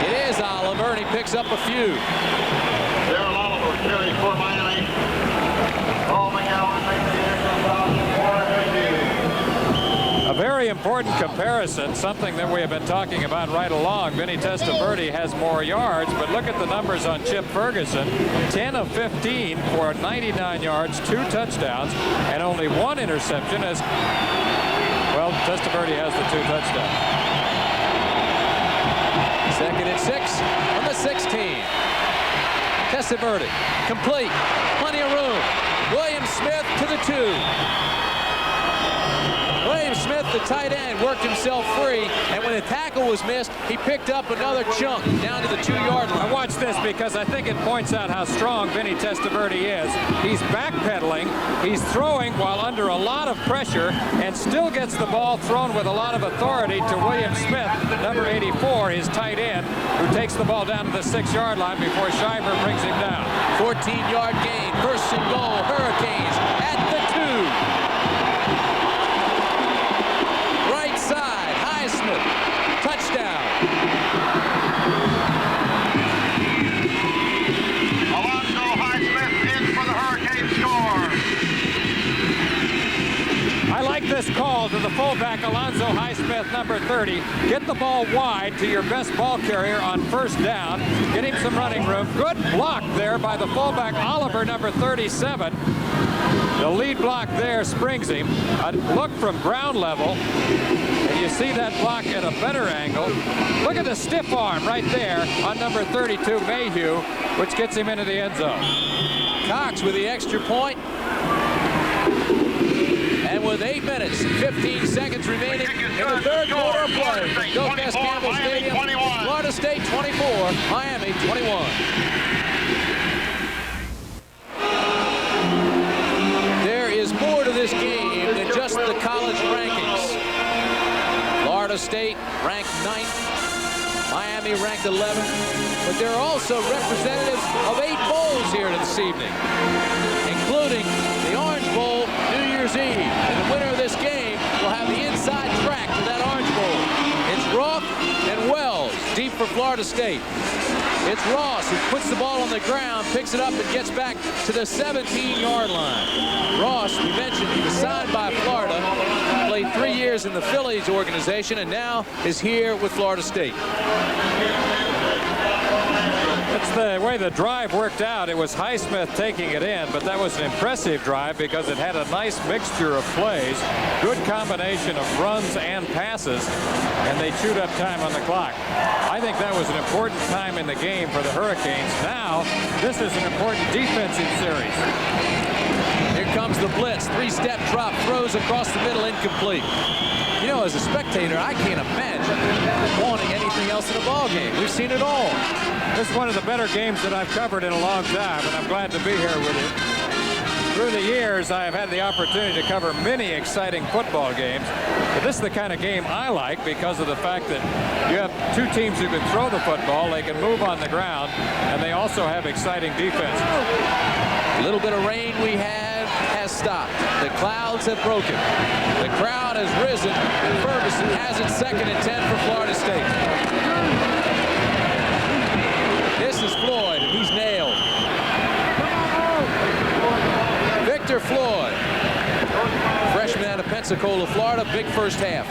It is Oliver, and he picks up a few. Darrell Oliver carries for Miami. A very important comparison, something that we have been talking about right along. Vinny Testaverde has more yards, but look at the numbers on Chip Ferguson. 10 of 15 for 99 yards, 2 touchdowns, and only 1 interception as, well, Testaverde has the 2 touchdowns. 2nd and 6 on the 16. Testaverde, complete, plenty of room. William Smith to the 2. William Smith, the tight end, worked himself free, and when the tackle was missed, he picked up another chunk down to the 2-yard line. I watch this because I think it points out how strong Vinny Testaverde is. He's backpedaling, he's throwing while under a lot of pressure, and still gets the ball thrown with a lot of authority to William Smith, number 84, his tight end, who takes the ball down to the 6-yard line before Shiver brings him down. 14-yard gain, 1st and goal, Hurricanes at the 2. Side, Highsmith, touchdown. Alonzo Highsmith in for the Hurricane score. I like this call to the fullback, Alonzo Highsmith, number 30. Get the ball wide to your best ball carrier on 1st down. Get him some running room. Good block there by the fullback, Oliver, number 37. The lead block there springs him. A look from ground level. And you see that block at a better angle. Look at the stiff arm right there on number 32, Mayhew, which gets him into the end zone. Cox with the extra point. And with 8 minutes and 15 seconds remaining in the 3rd quarter of play from Doak Campbell Stadium, Florida State 24, Miami 21. There is more to this game than just the college rankings. Florida State ranked 9th, Miami ranked 11th, but there are also representatives of 8 bowls here this evening, including the Orange Bowl New Year's Eve. And the winner of this game will have the inside track to that Orange Bowl. It's Roth and Wells, deep for Florida State. It's Ross who puts the ball on the ground, picks it up, and gets back to the 17-yard line. Ross, we mentioned, he was signed by Florida, played 3 years in the Phillies organization, and now is here with Florida State. That's the way the drive worked out. It was Highsmith taking it in, but that was an impressive drive because it had a nice mixture of plays, good combination of runs and passes, and they chewed up time on the clock. I think that was an important time in the game for the Hurricanes. Now, this is an important defensive series. Here comes the blitz. 3-step drop, throws across the middle, incomplete. You know, as a spectator, I can't imagine wanting anything else in a ball game. We've seen it all. This is one of the better games that I've covered in a long time, and I'm glad to be here with you. Through the years, I have had the opportunity to cover many exciting football games, but this is the kind of game I like because of the fact that you have 2 teams who can throw the football, they can move on the ground, and they also have exciting defense. A little bit of rain we have has stopped. The clouds have broken. The crowd has risen, and Ferguson has it 2nd and 10 for Florida State. This is Floyd, and he's nailed. Victor Floyd, freshman out of Pennsylvania. Pensacola, Florida. Big first half.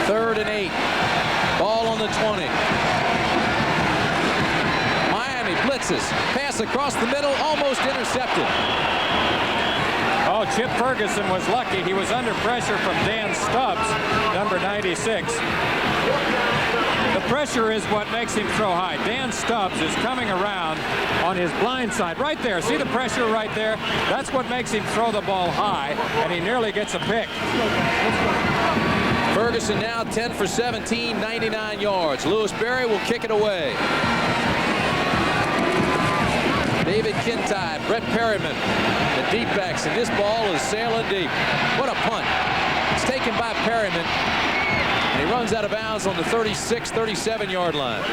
Third and 8. Ball on the 20. Miami blitzes. Pass across the middle, almost intercepted. Oh, Chip Ferguson was lucky. He was under pressure from Dan Stubbs, number 96. The pressure is what makes him throw high. Dan Stubbs is coming around on his blind side. Right there. See the pressure right there? That's what makes him throw the ball high, and he nearly gets a pick. Ferguson now 10 for 17, 99 yards. Lewis Berry will kick it away. David Kintyde, Brett Perryman, the deep backs, and this ball is sailing deep. What a punt. It's taken by Perryman, and he runs out of bounds on the 36, 37-yard line.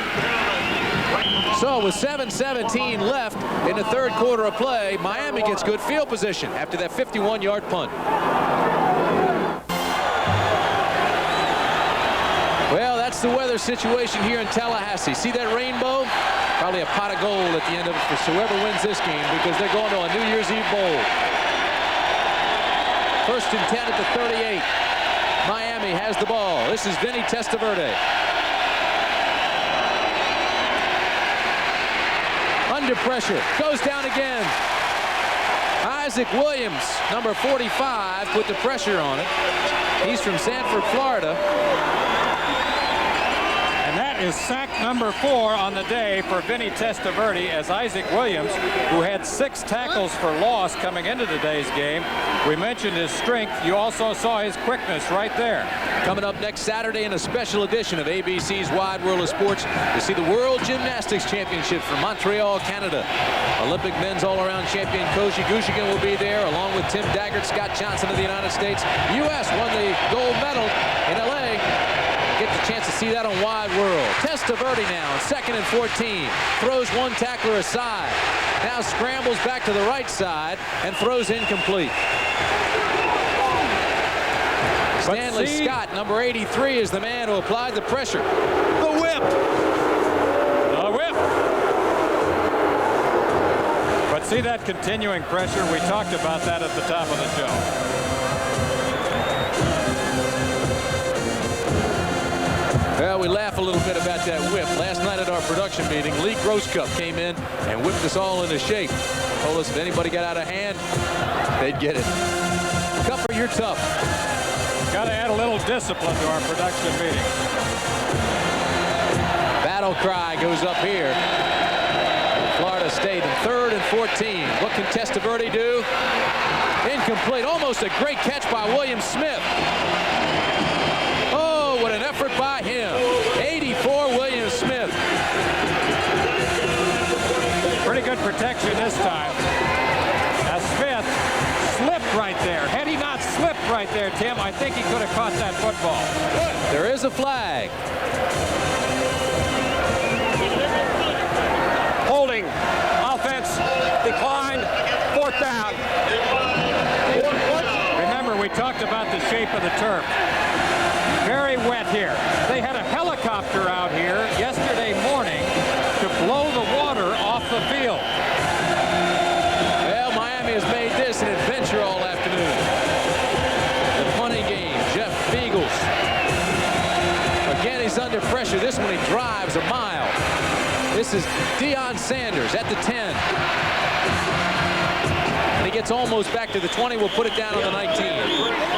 So with 7:17 left in the third quarter of play, Miami gets good field position after that 51-yard punt. Well, that's the weather situation here in Tallahassee. See that rainbow? Probably a pot of gold at the end of it for whoever wins this game, because they're going to a New Year's Eve bowl. First and 10 at the 38. Miami has the ball. This is Vinny Testaverde. Under pressure. Goes down again. Isaac Williams, number 45, put the pressure on it. He's from Sanford, Florida. And that is sack number 4 on the day for Vinny Testaverde, as Isaac Williams, who had 6 tackles for loss coming into today's game. We mentioned his strength. You also saw his quickness right there. Coming up next Saturday in a special edition of ABC's Wide World of Sports, you see the World Gymnastics Championship from Montreal, Canada. Olympic men's all-around champion Koji Gushigan will be there, along with Tim Daggert, Scott Johnson of the United States. U.S. won the gold medal in L.A. Get the chance to see that on Wide World. Testaverde now, 2nd and 14. Throws one tackler aside. Now scrambles back to the right side and throws incomplete. Stanley Scott, number 83, is the man who applied the pressure. The whip. The whip. But see that continuing pressure? We talked about that at the top of the show. Well, we laugh a little bit about that whip. Last night at our production meeting, Lee Grosscup came in and whipped us all into shape. Told us if anybody got out of hand, they'd get it. Cupper, you're tough. Got to add a little discipline to our production meeting. Battle cry goes up here. Florida State in 3rd and 14. What can Testaverde do? Incomplete. Almost a great catch by William Smith. What an effort by him. 84, William Smith. Pretty good protection this time. Now Smith slipped right there. Had he not slipped right there, Tim, I think he could have caught that football. There is a flag. Holding. Offense declined. 4th down. Remember, we talked about the shape of the turf. Very wet here. They had a helicopter out here yesterday morning to blow the water off the field. Well, Miami has made this an adventure all afternoon. The punting game, Jeff Beagles. Again, he's under pressure. This one he drives a mile. This is Deion Sanders at the 10. And he gets almost back to the 20. We'll put it down on the 19.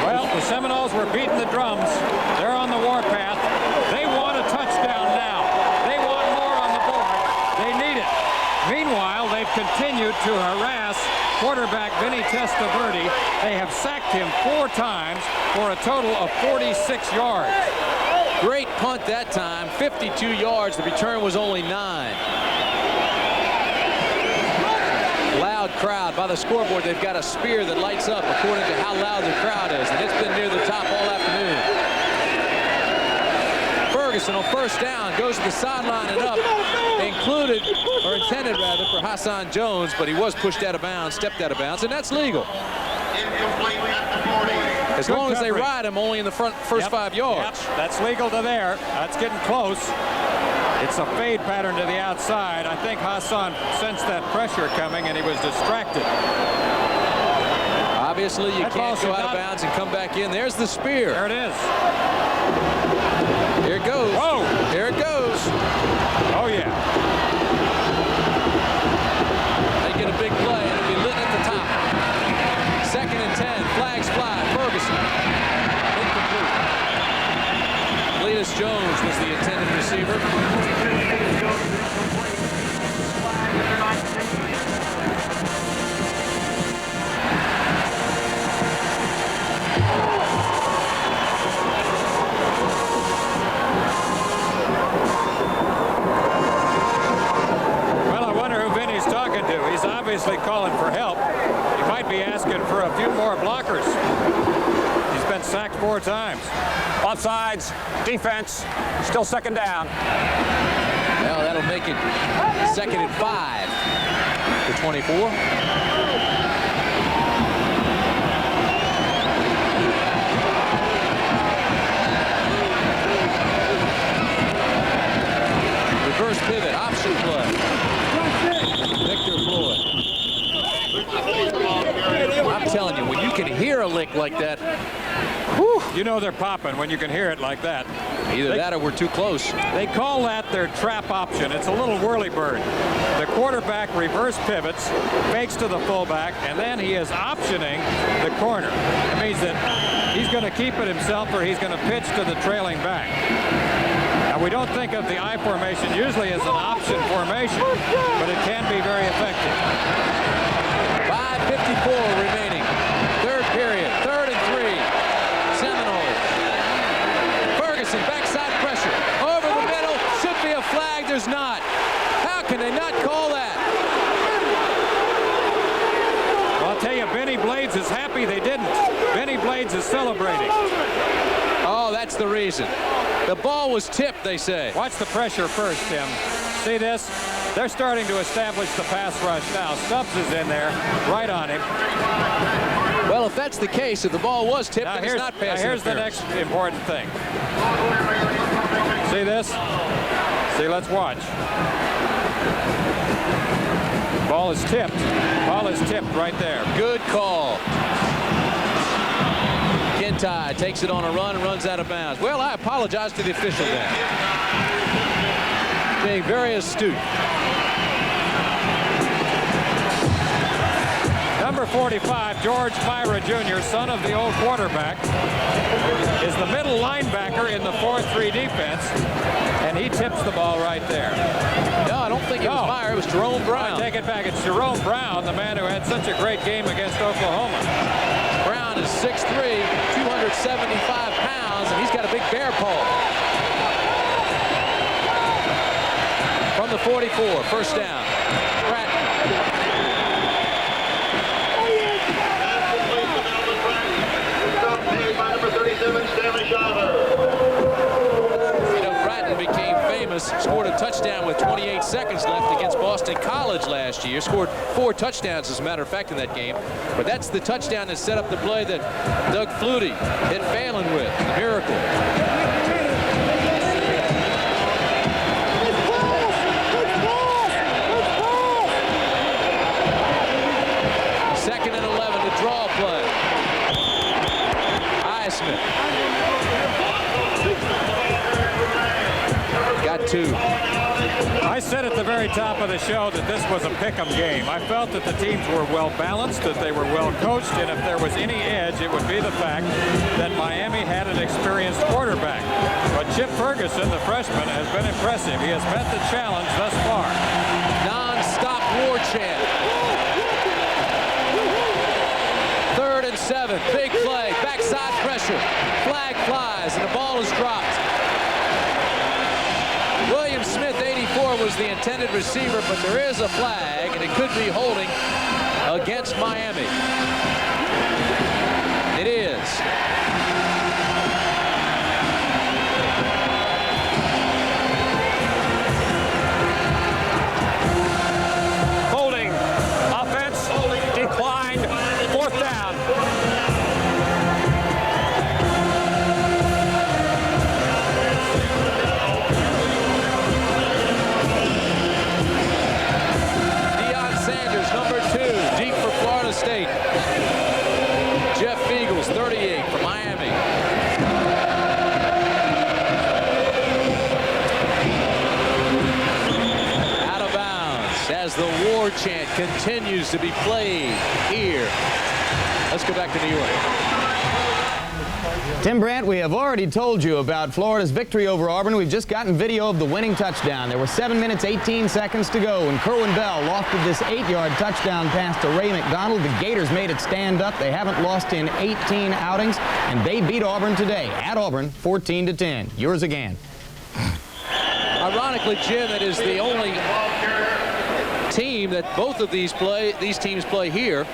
Well, the Seminoles were beating the drums. They're on the warpath. They want a touchdown now. They want more on the board. They need it. Meanwhile, they've continued to harass quarterback Vinny Testaverde. They have sacked him 4 times for a total of 46 yards. Great punt that time, 52 yards. The return was only 9. Loud crowd. By the scoreboard, they've got a spear that lights up according to how loud the crowd is, and it's been near the top all afternoon. Ferguson on first down goes to the sideline and up, included, or intended rather, for Hassan Jones, but he was pushed out of bounds, stepped out of bounds, and that's legal. As long as they ride him only in the first 5 yards. Yep, that's legal to there. That's getting close. It's a fade pattern to the outside. I think Hassan sensed that pressure coming and he was distracted. Obviously, you can't go out of bounds and come back in. There's the spear. There it is. Here it goes. Whoa! Here it goes. Oh, yeah. They get a big play, and it'll be lit at the top. 2nd and 10. Flags fly. Ferguson. Incomplete. Cletus Jones was the intended receiver. Obviously calling for help. He might be asking for a few more blockers. He's been sacked 4 times. Offsides, defense, still 2nd down. Well, that'll make it 2nd and 5 to 24. Reverse pivot, option play. Victor Floyd. I'm telling you, when you can hear a lick like that, whew, you know they're popping when you can hear it like that. Either that or we're too close. They call that their trap option. It's a little whirly bird. The quarterback reverse pivots, fakes to the fullback, and then he is optioning the corner. It means that he's going to keep it himself or he's going to pitch to the trailing back. Now, we don't think of the I formation usually as an option formation, but it can be very effective. 5:54 remaining. 3rd period. 3rd and 3. Seminoles. Ferguson, backside pressure. Over the middle. Should be a flag. There's not. How can they not call that? Well, I'll tell you, Vinny Blades is happy they didn't. Vinny Blades is celebrating. Oh, that's the reason. The ball was tipped, they say. Watch the pressure first, Tim. See this? They're starting to establish the pass rush now. Stubbs is in there, right on him. Well, if that's the case, if the ball was tipped, then it's not pass here's the next important thing. See this? See, let's watch. Ball is tipped. Ball is tipped right there. Good call. Kintai takes it on a run and runs out of bounds. Well, I apologize to the official then. Being very astute. Number 45, George Myra Jr., son of the old quarterback, is the middle linebacker in the 4-3 defense, and he tips the ball right there. No, I don't think it was Myra. It was Jerome Brown. I take it back. It's Jerome Brown, the man who had such a great game against Oklahoma. Brown is 6'3", 275 pounds, and he's got a big bear paw. From the 44, first down. Bratton became famous, scored a touchdown with 28 seconds left against Boston College last year. Scored 4 touchdowns, as a matter of fact, in that game. But that's the touchdown that set up the play that Doug Flutie hit Phelan with. The miracle. Second and 11 to draw play. Highsmith. Got 2. I said at the very top of the show that this was a pick'em game. I felt that the teams were well balanced, that they were well coached, and if there was any edge, it would be the fact that Miami had an experienced quarterback. But Chip Ferguson, the freshman, has been impressive. He has met the challenge thus far. Non-stop war chant. 3rd and 7. Big play. Backside pressure. Flag flies, and the ball is dropped. William Smith, 84, was the intended receiver, but there is a flag, and it could be holding against Miami. It is. war chant continues to be played here. Let's go back to New York. Tim Brandt, we have already told you about Florida's victory over Auburn. We've just gotten video of the winning touchdown. There were 7 minutes, 18 seconds to go when Kerwin Bell lofted this 8-yard touchdown pass to Ray McDonald. The Gators made it stand up. They haven't lost in 18 outings, and they beat Auburn today at Auburn 14-10. Yours again. Ironically, Jim, it is the only team that both of these teams play here.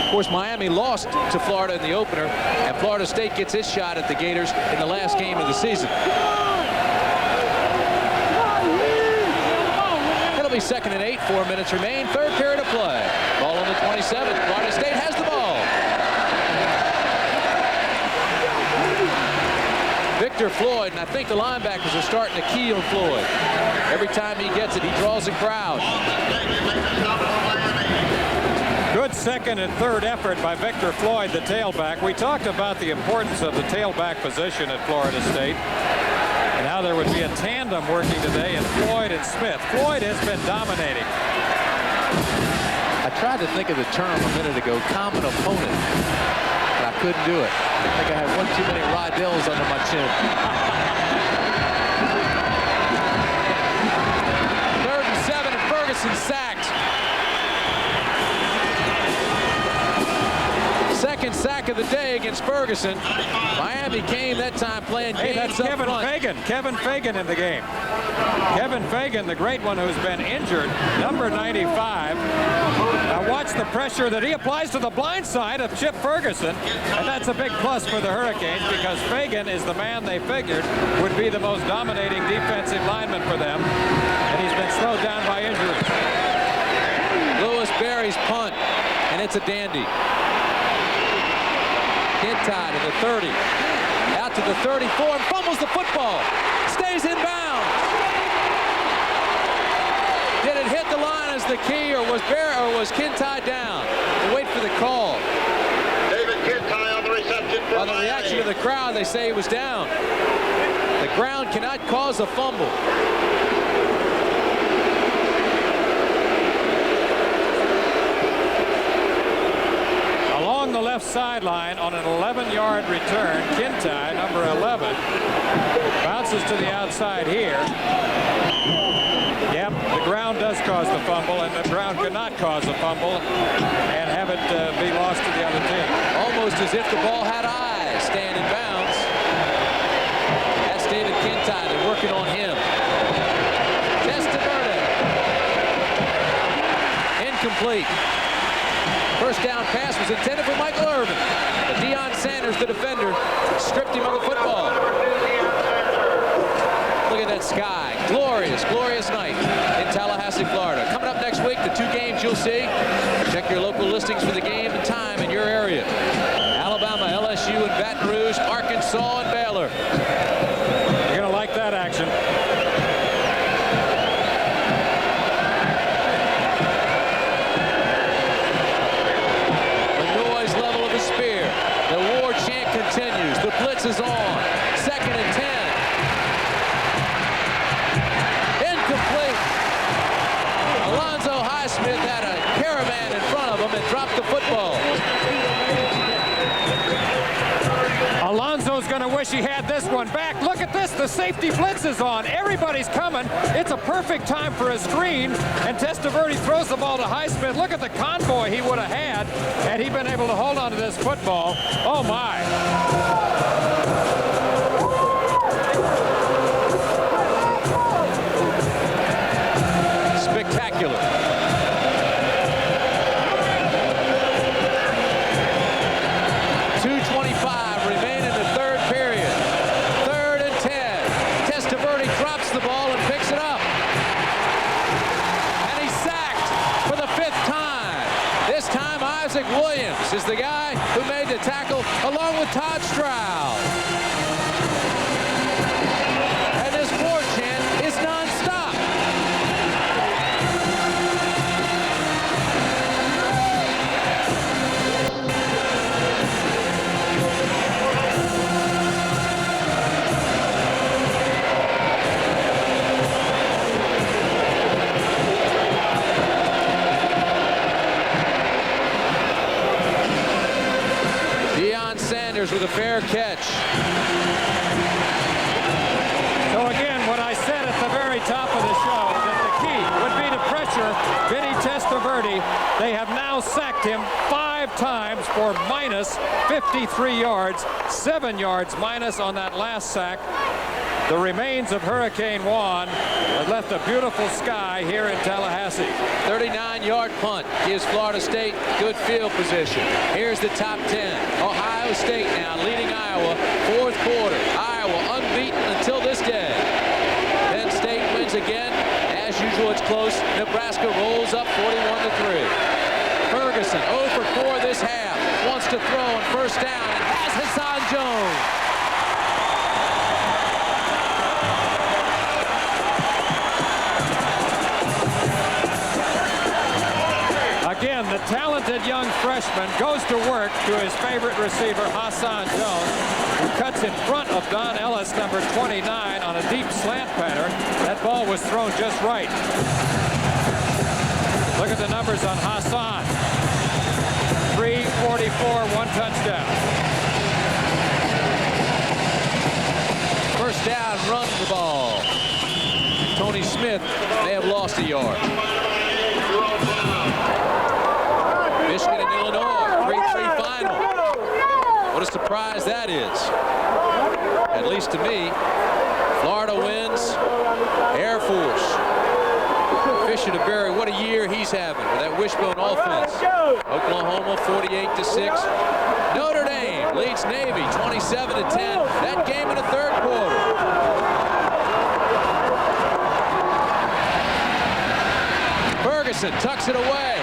Of course, Miami lost to Florida in the opener, and Florida State gets its shot at the Gators in the last game of the season. It'll be 2nd and 8, 4 minutes remain, 3rd period of play. Ball on the 27. Florida State has the ball. Victor Floyd, and I think the linebackers are starting to key on Floyd. Every time he gets it, he draws a crowd. Good 2nd and 3rd effort by Victor Floyd, the tailback. We talked about the importance of the tailback position at Florida State and how there would be a tandem working today in Floyd and Smith. Floyd has been dominating. I tried to think of the term a minute ago, common opponent, but I couldn't do it. I think I had one too many Rydell's under my chin. 3rd and 7, and Ferguson sacked. Second sack of the day against Ferguson. Miami came that time playing games that's up Kevin front. Fagan. Kevin Fagan in the game. Kevin Fagan, the great one who's been injured, number 95. Now watch the pressure that he applies to the blind side of Chip Ferguson, and that's a big plus for the Hurricanes because Fagan is the man they figured would be the most dominating defensive lineman for them, and he's been slowed down by injuries. Lewis Berry's punt, and it's a dandy. Inside to the 30, out to the 34, and fumbles the football. Stays in bounds. Did it hit the line as the key, or was Kintai down? We'll wait for the call. David Kintai on the reception. By the reaction of the crowd, they say he was down. The ground cannot cause a fumble. Along the left sideline on an 11-yard return, Kintai, number 11, bounces to the outside here. Yep, the ground does cause the fumble, and the ground cannot cause a fumble and have it be lost to the other team. Almost as if the ball had eyes, staying in bounds. That's David Kintai. They're working on him. Testaverde. Incomplete. First down pass was intended for Michael Irvin. But Deion Sanders, the defender, stripped him of the football. Look at that sky. Glorious, glorious night in Tallahassee, Florida. Coming up next week, the 2 games you'll see. Check your local listings for the game and time in your area. Alabama, LSU, and Baton Rouge, Arkansas, and Baylor. You're going to like that action. The blitz is on. 2nd and 10. Incomplete. Alonzo Highsmith had a caravan in front of him and dropped the football. Alonzo's going to wish he had this one back. Look at this. The safety blitz is on. Everybody's coming. It's a perfect time for a screen. And Testaverde throws the ball to Highsmith. Look at the convoy he would have had had he been able to hold on to this football. Oh, my. Spectacular. Williams is the guy who made the tackle along with Todd Stroud. Fair catch. So again, what I said at the very top of the show, that the key would be to pressure Vinny Testaverde. They have now sacked him 5 times for minus 53 yards, 7 yards minus on that last sack. The remains of Hurricane Juan have left a beautiful sky here in Tallahassee. 39-yard punt gives Florida State good field position. Here's the top 10. Ohio State now leading Iowa, 4th quarter. Iowa unbeaten until this day. Penn State wins again. As usual, it's close. Nebraska rolls up 41-3. Ferguson 0 for 4 this half. Wants to throw on first down and has Hassan Jones. Again, the talented young freshman goes to work to his favorite receiver, Hassan Jones, who cuts in front of Don Ellis, number 29, on a deep slant pattern. That ball was thrown just right. Look at the numbers on Hassan. 344, 1 touchdown. First down, run the ball. Tony Smith may have lost a yard. Michigan and Illinois, 3-3 final. What a surprise that is. At least to me. Florida wins. Air Force. Testaverde, what a year he's having with that wishbone offense. Oklahoma 48-6. Notre Dame leads Navy 27-10. That game in the 3rd quarter. Ferguson tucks it away.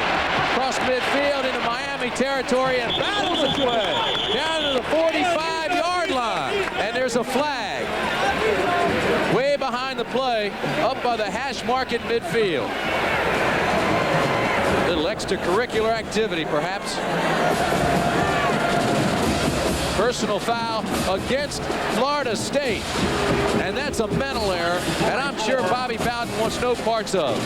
Across midfield into Miami territory and battles its way down to the 45-yard line. And there's a flag way behind the play up by the hash mark at midfield. A little extracurricular activity, perhaps. Personal foul against Florida State. And that's a mental error that I'm sure Bobby Bowden wants no parts of.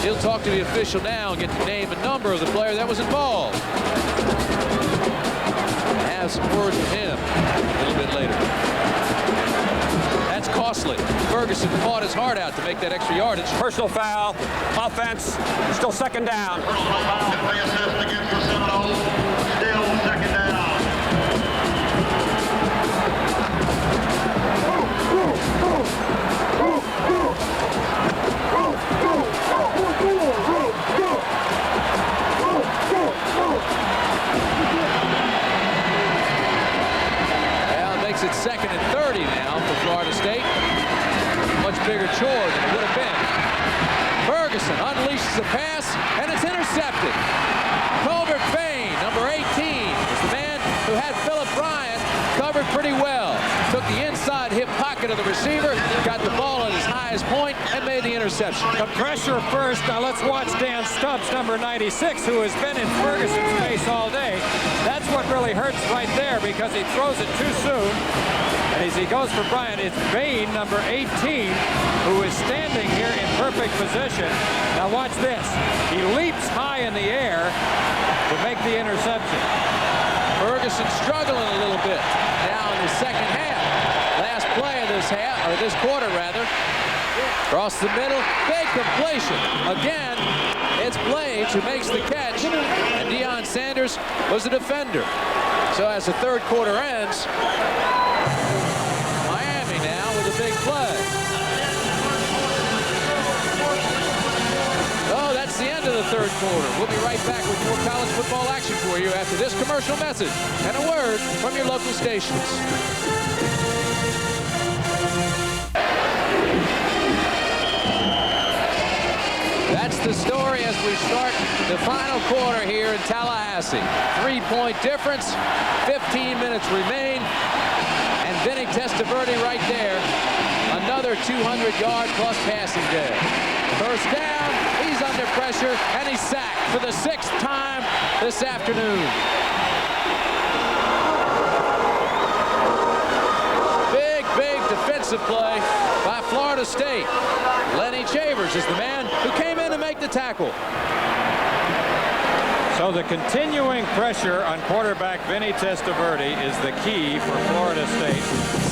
He'll talk to the official now and get the name and number of the player that was involved. Have some words with him a little bit later. That's costly. Ferguson fought his heart out to make that extra yardage. Personal foul, offense, still 2nd down. Personal foul, play assist against the Seminoles, still 2nd down. It's 2nd and 30 now for Florida State. Much bigger chore than it would have been. Ferguson unleashes a pass, and it's intercepted. Colbert Fain, number 18, is the man who had Philip Bryant covered pretty well. Took the inside hip pocket of the receiver, got the ball at his highest point, and made the interception. The pressure first. Now let's watch Dan Stubbs, number 96, who has been in Ferguson's face all day. That's what really hurts right there because he throws it too soon. And as he goes for Bryant, it's Bain, number 18, who is standing here in perfect position. Now watch this. He leaps high in the air to make the interception. Ferguson struggling a little bit now in the 2nd half. Last play of this half, or this quarter rather. Across the middle, big completion. Again, it's Blades who makes the catch, and Deion Sanders was the defender. So as the 3rd quarter ends, Miami now with a big play. Oh, that's the end of the 3rd quarter. We'll be right back with more college football action for you after this commercial message and a word from your local stations. That's the story as we start the final quarter here in Tallahassee. 3-point difference, 15 minutes remain, and Vinny Testaverde right there. Another 200-yard plus passing day. First down, he's under pressure, and he's sacked for the 6th time this afternoon. Big defensive play by Florida State. Lenny Chavers is the man who came in to make the tackle. So the continuing pressure on quarterback Vinny Testaverde is the key for Florida State.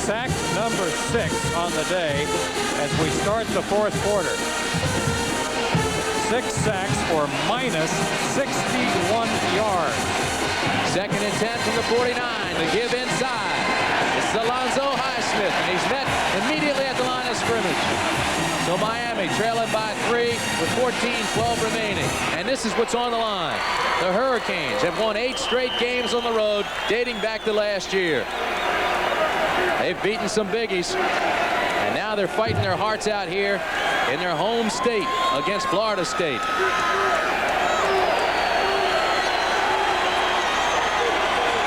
Sack number 6 on the day as we start the fourth quarter. 6 sacks for minus 61 yards. 2nd and 10 from the 49. The give inside. This is Alonzo Highsmith, and he's met immediately at the line of scrimmage. So Miami trailing by 3 with 14-12 remaining. And this is what's on the line. The Hurricanes have won 8 straight games on the road dating back to last year. They've beaten some biggies. And now they're fighting their hearts out here in their home state against Florida State.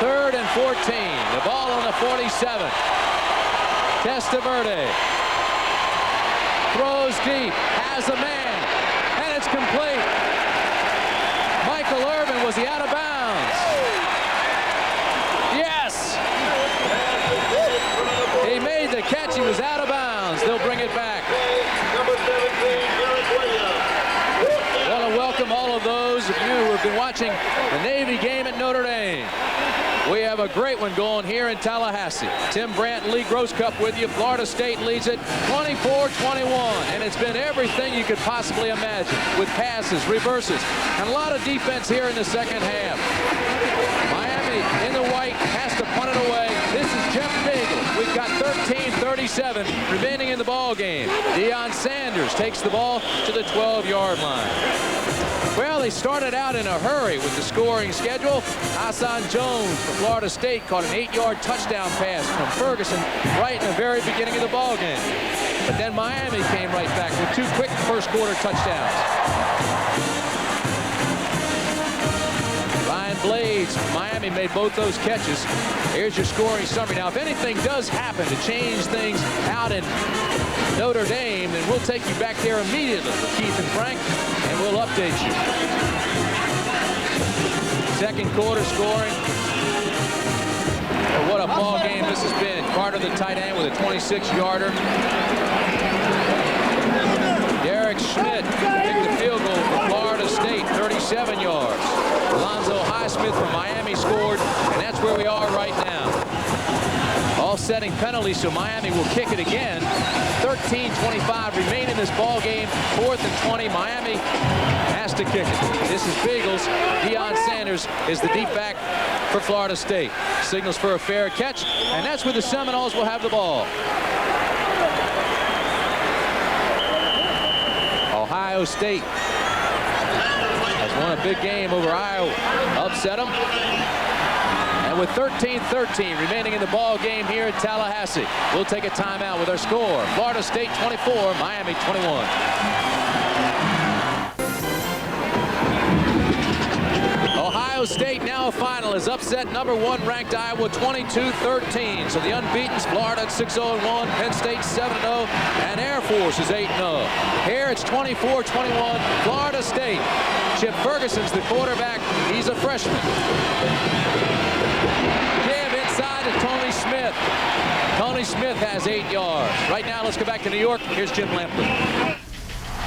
Third and 14. The ball on the 47. Testaverde throws deep, has a man, and it's complete. Michael Irvin, was he out of bounds? Yes! He made the catch, he was out of bounds. They'll bring it back. I want to welcome all of those of you who have been watching the Navy game at Notre Dame. We have a great one going here in Tallahassee. Tim Brandt and Lee Grosscup with you. Florida State leads it 24-21, and it's been everything you could possibly imagine with passes, reverses, and a lot of defense here in the second half. Miami in the white has to punt it away. This is Jeff Bagel. We've got 13:37 remaining in the ball game. Deion Sanders takes the ball to the 12-yard line. Well, they started out in a hurry with the scoring schedule. Hassan Jones from Florida State caught an 8-yard touchdown pass from Ferguson right in the very beginning of the ball game. But then Miami came right back with 2 quick first quarter touchdowns. Ryan Blades from Miami made both those catches. Here's your scoring summary. Now, if anything does happen to change things out in Notre Dame, then we'll take you back there immediately with Keith and Frank, and we'll update you. Second quarter scoring. Oh, what a ball game this has been. Carter, the tight end, with a 26-yarder. Derek Schmidt kicked the field goal for Florida State, 37 yards. Alonzo Highsmith from Miami scored, and that's where we are right now. Offsetting penalty, so Miami will kick it again. 13:25 remain in this ball game. 4th and 20. Miami has to kick it. This is Bagels. Deion Sanders is the deep back for Florida State. Signals for a fair catch, and that's where the Seminoles will have the ball. Ohio State has won a big game over Iowa. Upset them. And with 13:13 remaining in the ball game here at Tallahassee, we'll take a timeout with our score. Florida State 24, Miami 21. Ohio State now a final has upset #1 ranked Iowa 22-13. So the unbeaten's Florida at 6-0-1, Penn State 7-0, and Air Force is 8-0. Here it's 24-21, Florida State. Chip Ferguson's the quarterback. He's a freshman. Give inside to Tony Smith. Tony Smith has 8 yards. Right now, let's go back to New York. Here's Jim Lampley.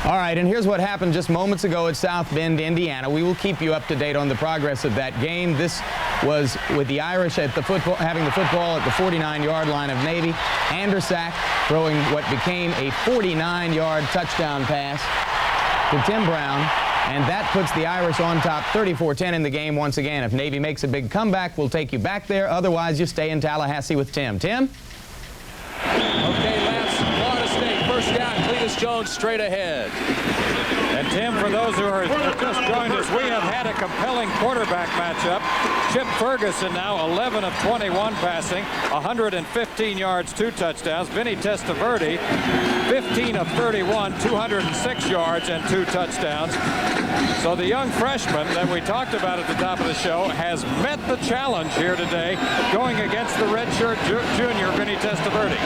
All right, and here's what happened just moments ago at South Bend, Indiana. We will keep you up to date on the progress of that game. This was with the Irish at the football, having the football at the 49-yard line of Navy. Andersack throwing what became a 49-yard touchdown pass to Tim Brown. And that puts the Irish on top 34-10 in the game once again. If Navy makes a big comeback, we'll take you back there. Otherwise, you stay in Tallahassee with Tim. Tim? Okay, Lance, Florida State, first down, Cletus Jones straight ahead. And Tim, for those who are just joined us, we have had a compelling quarterback matchup. Chip Ferguson now 11 of 21 passing, 115 yards, 2 touchdowns. Vinny Testaverde, 15 of 31, 206 yards and 2 touchdowns. So the young freshman that we talked about at the top of the show has met the challenge here today, going against the redshirt junior Vinny Testaverde.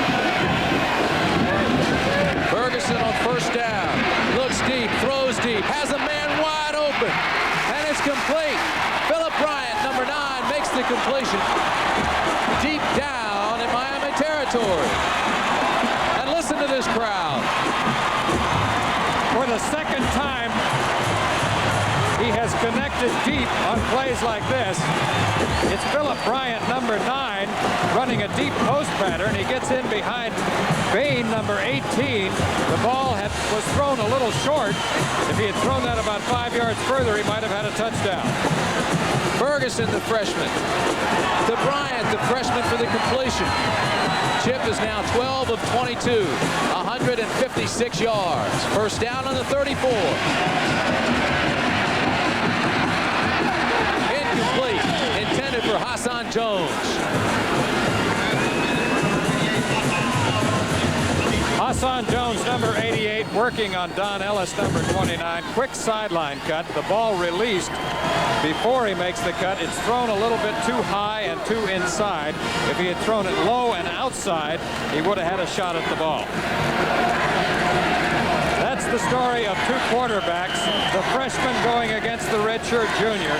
Ferguson on first down, looks deep, throws deep, has a man wide open, and it's complete. Philip Bryant, number 9, makes the completion deep down in Miami territory. And listen to this crowd. For the second time, he has connected deep on plays like this. It's Philip Bryant, number 9, running a deep post pattern. He gets in behind Bain, number 18. The ball was thrown a little short. If he had thrown that about 5 yards further, he might have had a touchdown. Ferguson, the freshman. To Bryant, the freshman, for the completion. Chip is now 12 of 22, 156 yards. First down on the 34. Incomplete, intended for Hassan Jones. Hassan Jones, number 88, working on Don Ellis, number 29. Quick sideline cut. The ball released before he makes the cut. It's thrown a little bit too high and too inside. If he had thrown it low and outside, he would have had a shot at the ball. That's the story of 2 quarterbacks. The freshman going against the redshirt junior.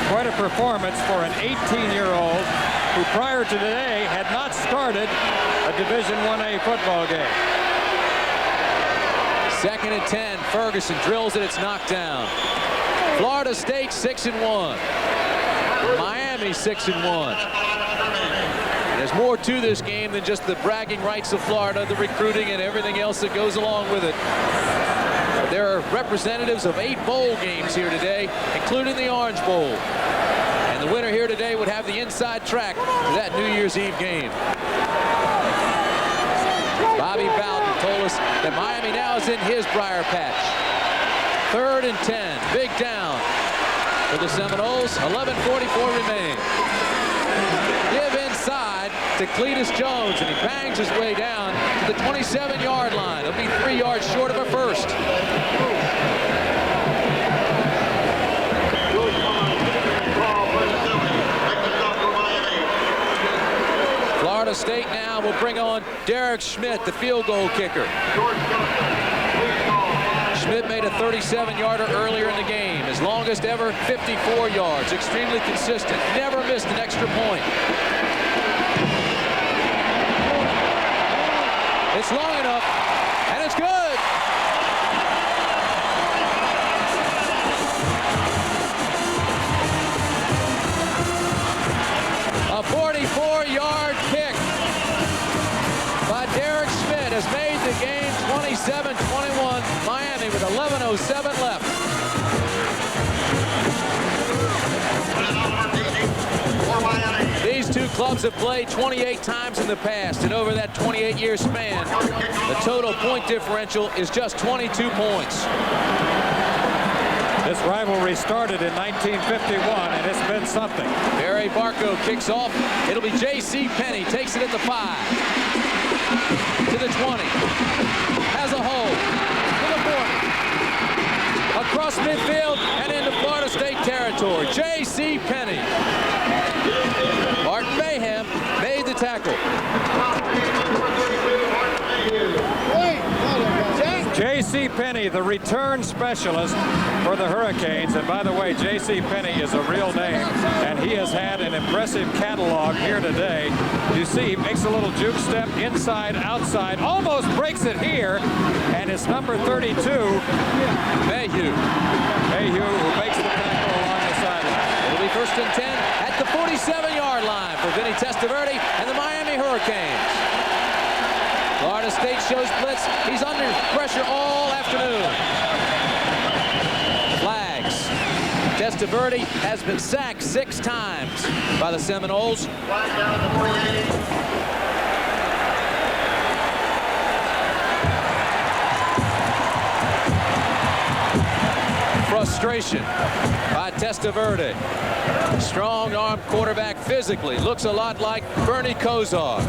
Quite a performance for an 18-year-old who prior to today had not started a Division I-A football game. 2nd and 10. Ferguson drills it. It's knocked down. Florida State 6-1. Miami 6-1. There's more to this game than just the bragging rights of Florida, the recruiting, and everything else that goes along with it. There are representatives of 8 bowl games here today, including the Orange Bowl. And the winner here today would have the inside track to that New Year's Eve game. Bobby Bowden told us that Miami now is in his briar patch. 3rd and 10. Big down for the Seminoles. 11:44 remain. Give inside to Cletus Jones, and he bangs his way down to the 27-yard line. He'll be 3 yards short of a first. Florida State now will bring on Derek Schmidt, the field goal kicker. Schmidt made a 37-yarder earlier in the game. His longest ever, 54 yards. Extremely consistent. Never missed an extra point. It's long enough, and it's good. A 44-yard kick by Derek Schmidt has made the game 27-21. Miami with 11:07 left. These two clubs have played 28 times in the past, and over that 28-year span, the total point differential is just 22 points. This rivalry started in 1951, and it's been something. Barry Barco kicks off. It'll be J.C. Penney. Takes it at the 5. To the 20. Has a hole. To the 40. Across midfield and into Florida State territory. J.C. Penney. Martin Mayhem made the tackle. J.C. Penney, the return specialist for the Hurricanes. And by the way, J.C. Penney is a real name, and he has had an impressive catalog here today. You see, he makes a little juke step inside, outside, almost breaks it here, and it's number 32, Mayhew. Mayhew, who makes the tackle along the sideline. It'll be 1st and 10 at the 47-yard line for Vinny Testaverde and the Miami Hurricanes. Florida State shows blitz. He's under pressure all afternoon. Flags. Testaverde has been sacked 6 times by the Seminoles. Frustration by Testaverde. Strong-arm quarterback physically. Looks a lot like Bernie Kosar.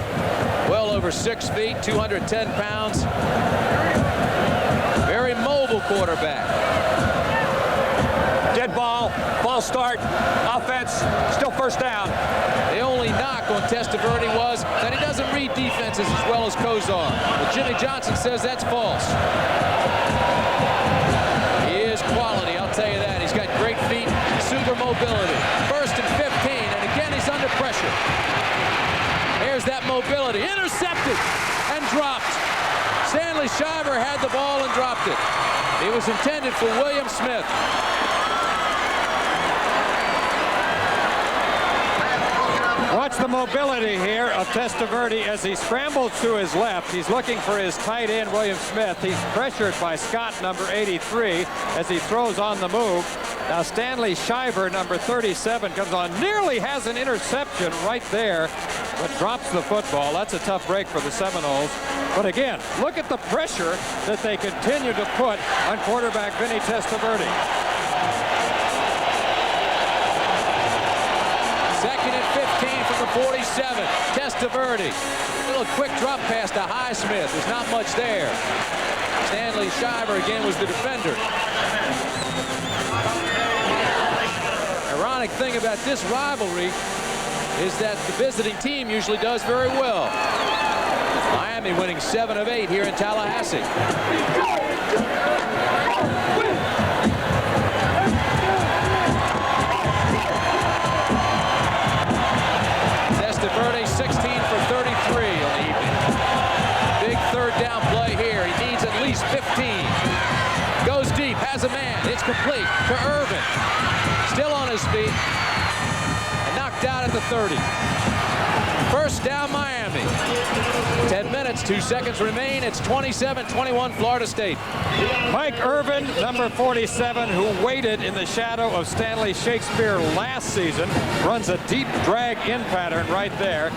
Well over 6 feet, 210 pounds. Very mobile quarterback. Dead ball, false start, offense, still first down. The only knock on Testaverde was that he doesn't read defenses as well as Kosar. But Jimmy Johnson says that's false. He is quality, I'll tell you that. He's got great feet, super mobility. 1st and 15, and again he's under pressure. There's that mobility, intercepted and dropped. Stanley Shiver had the ball and dropped it. It was intended for William Smith. Watch the mobility here of Testaverde as he scrambles to his left. He's looking for his tight end, William Smith. He's pressured by Scott, number 83, as he throws on the move. Now Stanley Shiver, number 37, comes on, nearly has an interception right there, but drops the football. That's a tough break for the Seminoles. But again, look at the pressure that they continue to put on quarterback Vinny Testaverde. Second and 15 from the 47. Testaverde. A little quick drop pass to Highsmith. There's not much there. Stanley Shiver again was the defender. Ironic thing about this rivalry is that the visiting team usually does very well. Miami winning 7 of 8 here in Tallahassee. Testaverde 16 for 33 on the evening. Big third down play here. He needs at least 15. Goes deep, has a man. It's complete to Irvin. Still on his feet. And knocked out at the 30. First down, Miami. 10 minutes, 2 seconds remain. It's 27-21 Florida State. Mike Irvin, number 47, who waited in the shadow of Stanley Shakespeare last season, runs a deep drag-in pattern right there.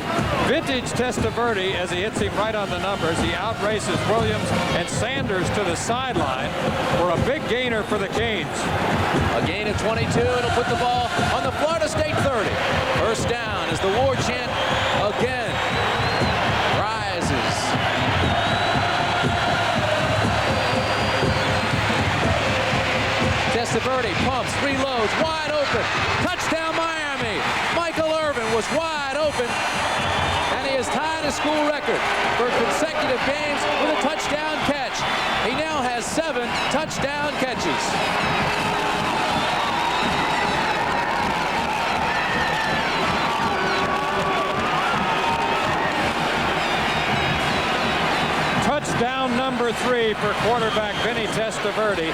Vintage Testaverde, as he hits him right on the numbers, he outraces Williams and Sanders to the sideline for a big gainer for the Canes. A gain of 22. It'll put the ball on the Florida State 30. First down as the war chant again rises. Testaverde pumps, reloads, wide open. Touchdown Miami. Michael Irvin was wide open, and he has tied a school record for consecutive games with a touchdown catch. He now has 7 touchdown catches. Touchdown number 3 for quarterback Vinny Testaverde.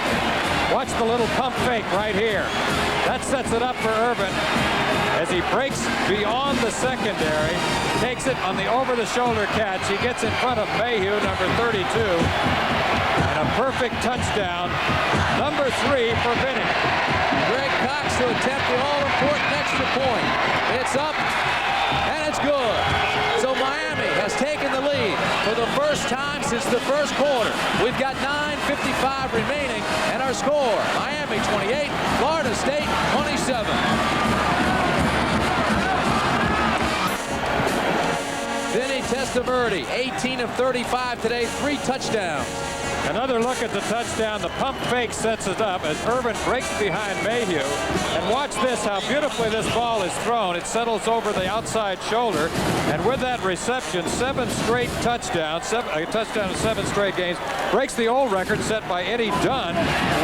Watch the little pump fake right here. That sets it up for Irvin as he breaks beyond the secondary, takes it on the over-the-shoulder catch. He gets in front of Mayhew, number 32, and a perfect touchdown, number 3 for Vinny. Greg Cox to attempt the all-important extra point. It's up, and it's good. So Miami has taken the lead for the first time since the first quarter. We've got 9:55 remaining, and our score, Miami 28, Florida State 27. Vinny Testaverde, 18 of 35 today, 3 touchdowns. Another look at the touchdown. The pump fake sets it up as Irvin breaks behind Mayhew. And watch this, how beautifully this ball is thrown. It settles over the outside shoulder. And with that reception, 7 straight touchdowns, a touchdown in 7 straight games, breaks the old record set by Eddie Dunn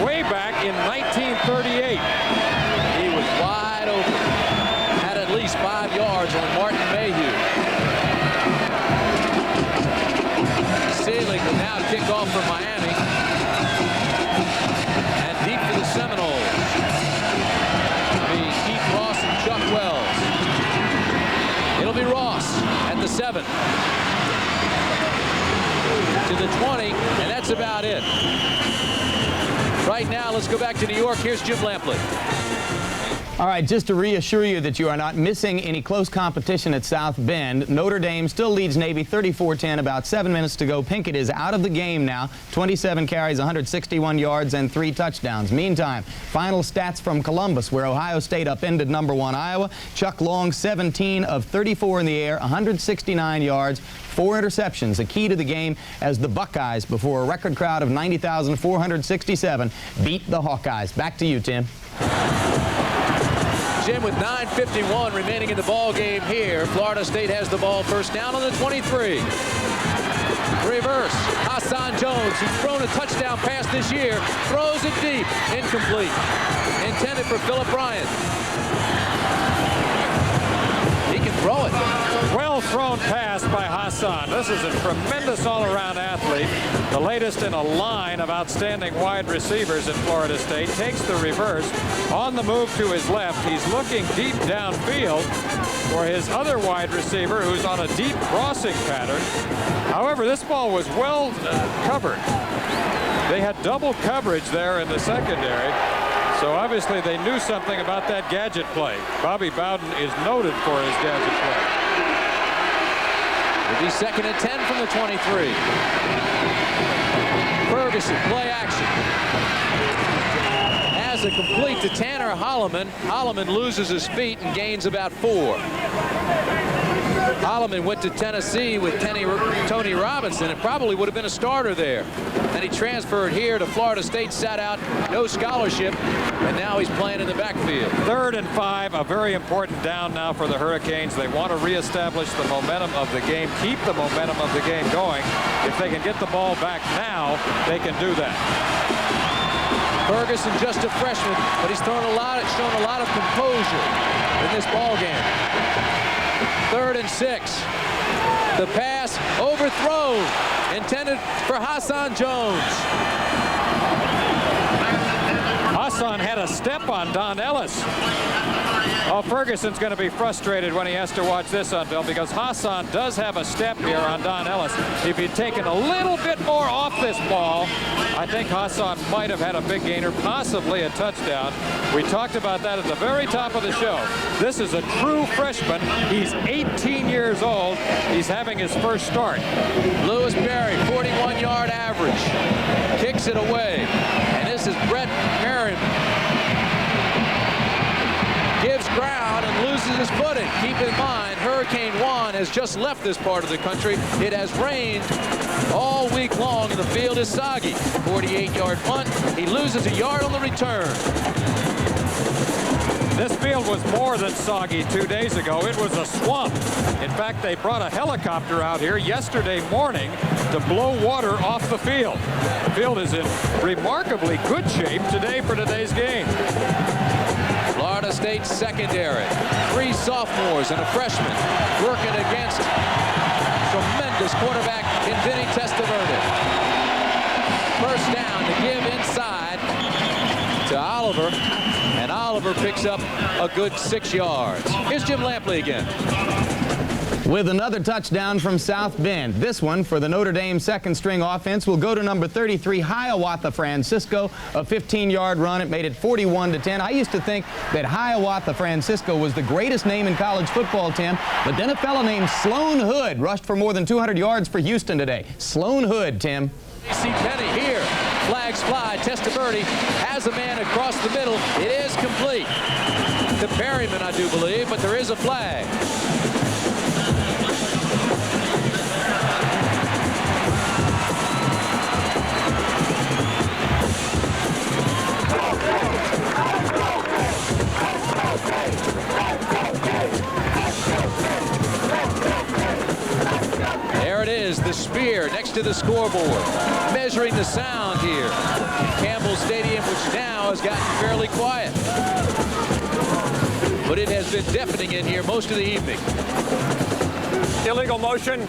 way back in 1938. He was wide open. Had at least 5 yards on Martin Mayhew. Seelig will now kick off for Miami. And deep for the Seminoles. It'll be Keith Ross and Chuck Wells. It'll be Ross at the 7. To the 20, and that's about it. Right now, let's go back to New York. Here's Jim Lampley. All right, just to reassure you that you are not missing any close competition at South Bend, Notre Dame still leads Navy 34-10, about 7 minutes to go. Pinkett is out of the game now, 27 carries, 161 yards, and 3 touchdowns. Meantime, final stats from Columbus, where Ohio State upended #1 Iowa. Chuck Long, 17 of 34 in the air, 169 yards, 4 interceptions, a key to the game as the Buckeyes, before a record crowd of 90,467, beat the Hawkeyes. Back to you, Tim. Jim, with 9:51 remaining in the ball game here, Florida State has the ball first down on the 23. Reverse, Hassan Jones, who's thrown a touchdown pass this year, throws it deep, incomplete. Intended for Phillip Bryant. He can throw it. Well well-thrown pass by Hassan. This is a tremendous all-around athlete, the latest in a line of outstanding wide receivers at Florida State. Takes the reverse on the move to his left. He's looking deep downfield for his other wide receiver, who's on a deep crossing pattern. However, this ball was well covered. They had double coverage there in the secondary, so obviously they knew something about that gadget play. Bobby Bowden is noted for his gadget play. It'll be 2nd and 10 from the 23. Ferguson, play action. Has it complete to Tanner Holloman. Holloman loses his feet and gains about 4. Holloman went to Tennessee with Tony Robinson. It probably would have been a starter there. Then he transferred here to Florida State, sat out, no scholarship, and now he's playing in the backfield. 3rd and 5, a very important down now for the Hurricanes. They want to reestablish the momentum of the game, keep the momentum of the game going. If they can get the ball back now, they can do that. Ferguson, just a freshman, but he's shown a lot of composure in this ball game. 3rd and 6. The pass overthrown, intended for Hassan Jones. Hassan had a step on Don Ellis. Oh, Ferguson's going to be frustrated when he has to watch this on film, because Hassan does have a step here on Don Ellis. If he'd taken a little bit more off this ball, I think Hassan might have had a big gainer, possibly a touchdown. We talked about that at the very top of the show. This is a true freshman. He's 18 years old. He's having his first start. Lewis Berry, 41-yard average. Kicks it away. And this is Brett Merriman. Gives ground and loses his footing. Keep in mind, Hurricane Juan has just left this part of the country. It has rained all week long and the field is soggy. 48-yard punt. He loses a yard on the return. This field was more than soggy 2 days ago. It was a swamp. In fact, they brought a helicopter out here yesterday morning to blow water off the field. The field is in remarkably good shape today for today's game. Florida State secondary. 3 sophomores and a freshman working against tremendous quarterback in Vinny Testaverde. First down to give inside to Oliver, and Oliver picks up a good 6 yards. Here's Jim Lampley again. With another touchdown from South Bend. This one for the Notre Dame second-string offense will go to number 33, Hiawatha Francisco. A 15-yard run. It made it 41-10. I used to think that Hiawatha Francisco was the greatest name in college football, Tim, but then a fellow named Sloan Hood rushed for more than 200 yards for Houston today. Sloan Hood, Tim. C. Penny here. Flags fly. Testaverde has a man across the middle. It is complete to Perryman, I do believe, but there is a flag. There it is, the spear next to the scoreboard, measuring the sound here. Campbell Stadium, which now has gotten fairly quiet, but it has been deafening in here most of the evening. Illegal motion,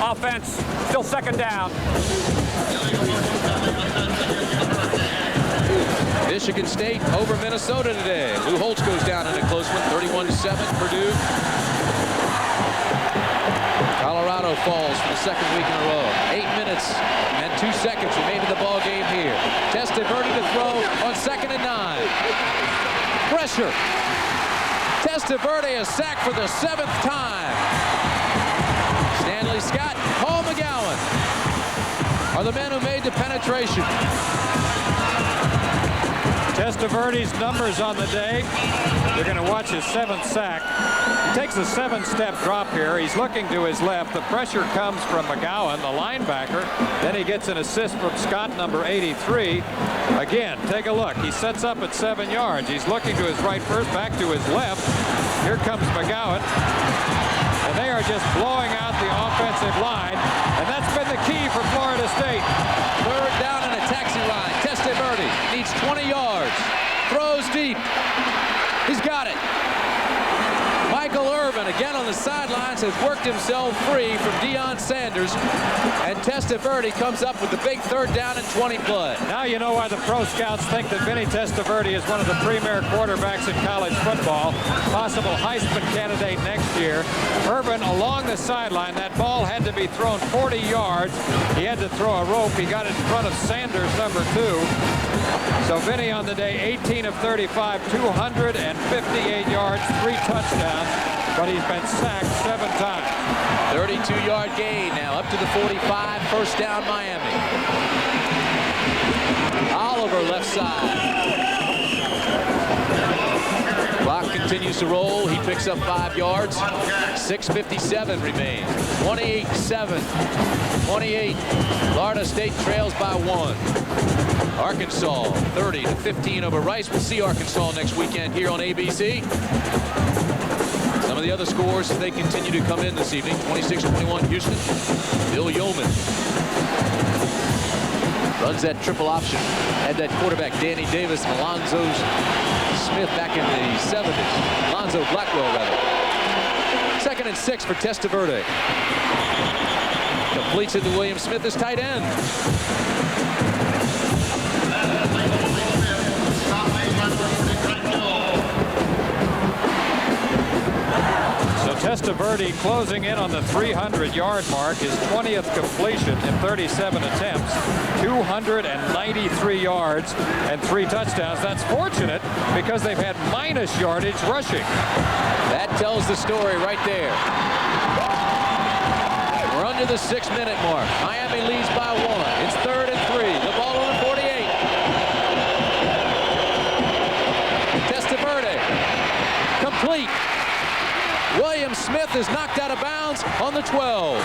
offense, still 2nd down. Michigan State over Minnesota today. Lou Holtz goes down in a close one, 31-7, Purdue. Colorado falls for the 2nd week in a row. 8 minutes and 2 seconds remain in the ball game here. Testaverde to throw on 2nd and 9. Pressure. Testaverde is sacked for the 7th time. Stanley Scott, Paul McGowan are the men who made the penetration. Testaverde's numbers on the day. You're going to watch his 7th sack. He takes a 7-step drop here. He's looking to his left. The pressure comes from McGowan, the linebacker. Then he gets an assist from Scott, number 83. Again, take a look. He sets up at 7 yards. He's looking to his right first, back to his left. Here comes McGowan. And they are just blowing out the offensive line. And that's been the key for Florida State. 3rd down and a taxi ride. Testaverde needs 20 yards. Throws deep. He's got it. Michael Irvin again on the sidelines, has worked himself free from Deion Sanders, and Testaverde comes up with the big 3rd down and 20 play. Now you know why the pro scouts think that Vinny Testaverde is one of the premier quarterbacks in college football, possible Heisman candidate next year. Irvin along the sideline, that ball had to be thrown 40 yards. He had to throw a rope. He got in front of Sanders, number 2. So Vinny on the day, 18 of 35, 258 yards, 3 touchdowns, but he's been sacked 7 times. 32-yard gain now up to the 45, 1st down Miami. Oliver left side. Clock continues to roll. He picks up 5 yards. 6:57 remains. 28-7. 28. Florida State trails by 1. Arkansas 30-15 over Rice. We'll see Arkansas next weekend here on ABC. Some of the other scores as they continue to come in this evening. 26-21 Houston. Bill Yeoman runs that triple option. Had that quarterback Danny Davis and Alonzo Smith back in the 70s. Alonzo Blackwell, rather. 2nd and 6 for Testaverde. Completes it to William Smith, his tight end. Testaverde closing in on the 300-yard mark, his 20th completion in 37 attempts, 293 yards and 3 touchdowns. That's fortunate because they've had minus yardage rushing. That tells the story right there. We're under the 6-minute mark. Miami leads by 1. It's 3rd and 3. The ball on the 48. Testaverde complete. William Smith is knocked out of bounds on the 12.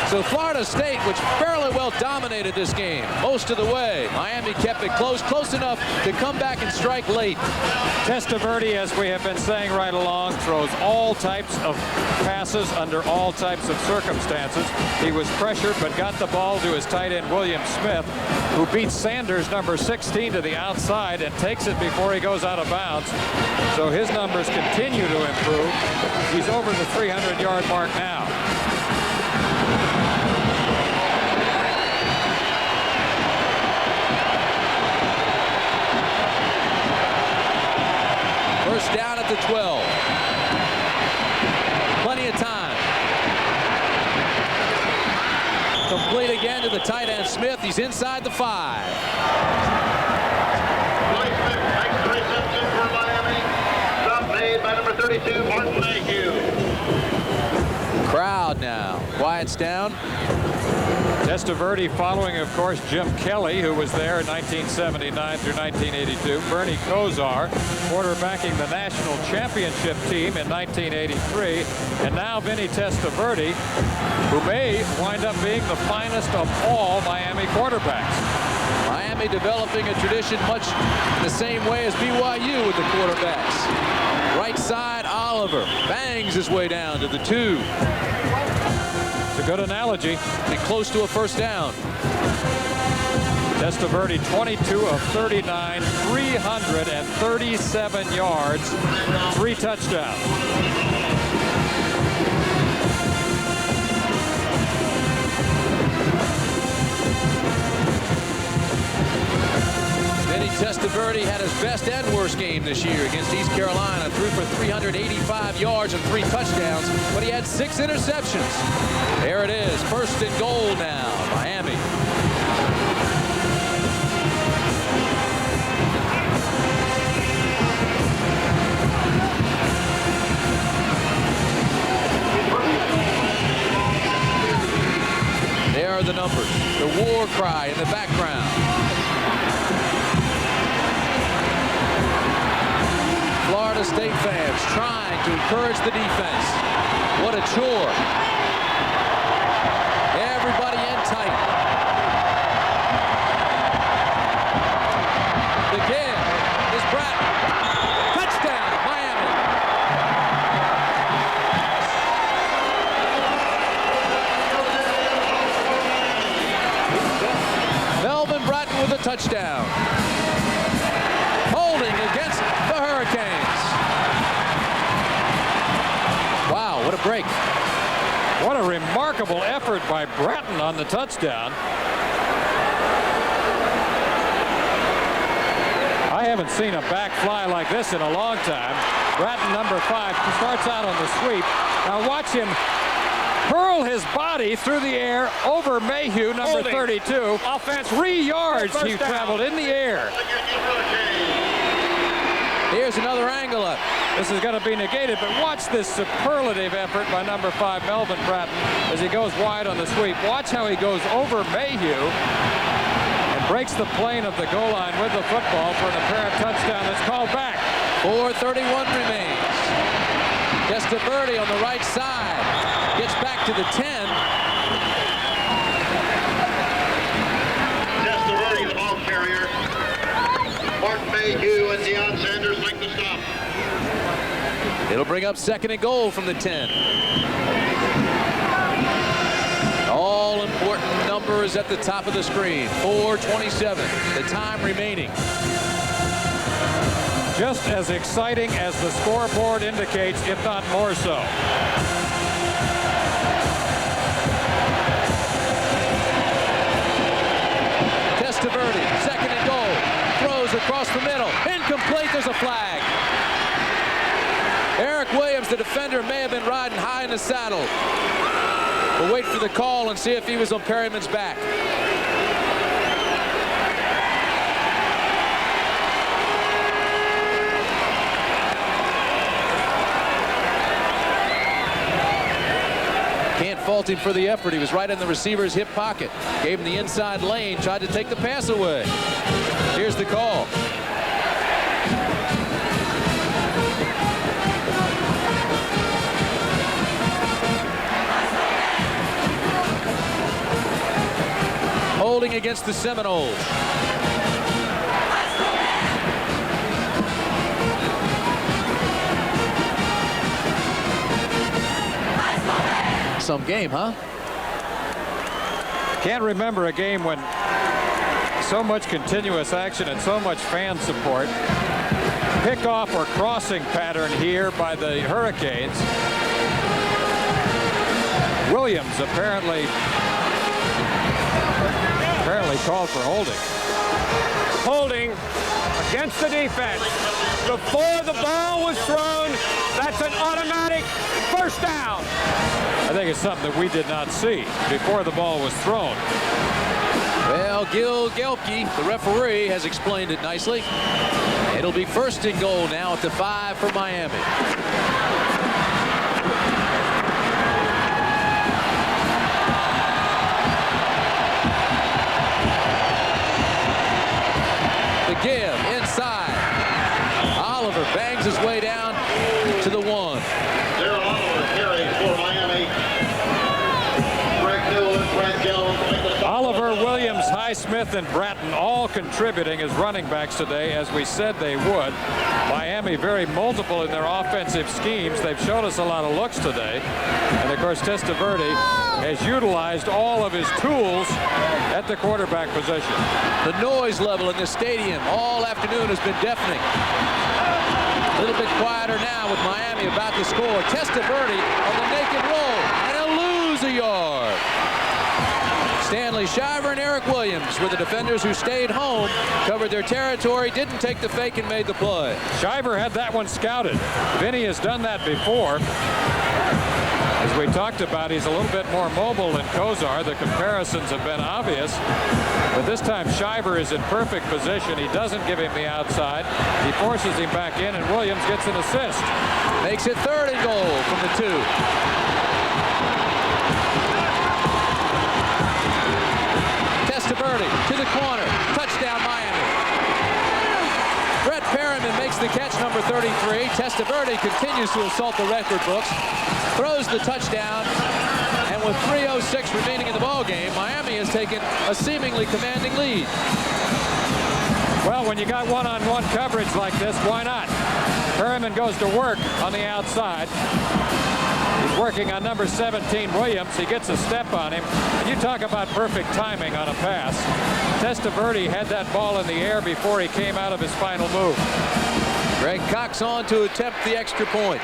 So Florida State, which fairly well dominated this game most of the way. Miami kept it close enough to come back and strike late. Testaverde, as we have been saying right along, throws all types of passes under all types of circumstances. He was pressured but got the ball to his tight end William Smith, who beats Sanders, number 16, to the outside and takes it before he goes out of bounds. So his numbers continue to improve. He's over the 300-yard mark now. First down at the 12. Plenty of time. Complete again to the tight end Smith. He's inside the 5. By number 32, Martin Mayhew. Crowd now quiets down. Testaverde following, of course, Jim Kelly, who was there in 1979 through 1982. Bernie Kosar quarterbacking the national championship team in 1983. And now Vinny Testaverde, who may wind up being the finest of all Miami quarterbacks. Miami developing a tradition much the same way as BYU with the quarterbacks. Right side, Oliver bangs his way down to the 2. It's a good analogy. And close to a first down. Testaverde 22 of 39, 337 yards, 3 touchdowns. Testaverde had his best and worst game this year against East Carolina. Threw for 385 yards and 3 touchdowns, but he had 6 interceptions. There it is, 1st and goal now, Miami. There are the numbers, the war cry in the background. Florida State fans trying to encourage the defense. What a chore. Everybody in tight. Again is Bratton. Touchdown, Miami. Melvin Bratton with a touchdown. Holding against the Hurricanes. break. What a remarkable effort by Bratton on the touchdown. I haven't seen a back fly like this in a long time. Bratton, number 5, starts out on the sweep. Now watch him hurl his body through the air over Mayhew, number 32. Offense. 3 yards he traveled in the air. Here's another angle up. This is going to be negated, but watch this superlative effort by number 5, Melvin Bratton, as he goes wide on the sweep. Watch how he goes over Mayhew and breaks the plane of the goal line with the football for an apparent touchdown that's called back. 4:31 remains. Testaverde on the right side. Gets back to the 10. Testaverde, the ball carrier. Martin Mayhew and Deion Sanders make the stop. It'll bring up 2nd and goal from the 10. All important numbers at the top of the screen. 4:27, the time remaining. Just as exciting as the scoreboard indicates, if not more so. Testaverde, 2nd and goal. Throws across the middle. Incomplete, there's a flag. Eric Williams, the defender, may have been riding high in the saddle. We'll wait for the call and see if he was on Perryman's back. Can't fault him for the effort. He was right in the receiver's hip pocket. Gave him the inside lane, tried to take the pass away. Here's the call. Holding against the Seminoles. Some game, huh? Can't remember a game when so much continuous action and so much fan support. Pickoff or crossing pattern here by the Hurricanes. Williams apparently called for holding. Holding against the defense. Before the ball was thrown, that's an automatic first down. I think it's something that we did not see before the ball was thrown. Well, Gil Gelke, the referee, has explained it nicely. It'll be 1st and goal now at the 5 for Miami. The give inside. Oliver bangs his way down to the 1. Oliver, Williams, Highsmith, and Bratton all contributing as running backs today, as we said they would. Miami very multiple in their offensive schemes. They've showed us a lot of looks today. And, of course, Testaverde has utilized all of his tools at the quarterback position. The noise level in this stadium all afternoon has been deafening. A little bit quieter now with Miami about to score. Testaverde on the naked roll, and he'll lose a yard. Stanley Shiver and Eric Williams were the defenders who stayed home, covered their territory, didn't take the fake, and made the play. Shiver had that one scouted. Vinny has done that before. As we talked about, he's a little bit more mobile than Kozar. The comparisons have been obvious. But this time, Shiver is in perfect position. He doesn't give him the outside. He forces him back in, and Williams gets an assist. Makes it 3rd and goal from the 2. Testaverde to the corner. Touchdown, Miami. Brett Perryman makes the catch, number 33. Testaverde continues to assault the record books. Throws the touchdown. And with 3:06 remaining in the ball game, Miami has taken a seemingly commanding lead. Well, when you got one-on-one coverage like this, why not? Perryman goes to work on the outside. He's working on number 17, Williams. He gets a step on him. And you talk about perfect timing on a pass. Testaverde had that ball in the air before he came out of his final move. Greg Cox on to attempt the extra point.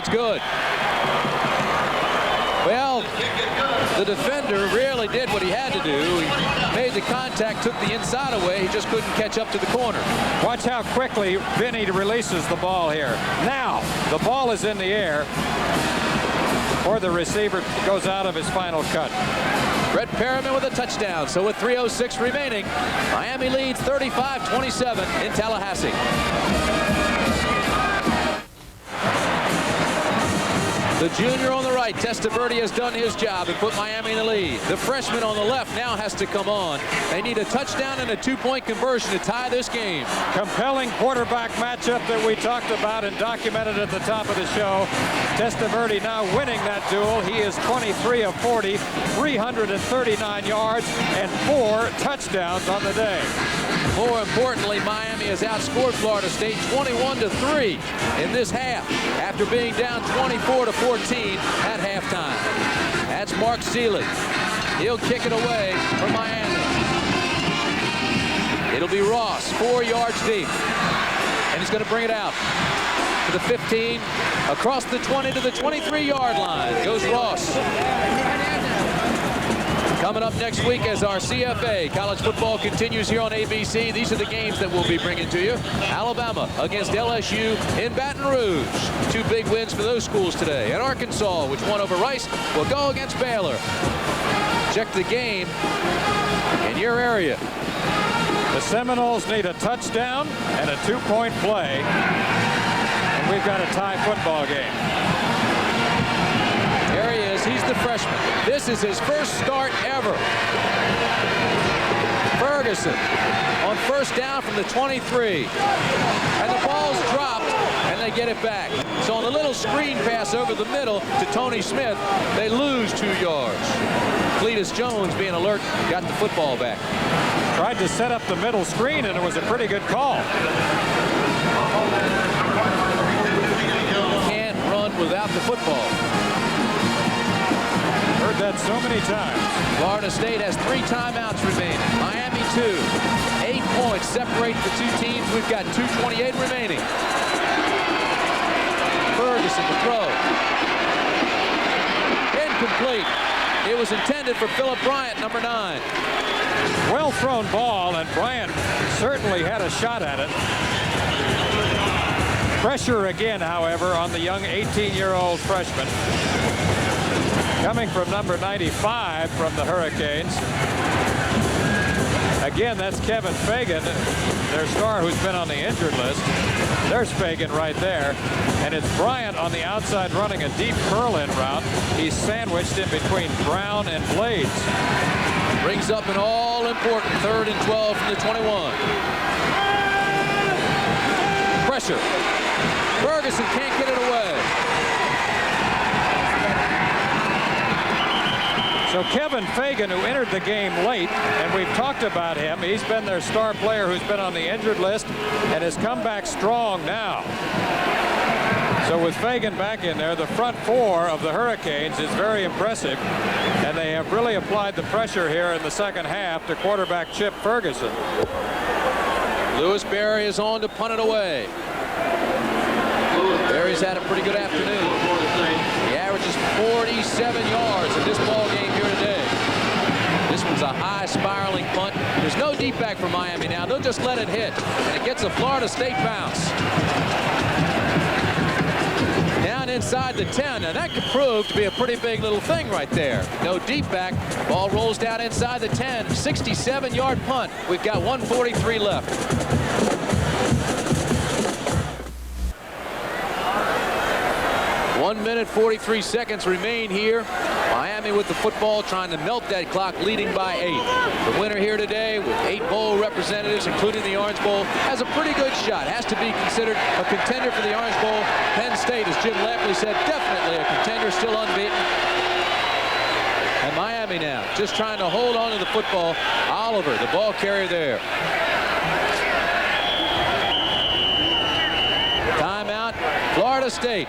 That's good. Well, the defender really did what he had to do. He made the contact, took the inside away. He just couldn't catch up to the corner. Watch how quickly Vinny releases the ball here. Now, the ball is in the air, or the receiver goes out of his final cut. Brett Perriman with a touchdown. So with 3:06 remaining, Miami leads 35-27 in Tallahassee. The junior on the right, Testaverde, has done his job and put Miami in the lead. The freshman on the left now has to come on. They need a touchdown and a two-point conversion to tie this game. Compelling quarterback matchup that we talked about and documented at the top of the show. Testaverde now winning that duel. He is 23 of 40, 339 yards, and 4 touchdowns on the day. More importantly, Miami has outscored Florida State 21-3 in this half after being down 24-14 at halftime. That's Mark Seeley. He'll kick it away from Miami. It'll be Ross, 4 yards deep. And he's going to bring it out to the 15, across the 20 to the 23-yard line. Goes Ross. Coming up next week as our CFA college football continues here on ABC. These are the games that we'll be bringing to you. Alabama against LSU in Baton Rouge. 2 big wins for those schools today. And Arkansas, which won over Rice, will go against Baylor. Check the game in your area. The Seminoles need a touchdown and a 2-point play. And we've got a tie football game. There he is. He's the freshman. This is his first start ever. Ferguson on first down from the 23. And the ball's dropped, and they get it back. So on the little screen pass over the middle to Tony Smith, they lose 2 yards. Cletus Jones, being alert, got the football back. Tried to set up the middle screen, and it was a pretty good call. Can't run without the football. Heard that so many times. Florida State has 3 timeouts remaining. Miami 2. 8 points separate the 2 teams. We've got 2:28 remaining. Ferguson to throw. Incomplete. It was intended for Philip Bryant, number 9. Well thrown ball, and Bryant certainly had a shot at it. Pressure again, however, on the young 18-year-old freshman. Coming from number 95 from the Hurricanes. Again, that's Kevin Fagan, their star who's been on the injured list. There's Fagan right there. And it's Bryant on the outside running a deep curl-in route. He's sandwiched in between Brown and Blades. Brings up an all-important 3rd and 12 from the 21. Pressure. Ferguson can't get it away. So Kevin Fagan, who entered the game late, and we've talked about him, he's been their star player who's been on the injured list and has come back strong now. So with Fagan back in there, the front 4 of the Hurricanes is very impressive, and they have really applied the pressure here in the second half to quarterback Chip Ferguson. Lewis Berry is on to punt it away. Berry's had a pretty good afternoon. He averages 47 yards in this ball game here today. This one's a high spiraling punt. There's no deep back for Miami now. They'll just let it hit, and it gets a Florida State bounce. Down inside the 10, and that could prove to be a pretty big little thing right there. No deep back. Ball rolls down inside the 10. 67-yard punt. We've got 1:43 left. 1 minute 43 seconds remain here. Miami with the football, trying to melt that clock, leading by 8. The winner here today, with 8 bowl representatives, including the Orange Bowl, has a pretty good shot. Has to be considered a contender for the Orange Bowl. Penn State, as Jim Lampley said, definitely a contender, still unbeaten. And Miami now, just trying to hold on to the football. Oliver, the ball carrier there. Timeout, Florida State.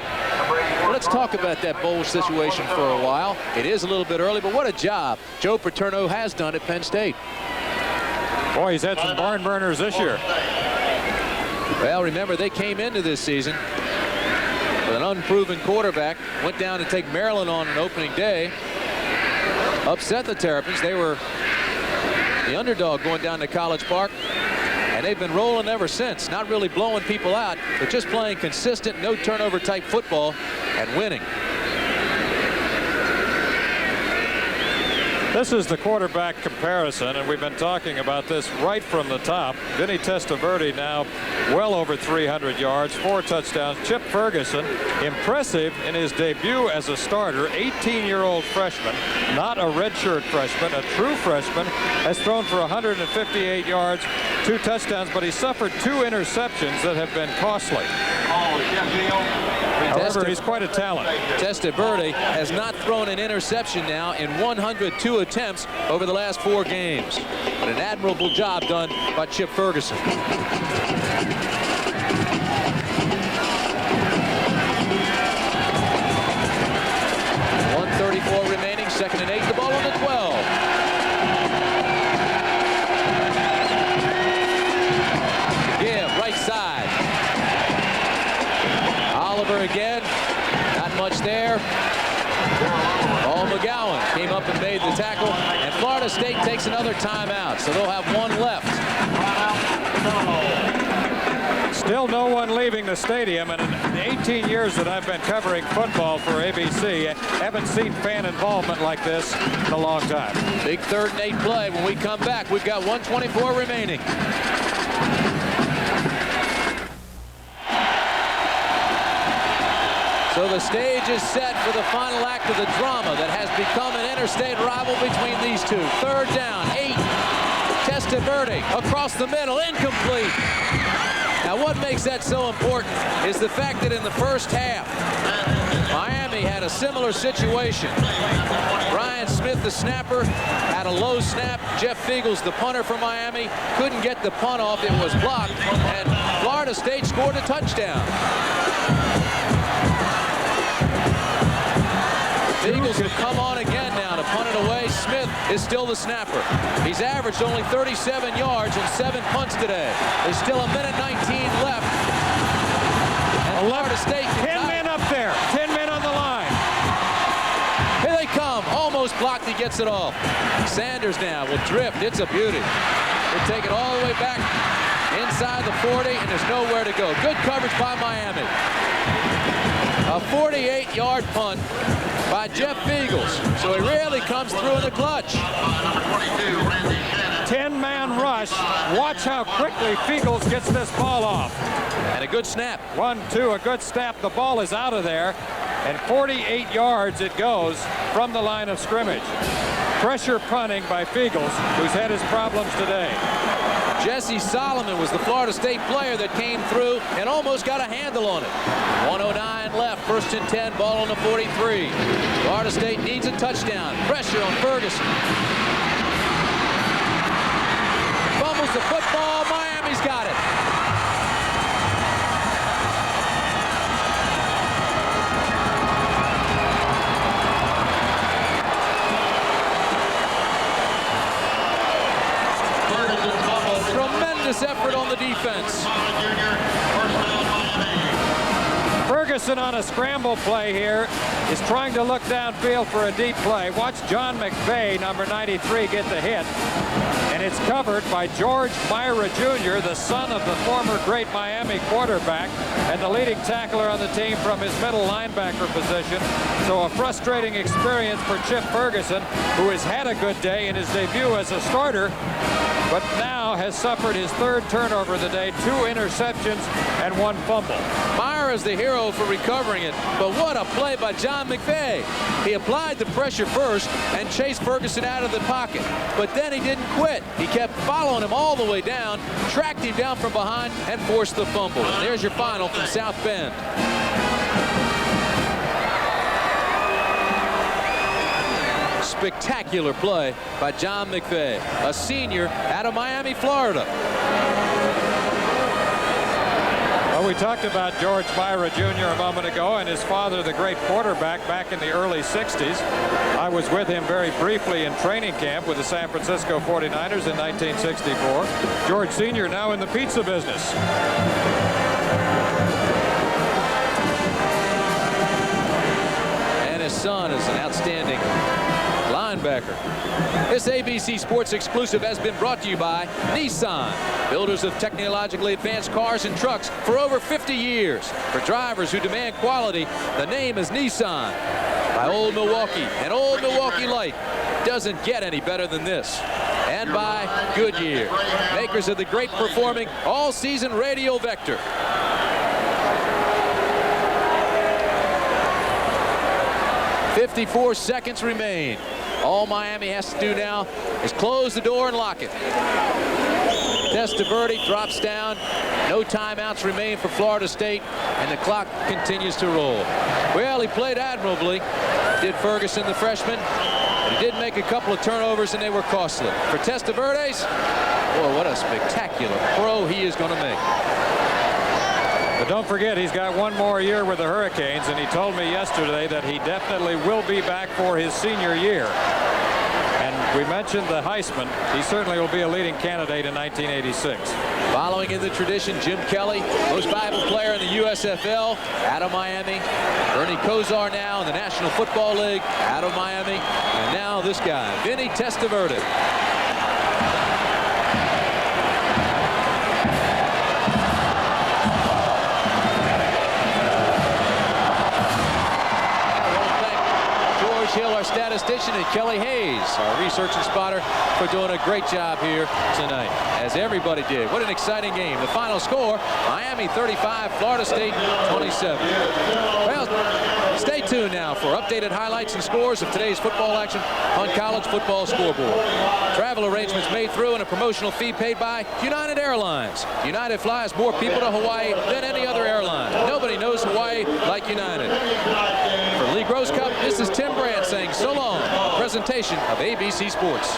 Well, let's talk about that bowl situation for a while. It is a little bit early, but what a job Joe Paterno has done at Penn State. Boy, he's had some barn burners this year. Well, remember, they came into this season with an unproven quarterback. Went down to take Maryland on an opening day. Upset the Terrapins. They were the underdog going down to College Park. And they've been rolling ever since. Not really blowing people out, but just playing consistent, no turnover type football and winning. This is the quarterback comparison, and we've been talking about this right from the top. Vinny Testaverde now well over 300 yards, 4 touchdowns. Chip Ferguson, impressive in his debut as a starter, 18-year-old freshman, not a redshirt freshman, a true freshman, has thrown for 158 yards, 2 touchdowns, but he suffered 2 interceptions that have been costly. However, he's quite a talent. Testaverde has not thrown an interception now in 102 attempts over the last 4 games. But an admirable job done by Chip Ferguson. 1:34 remaining, 2nd and 8, the ball on the 12. Yeah, right side. Oliver again, not much there. Paul McGowan came up and made the tackle, and Florida State takes another timeout, so they'll have 1 left. Still no one leaving the stadium, and in the 18 years that I've been covering football for ABC, I haven't seen fan involvement like this in a long time. Big 3rd and 8 play. When we come back, we've got 1:24 remaining. So the stage is set for the final act of the drama that has become an interstate rival between these two. 3rd down, 8. Testaverde across the middle, incomplete. Now what makes that so important is the fact that in the first half, Miami had a similar situation. Brian Smith, the snapper, had a low snap. Jeff Fiegels, the punter for Miami, couldn't get the punt off. It was blocked, and Florida State scored a touchdown. Fiegels will come on again now to punt it away. Smith is still the snapper. He's averaged only 37 yards and 7 punts today. There's still 1:19 left. And Florida State 10 men up there. 10 men on the line. Here they come. Almost blocked. He gets it off. Sanders now will drift. It's a beauty. They take it all the way back inside the 40, and there's nowhere to go. Good coverage by Miami. A 48-yard punt by Jeff Fiegels. So he really comes through in the clutch. 10-man rush. Watch how quickly Fiegels gets this ball off. And a good snap. 1-2, a good snap. The ball is out of there. And 48 yards it goes from the line of scrimmage. Pressure punting by Fiegels, who's had his problems today. Jesse Solomon was the Florida State player that came through and almost got a handle on it. 1:09 left, 1st and 10, ball on the 43. Florida State needs a touchdown. Pressure on Ferguson. Fumbles the football. Miami's got it. Tremendous effort on the defense. Ferguson on a scramble play here is trying to look downfield for a deep play. Watch John McVay, number 93, get the hit. And it's covered by George Myra Jr., the son of the former great Miami quarterback and the leading tackler on the team from his middle linebacker position. So a frustrating experience for Chip Ferguson, who has had a good day in his debut as a starter, but now has suffered his 3rd turnover of the day, 2 interceptions and 1 fumble. Myra is the hero for recovering it, but what a play by John McVay. He applied the pressure first and chased Ferguson out of the pocket, but then he didn't quit. He kept following him all the way down, tracked him down from behind, and forced the fumble. And there's your final from South Bend. Spectacular play by John McVay, a senior out of Miami, Florida. Well, we talked about George Myra Jr. a moment ago, and his father, the great quarterback back in the early 60s. I was with him very briefly in training camp with the San Francisco 49ers in 1964. George Sr. now in the pizza business. son is an outstanding linebacker. This ABC Sports exclusive has been brought to you by Nissan, builders of technologically advanced cars and trucks for over 50 years. For drivers who demand quality, the name is Nissan. By Old Milwaukee and Old Milwaukee Light. Doesn't get any better than this. And by Goodyear, makers of the great performing all-season radial vector. "54 seconds remain. All Miami has to do now is close the door and lock it. Testaverde drops down. No timeouts remain for Florida State, and the clock continues to roll. Well, he played admirably, did Ferguson, the freshman. He did make a couple of turnovers, and they were costly. For Testaverde's, boy, what a spectacular throw he is going to make. But don't forget, he's got one more year with the Hurricanes, and he told me yesterday that he definitely will be back for his senior year. And we mentioned the Heisman. He certainly will be a leading candidate in 1986. Following in the tradition, Jim Kelly, most valuable player in the USFL, out of Miami. Bernie Kosar now in the National Football League, out of Miami. And now this guy, Vinny Testaverde. Hill, our statistician, and Kelly Hayes, our research and spotter, for doing a great job here tonight, as everybody did. What an exciting game. The final score, Miami 35, Florida State 27. Well, stay tuned now for updated highlights and scores of today's football action on College Football Scoreboard. Travel arrangements made through and a promotional fee paid by United Airlines. United flies more people to Hawaii than any other airline. Nobody knows Hawaii like United. For Lee Gross Cup, this is Tim Brandt saying so long. Presentation of ABC Sports.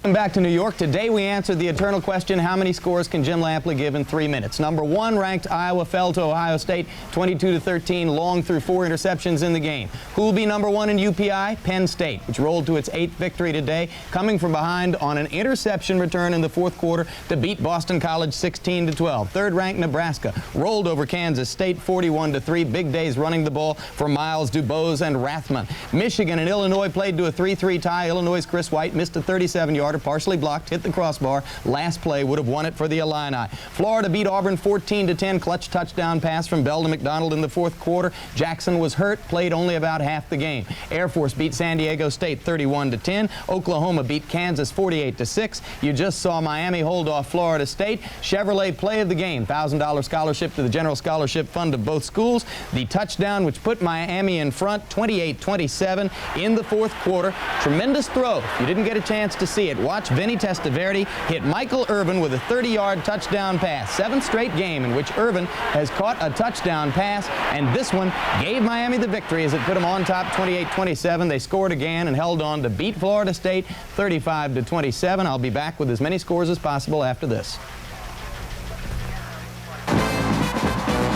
Welcome back to New York. Today we answered the eternal question, how many scores can Jim Lampley give in 3 minutes? Number 1 ranked Iowa fell to Ohio State 22-13. Long threw 4 interceptions in the game. Who will be number 1 in UPI? Penn State, which rolled to its 8th victory today, coming from behind on an interception return in the 4th quarter to beat Boston College 16-12. 3rd ranked Nebraska rolled over Kansas State 41-3. Big days running the ball for Miles, Dubose, and Rathman. Michigan and Illinois played to a 3-3 tie. Illinois' Chris White missed a 37-yarder. Partially blocked, hit the crossbar. Last play would have won it for the Illini. Florida beat Auburn 14-10. Clutch touchdown pass from Bell to McDonald in the 4th quarter. Jackson was hurt, played only about half the game. Air Force beat San Diego State 31-10. Oklahoma beat Kansas 48-6. You just saw Miami hold off Florida State. Chevrolet play of the game, $1,000 scholarship to the General Scholarship Fund of both schools. The touchdown which put Miami in front 28-27 in the 4th quarter. Tremendous throw. If you didn't get a chance to see it, watch Vinny Testaverde hit Michael Irvin with a 30-yard touchdown pass. 7th straight game in which Irvin has caught a touchdown pass, and this one gave Miami the victory as it put them on top 28-27. They scored again and held on to beat Florida State 35-27. I'll be back with as many scores as possible after this.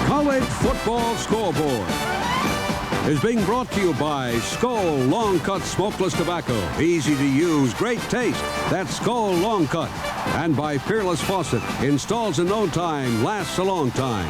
College Football Scoreboard is being brought to you by Skoal Long Cut Smokeless Tobacco. Easy to use, great taste. That's Skoal Long Cut. And by Peerless Faucet. Installs in no time, lasts a long time.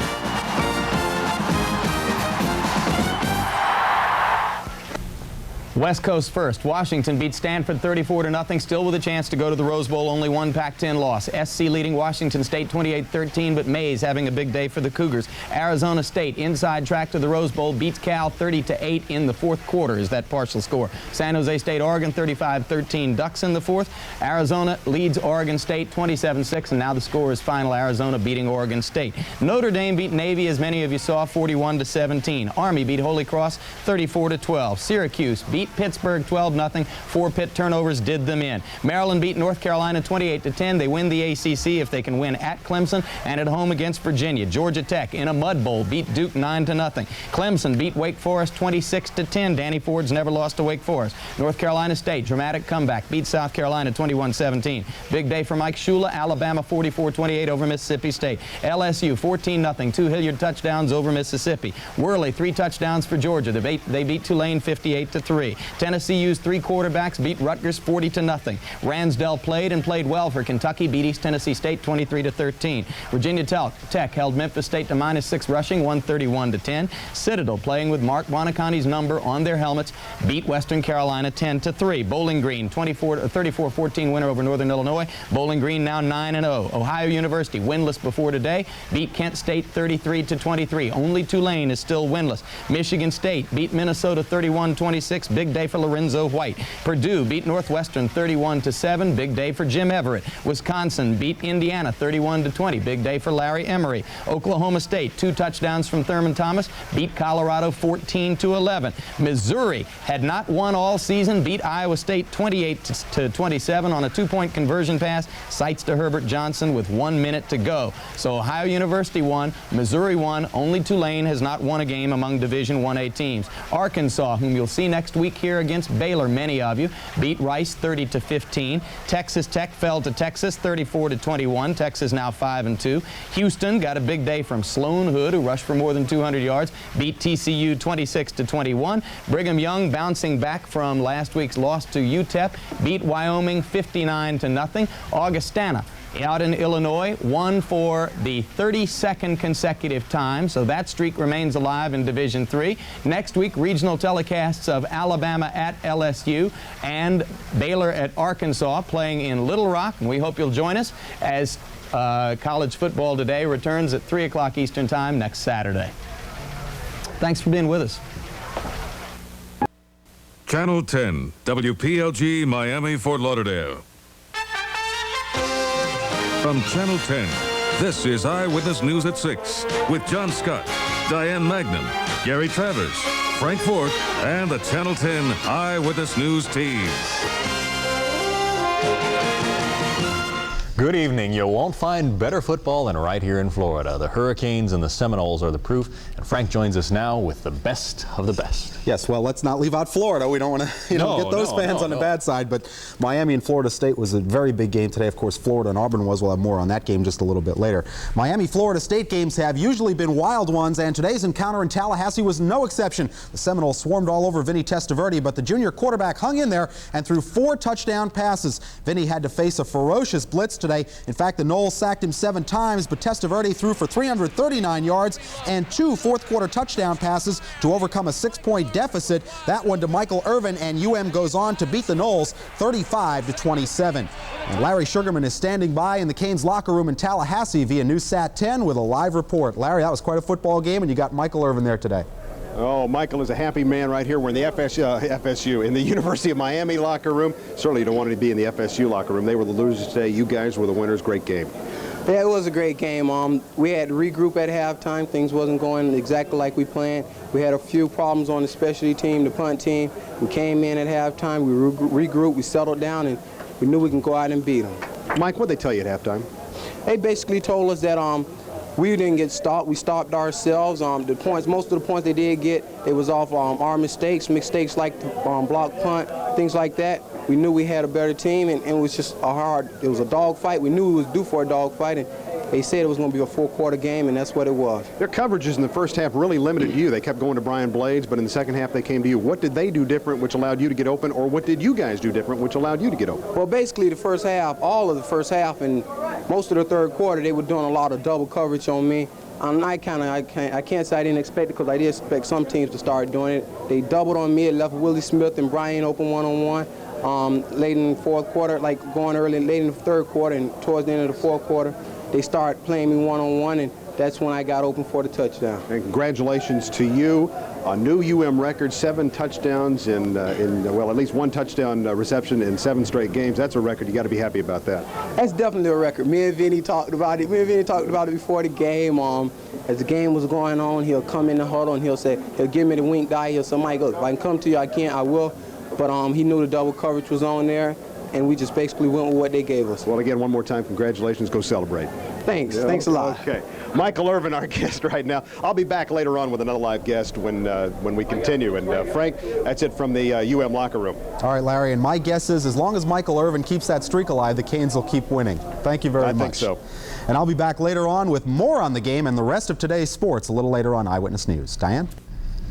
West Coast first. Washington beat Stanford 34-0, still with a chance to go to the Rose Bowl. Only one Pac-10 loss. SC leading Washington State 28-13, but Mays having a big day for the Cougars. Arizona State inside track to the Rose Bowl, beats Cal 30-8 in the 4th quarter is that partial score. San Jose State, Oregon 35-13, Ducks in the 4th. Arizona leads Oregon State 27-6, and now the score is final. Arizona beating Oregon State. Notre Dame beat Navy, as many of you saw, 41-17. Army beat Holy Cross 34-12. Syracuse beat Pittsburgh 12-0. 4 Pitt turnovers did them in. Maryland beat North Carolina 28-10. They win the ACC if they can win at Clemson and at home against Virginia. Georgia Tech in a mud bowl beat Duke 9-0. Clemson beat Wake Forest 26-10. Danny Ford's never lost to Wake Forest. North Carolina State dramatic comeback, beat South Carolina 21-17. Big day for Mike Shula. Alabama 44-28 over Mississippi State. LSU 14-0. 2 Hilliard touchdowns over Mississippi. Worley 3 touchdowns for Georgia. They beat Tulane 58-3. Tennessee used 3 quarterbacks, beat Rutgers 40-0. Ransdell played and played well for Kentucky, beat East Tennessee State 23-13. Virginia Tech held Memphis State to -6 rushing, 131-10. Citadel, playing with Mark Buoniconti's number on their helmets, beat Western Carolina 10-3. Bowling Green 34-14 winner over Northern Illinois. Bowling Green now 9-0. Ohio University, winless before today, beat Kent State 33-23. Only Tulane is still winless. Michigan State beat Minnesota 31-26. Big day for Lorenzo White. Purdue beat Northwestern 31-7. Big day for Jim Everett. Wisconsin beat Indiana 31-20. Big day for Larry Emery. Oklahoma State, 2 touchdowns from Thurman Thomas, beat Colorado 14-11. Missouri had not won all season, beat Iowa State 28-27 on a 2-point conversion pass. Sights to Herbert Johnson with 1 minute to go. So Ohio University won, Missouri won. Only Tulane has not won a game among Division 1A teams. Arkansas, whom you'll see next week here against Baylor, many of you, beat Rice 30-15. Texas Tech fell to Texas 34-21. Texas now 5-2. Houston got a big day from Sloan Hood, who rushed for more than 200 yards, beat TCU 26-21. Brigham Young, bouncing back from last week's loss to UTEP, beat Wyoming 59-0. Augustana, out in Illinois, won for the 32nd consecutive time, so that streak remains alive in Division III. Next week, regional telecasts of Alabama at LSU and Baylor at Arkansas playing in Little Rock, and we hope you'll join us as College Football Today returns at 3 o'clock Eastern Time next Saturday. Thanks for being with us. Channel 10, WPLG, Miami, Fort Lauderdale. From Channel 10, this is Eyewitness News at 6 with John Scott, Diane Magnum, Gary Travers, Frank Fort, and the Channel 10 Eyewitness News team. Good evening. You won't find better football than right here in Florida. The Hurricanes and the Seminoles are the proof, and Frank joins us now with the best of the best. Yes, well, let's not leave out Florida. We don't want to get those fans on the bad side, but Miami and Florida State was a very big game today. Of course, Florida and Auburn was. We'll have more on that game just a little bit later. Miami-Florida State games have usually been wild ones, and today's encounter in Tallahassee was no exception. The Seminoles swarmed all over Vinny Testaverde, but the junior quarterback hung in there and threw 4 touchdown passes. Vinny had to face a ferocious blitz today. In fact, the Noles sacked him 7 times, but Testaverde threw for 339 yards and 2 fourth-quarter touchdown passes to overcome a 6-point deficit. That one to Michael Irvin, and UM goes on to beat the Noles 35-27. And Larry Sugarman is standing by in the Canes locker room in Tallahassee via NewsSat 10 with a live report. Larry, that was quite a football game, and you got Michael Irvin there today. Oh, Michael is a happy man right here. We're in the FSU, in the University of Miami locker room. Certainly you don't want to be in the FSU locker room. They were the losers today. You guys were the winners. Great game. Yeah, it was a great game. We had to regroup at halftime. Things wasn't going exactly like we planned. We had a few problems on the specialty team, the punt team. We came in at halftime. We regrouped. We settled down, and we knew we can go out and beat them. Mike, what did they tell you at halftime? They basically told us that we didn't get stopped. We stopped ourselves. Most of the points they did get, it was off our mistakes like the block punt, things like that. We knew we had a better team, and it was just it was a dog fight. We knew we was due for a dog fight, and they said it was going to be a 4-quarter game, and that's what it was. Their coverages in the first half really limited you. They kept going to Brian Blades, but in the second half they came to you. What did they do different which allowed you to get open, or what did you guys do different which allowed you to get open? Well, basically the first half, all of the first half, and most of the third quarter, they were doing a lot of double coverage on me. I can't say I didn't expect it, because I did expect some teams to start doing it. They doubled on me. It left Willie Smith and Brian open one-on-one. Late in the fourth quarter, like going early, late in the third quarter, and towards the end of the fourth quarter, they start playing me one-on-one, and that's when I got open for the touchdown. And congratulations to you. A new UM record, 7 touchdowns well, at least 1 touchdown reception in 7 straight games. That's a record. You got to be happy about that. That's definitely a record. Me and Vinny talked about it. Before the game. As the game was going on, he'll come in the huddle and he'll give me the wink eye. He'll say, Mike, look, if I can come to you, I will. But he knew the double coverage was on there, and we just basically went with what they gave us. Well, again, one more time, congratulations. Go celebrate. Thanks. Yeah, thanks a lot. Okay. Michael Irvin, our guest right now. I'll be back later on with another live guest when we continue. And Frank, that's it from the UM locker room. All right, Larry, and my guess is as long as Michael Irvin keeps that streak alive, the Canes will keep winning. Thank you very much. I think so. And I'll be back later on with more on the game and the rest of today's sports a little later on Eyewitness News. Diane?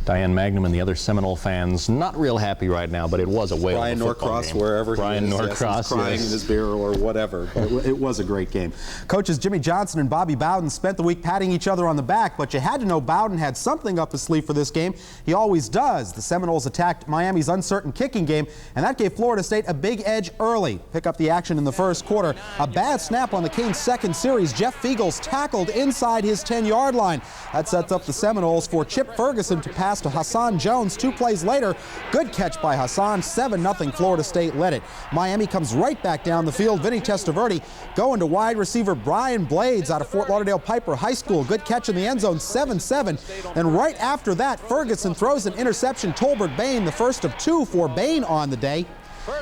Diane Magnum and the other Seminole fans not real happy right now, but it was a whale of a football Norcross, game. wherever Brian he is, Norcross, he's crying in his beer or whatever. But it was a great game. Coaches Jimmy Johnson and Bobby Bowden spent the week patting each other on the back, but you had to know Bowden had something up his sleeve for this game. He always does. The Seminoles attacked Miami's uncertain kicking game, and that gave Florida State a big edge early. Pick up the action in the first quarter. A bad snap on the Canes' second series. Jeff Feagles tackled inside his 10-yard line. That sets up the Seminoles for Chip Ferguson to pass to Hassan Jones 2 plays later. Good catch by Hassan. 7-0 Florida State led it. Miami comes right back down the field. Vinny Testaverde going to wide receiver Brian Blades out of Fort Lauderdale Piper High School. Good catch in the end zone, 7-7. And right after that, Ferguson throws an interception. Tolbert Bain, the first of 2 for Bain on the day.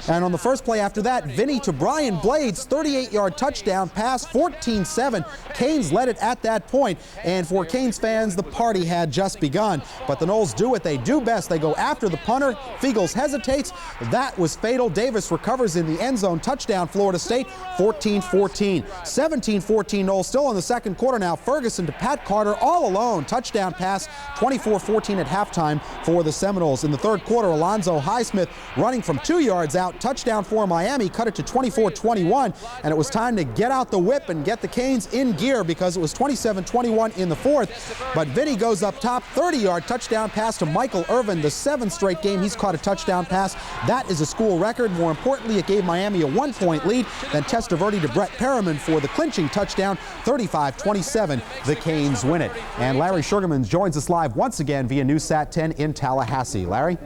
And on the first play after that, Vinny to Brian Blades, 38-yard touchdown pass, 14-7. Canes led it at that point, and for Canes fans, the party had just begun. But the Noles do what they do best. They go after the punter. Feagles hesitates. That was fatal. Davis recovers in the end zone. Touchdown, Florida State, 14-14. 17-14 Noles, still in the second quarter now. Ferguson to Pat Carter, all alone. Touchdown pass, 24-14 at halftime for the Seminoles. In the third quarter, Alonzo Highsmith running from 2 yards out. Touchdown for Miami, cut it to 24-21, and it was time to get out the whip and get the Canes in gear because it was 27-21 in the fourth. But Vinny goes up top, 30-yard touchdown pass to Michael Irvin, the 7th straight game he's caught a touchdown pass. That is a school record. More importantly, it gave Miami a 1-point lead. Then Testaverde to Brett Perriman for the clinching touchdown, 35-27. The Canes win it. And Larry Sugarman joins us live once again via NewsSat 10 in Tallahassee. Larry?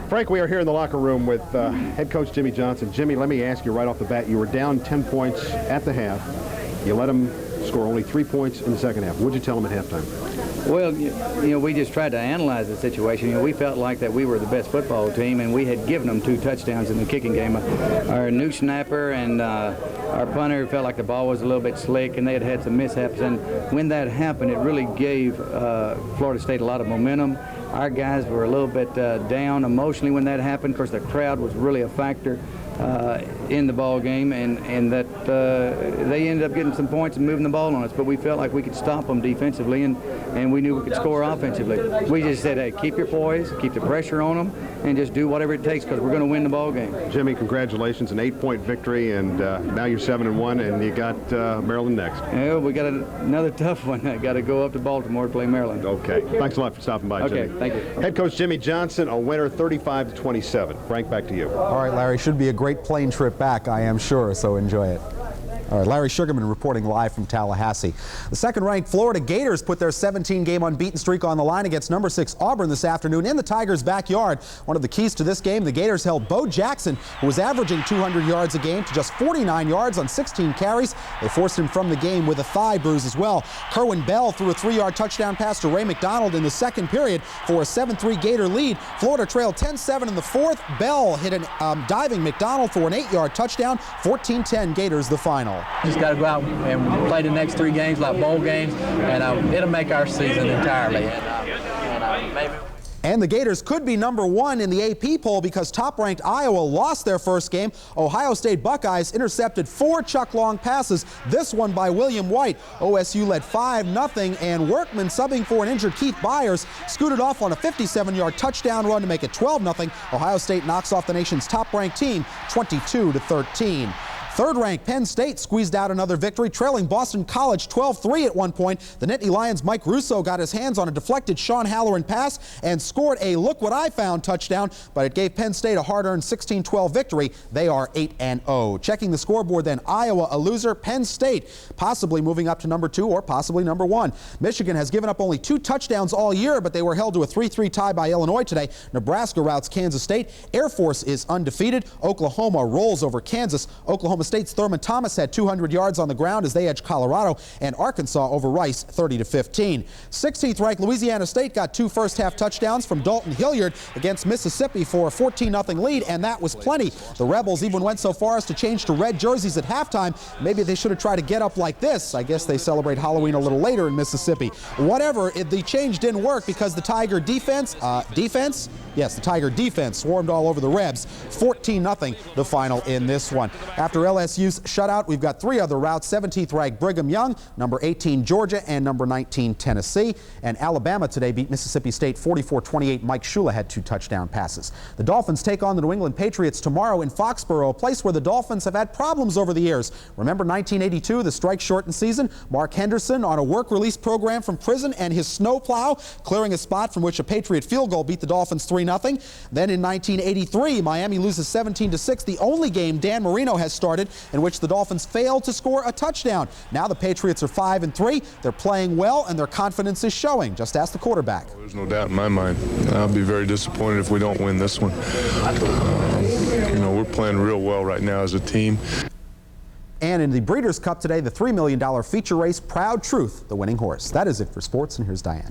Frank, we are here in the locker room with head coach Jimmy Johnson. Jimmy, let me ask you right off the bat, you were down 10 points at the half. You let them score only 3 points in the second half. What did you tell them at halftime? Well, you know, we just tried to analyze the situation. You know, we felt like that we were the best football team, and we had given them 2 touchdowns in the kicking game. Our new snapper and our punter felt like the ball was a little bit slick, and they had had some mishaps. And when that happened, it really gave Florida State a lot of momentum. Our guys were a little bit down emotionally when that happened. Of course, the crowd was really a factor in the ball game, and that they ended up getting some points and moving the ball on us. But we felt like we could stop them defensively, and we knew we could score offensively. We just said, hey, keep your poise, keep the pressure on them, and just do whatever it takes because we're going to win the ball game. Jimmy, congratulations, an 8-point victory, and now you're 7-1, and you got Maryland next. Yeah, we got another tough one. I got to go up to Baltimore to play Maryland. Okay, thanks a lot for stopping by, Jimmy. Okay, thank you. Head coach Jimmy Johnson, a winner, 35-27. Frank, back to you. All right, Larry, should be a great plane trip back, I am sure, so enjoy it. All right, Larry Sugarman reporting live from Tallahassee. The second-ranked Florida Gators put their 17-game unbeaten streak on the line against number 6 Auburn this afternoon in the Tigers' backyard. One of the keys to this game, the Gators held Bo Jackson, who was averaging 200 yards a game, to just 49 yards on 16 carries. They forced him from the game with a thigh bruise as well. Kerwin Bell threw a 3-yard touchdown pass to Ray McDonald in the second period for a 7-3 Gator lead. Florida trailed 10-7 in the fourth. Bell hit a diving McDonald for an 8-yard touchdown. 14-10 Gators the final. Just got to go out and play the next 3 games like bowl games, and it'll make our season entirely. And the Gators could be number 1 in the AP poll because top-ranked Iowa lost their first game. Ohio State Buckeyes intercepted 4 Chuck Long passes, this one by William White. OSU led 5-0, and Workman, subbing for an injured Keith Byers, scooted off on a 57-yard touchdown run to make it 12-0. Ohio State knocks off the nation's top-ranked team 22-13. Third-ranked Penn State squeezed out another victory, trailing Boston College 12-3 at one point. The Nittany Lions' Mike Russo got his hands on a deflected Sean Halloran pass and scored a look-what-I-found touchdown, but it gave Penn State a hard-earned 16-12 victory. They are 8-0. Checking the scoreboard then, Iowa a loser, Penn State possibly moving up to number 2 or possibly number 1. Michigan has given up only 2 touchdowns all year, but they were held to a 3-3 tie by Illinois today. Nebraska routs Kansas State. Air Force is undefeated. Oklahoma rolls over Kansas. Oklahoma State's Thurman Thomas had 200 yards on the ground as they edged Colorado, and Arkansas over Rice 30-15. 16th ranked Louisiana State got 2 first-half touchdowns from Dalton Hilliard against Mississippi for a 14-0 lead, and that was plenty. The Rebels even went so far as to change to red jerseys at halftime. Maybe they should have tried to get up like this. I guess they celebrate Halloween a little later in Mississippi. Whatever, the change didn't work because the Tiger defense, the Tiger defense swarmed all over the Rebs. 14-0 the final in this one. After LSU's shutout, we've got 3 other routes. 17th ranked Brigham Young, number 18 Georgia, and number 19 Tennessee. And Alabama today beat Mississippi State 44-28. Mike Shula had 2 touchdown passes. The Dolphins take on the New England Patriots tomorrow in Foxborough, a place where the Dolphins have had problems over the years. Remember 1982, the strike-shortened season? Mark Henderson on a work release program from prison and his snowplow clearing a spot from which a Patriot field goal beat the Dolphins 3-0. Then in 1983, Miami loses 17-6, the only game Dan Marino has started in which the Dolphins failed to score a touchdown. Now the Patriots are 5-3. They're playing well and their confidence is showing. Just ask the quarterback. There's no doubt in my mind. I'll be very disappointed if we don't win this one. We're playing real well right now as a team. And in the Breeders' Cup today, the $3 million feature race, Proud Truth, the winning horse. That is it for sports, and here's Diane.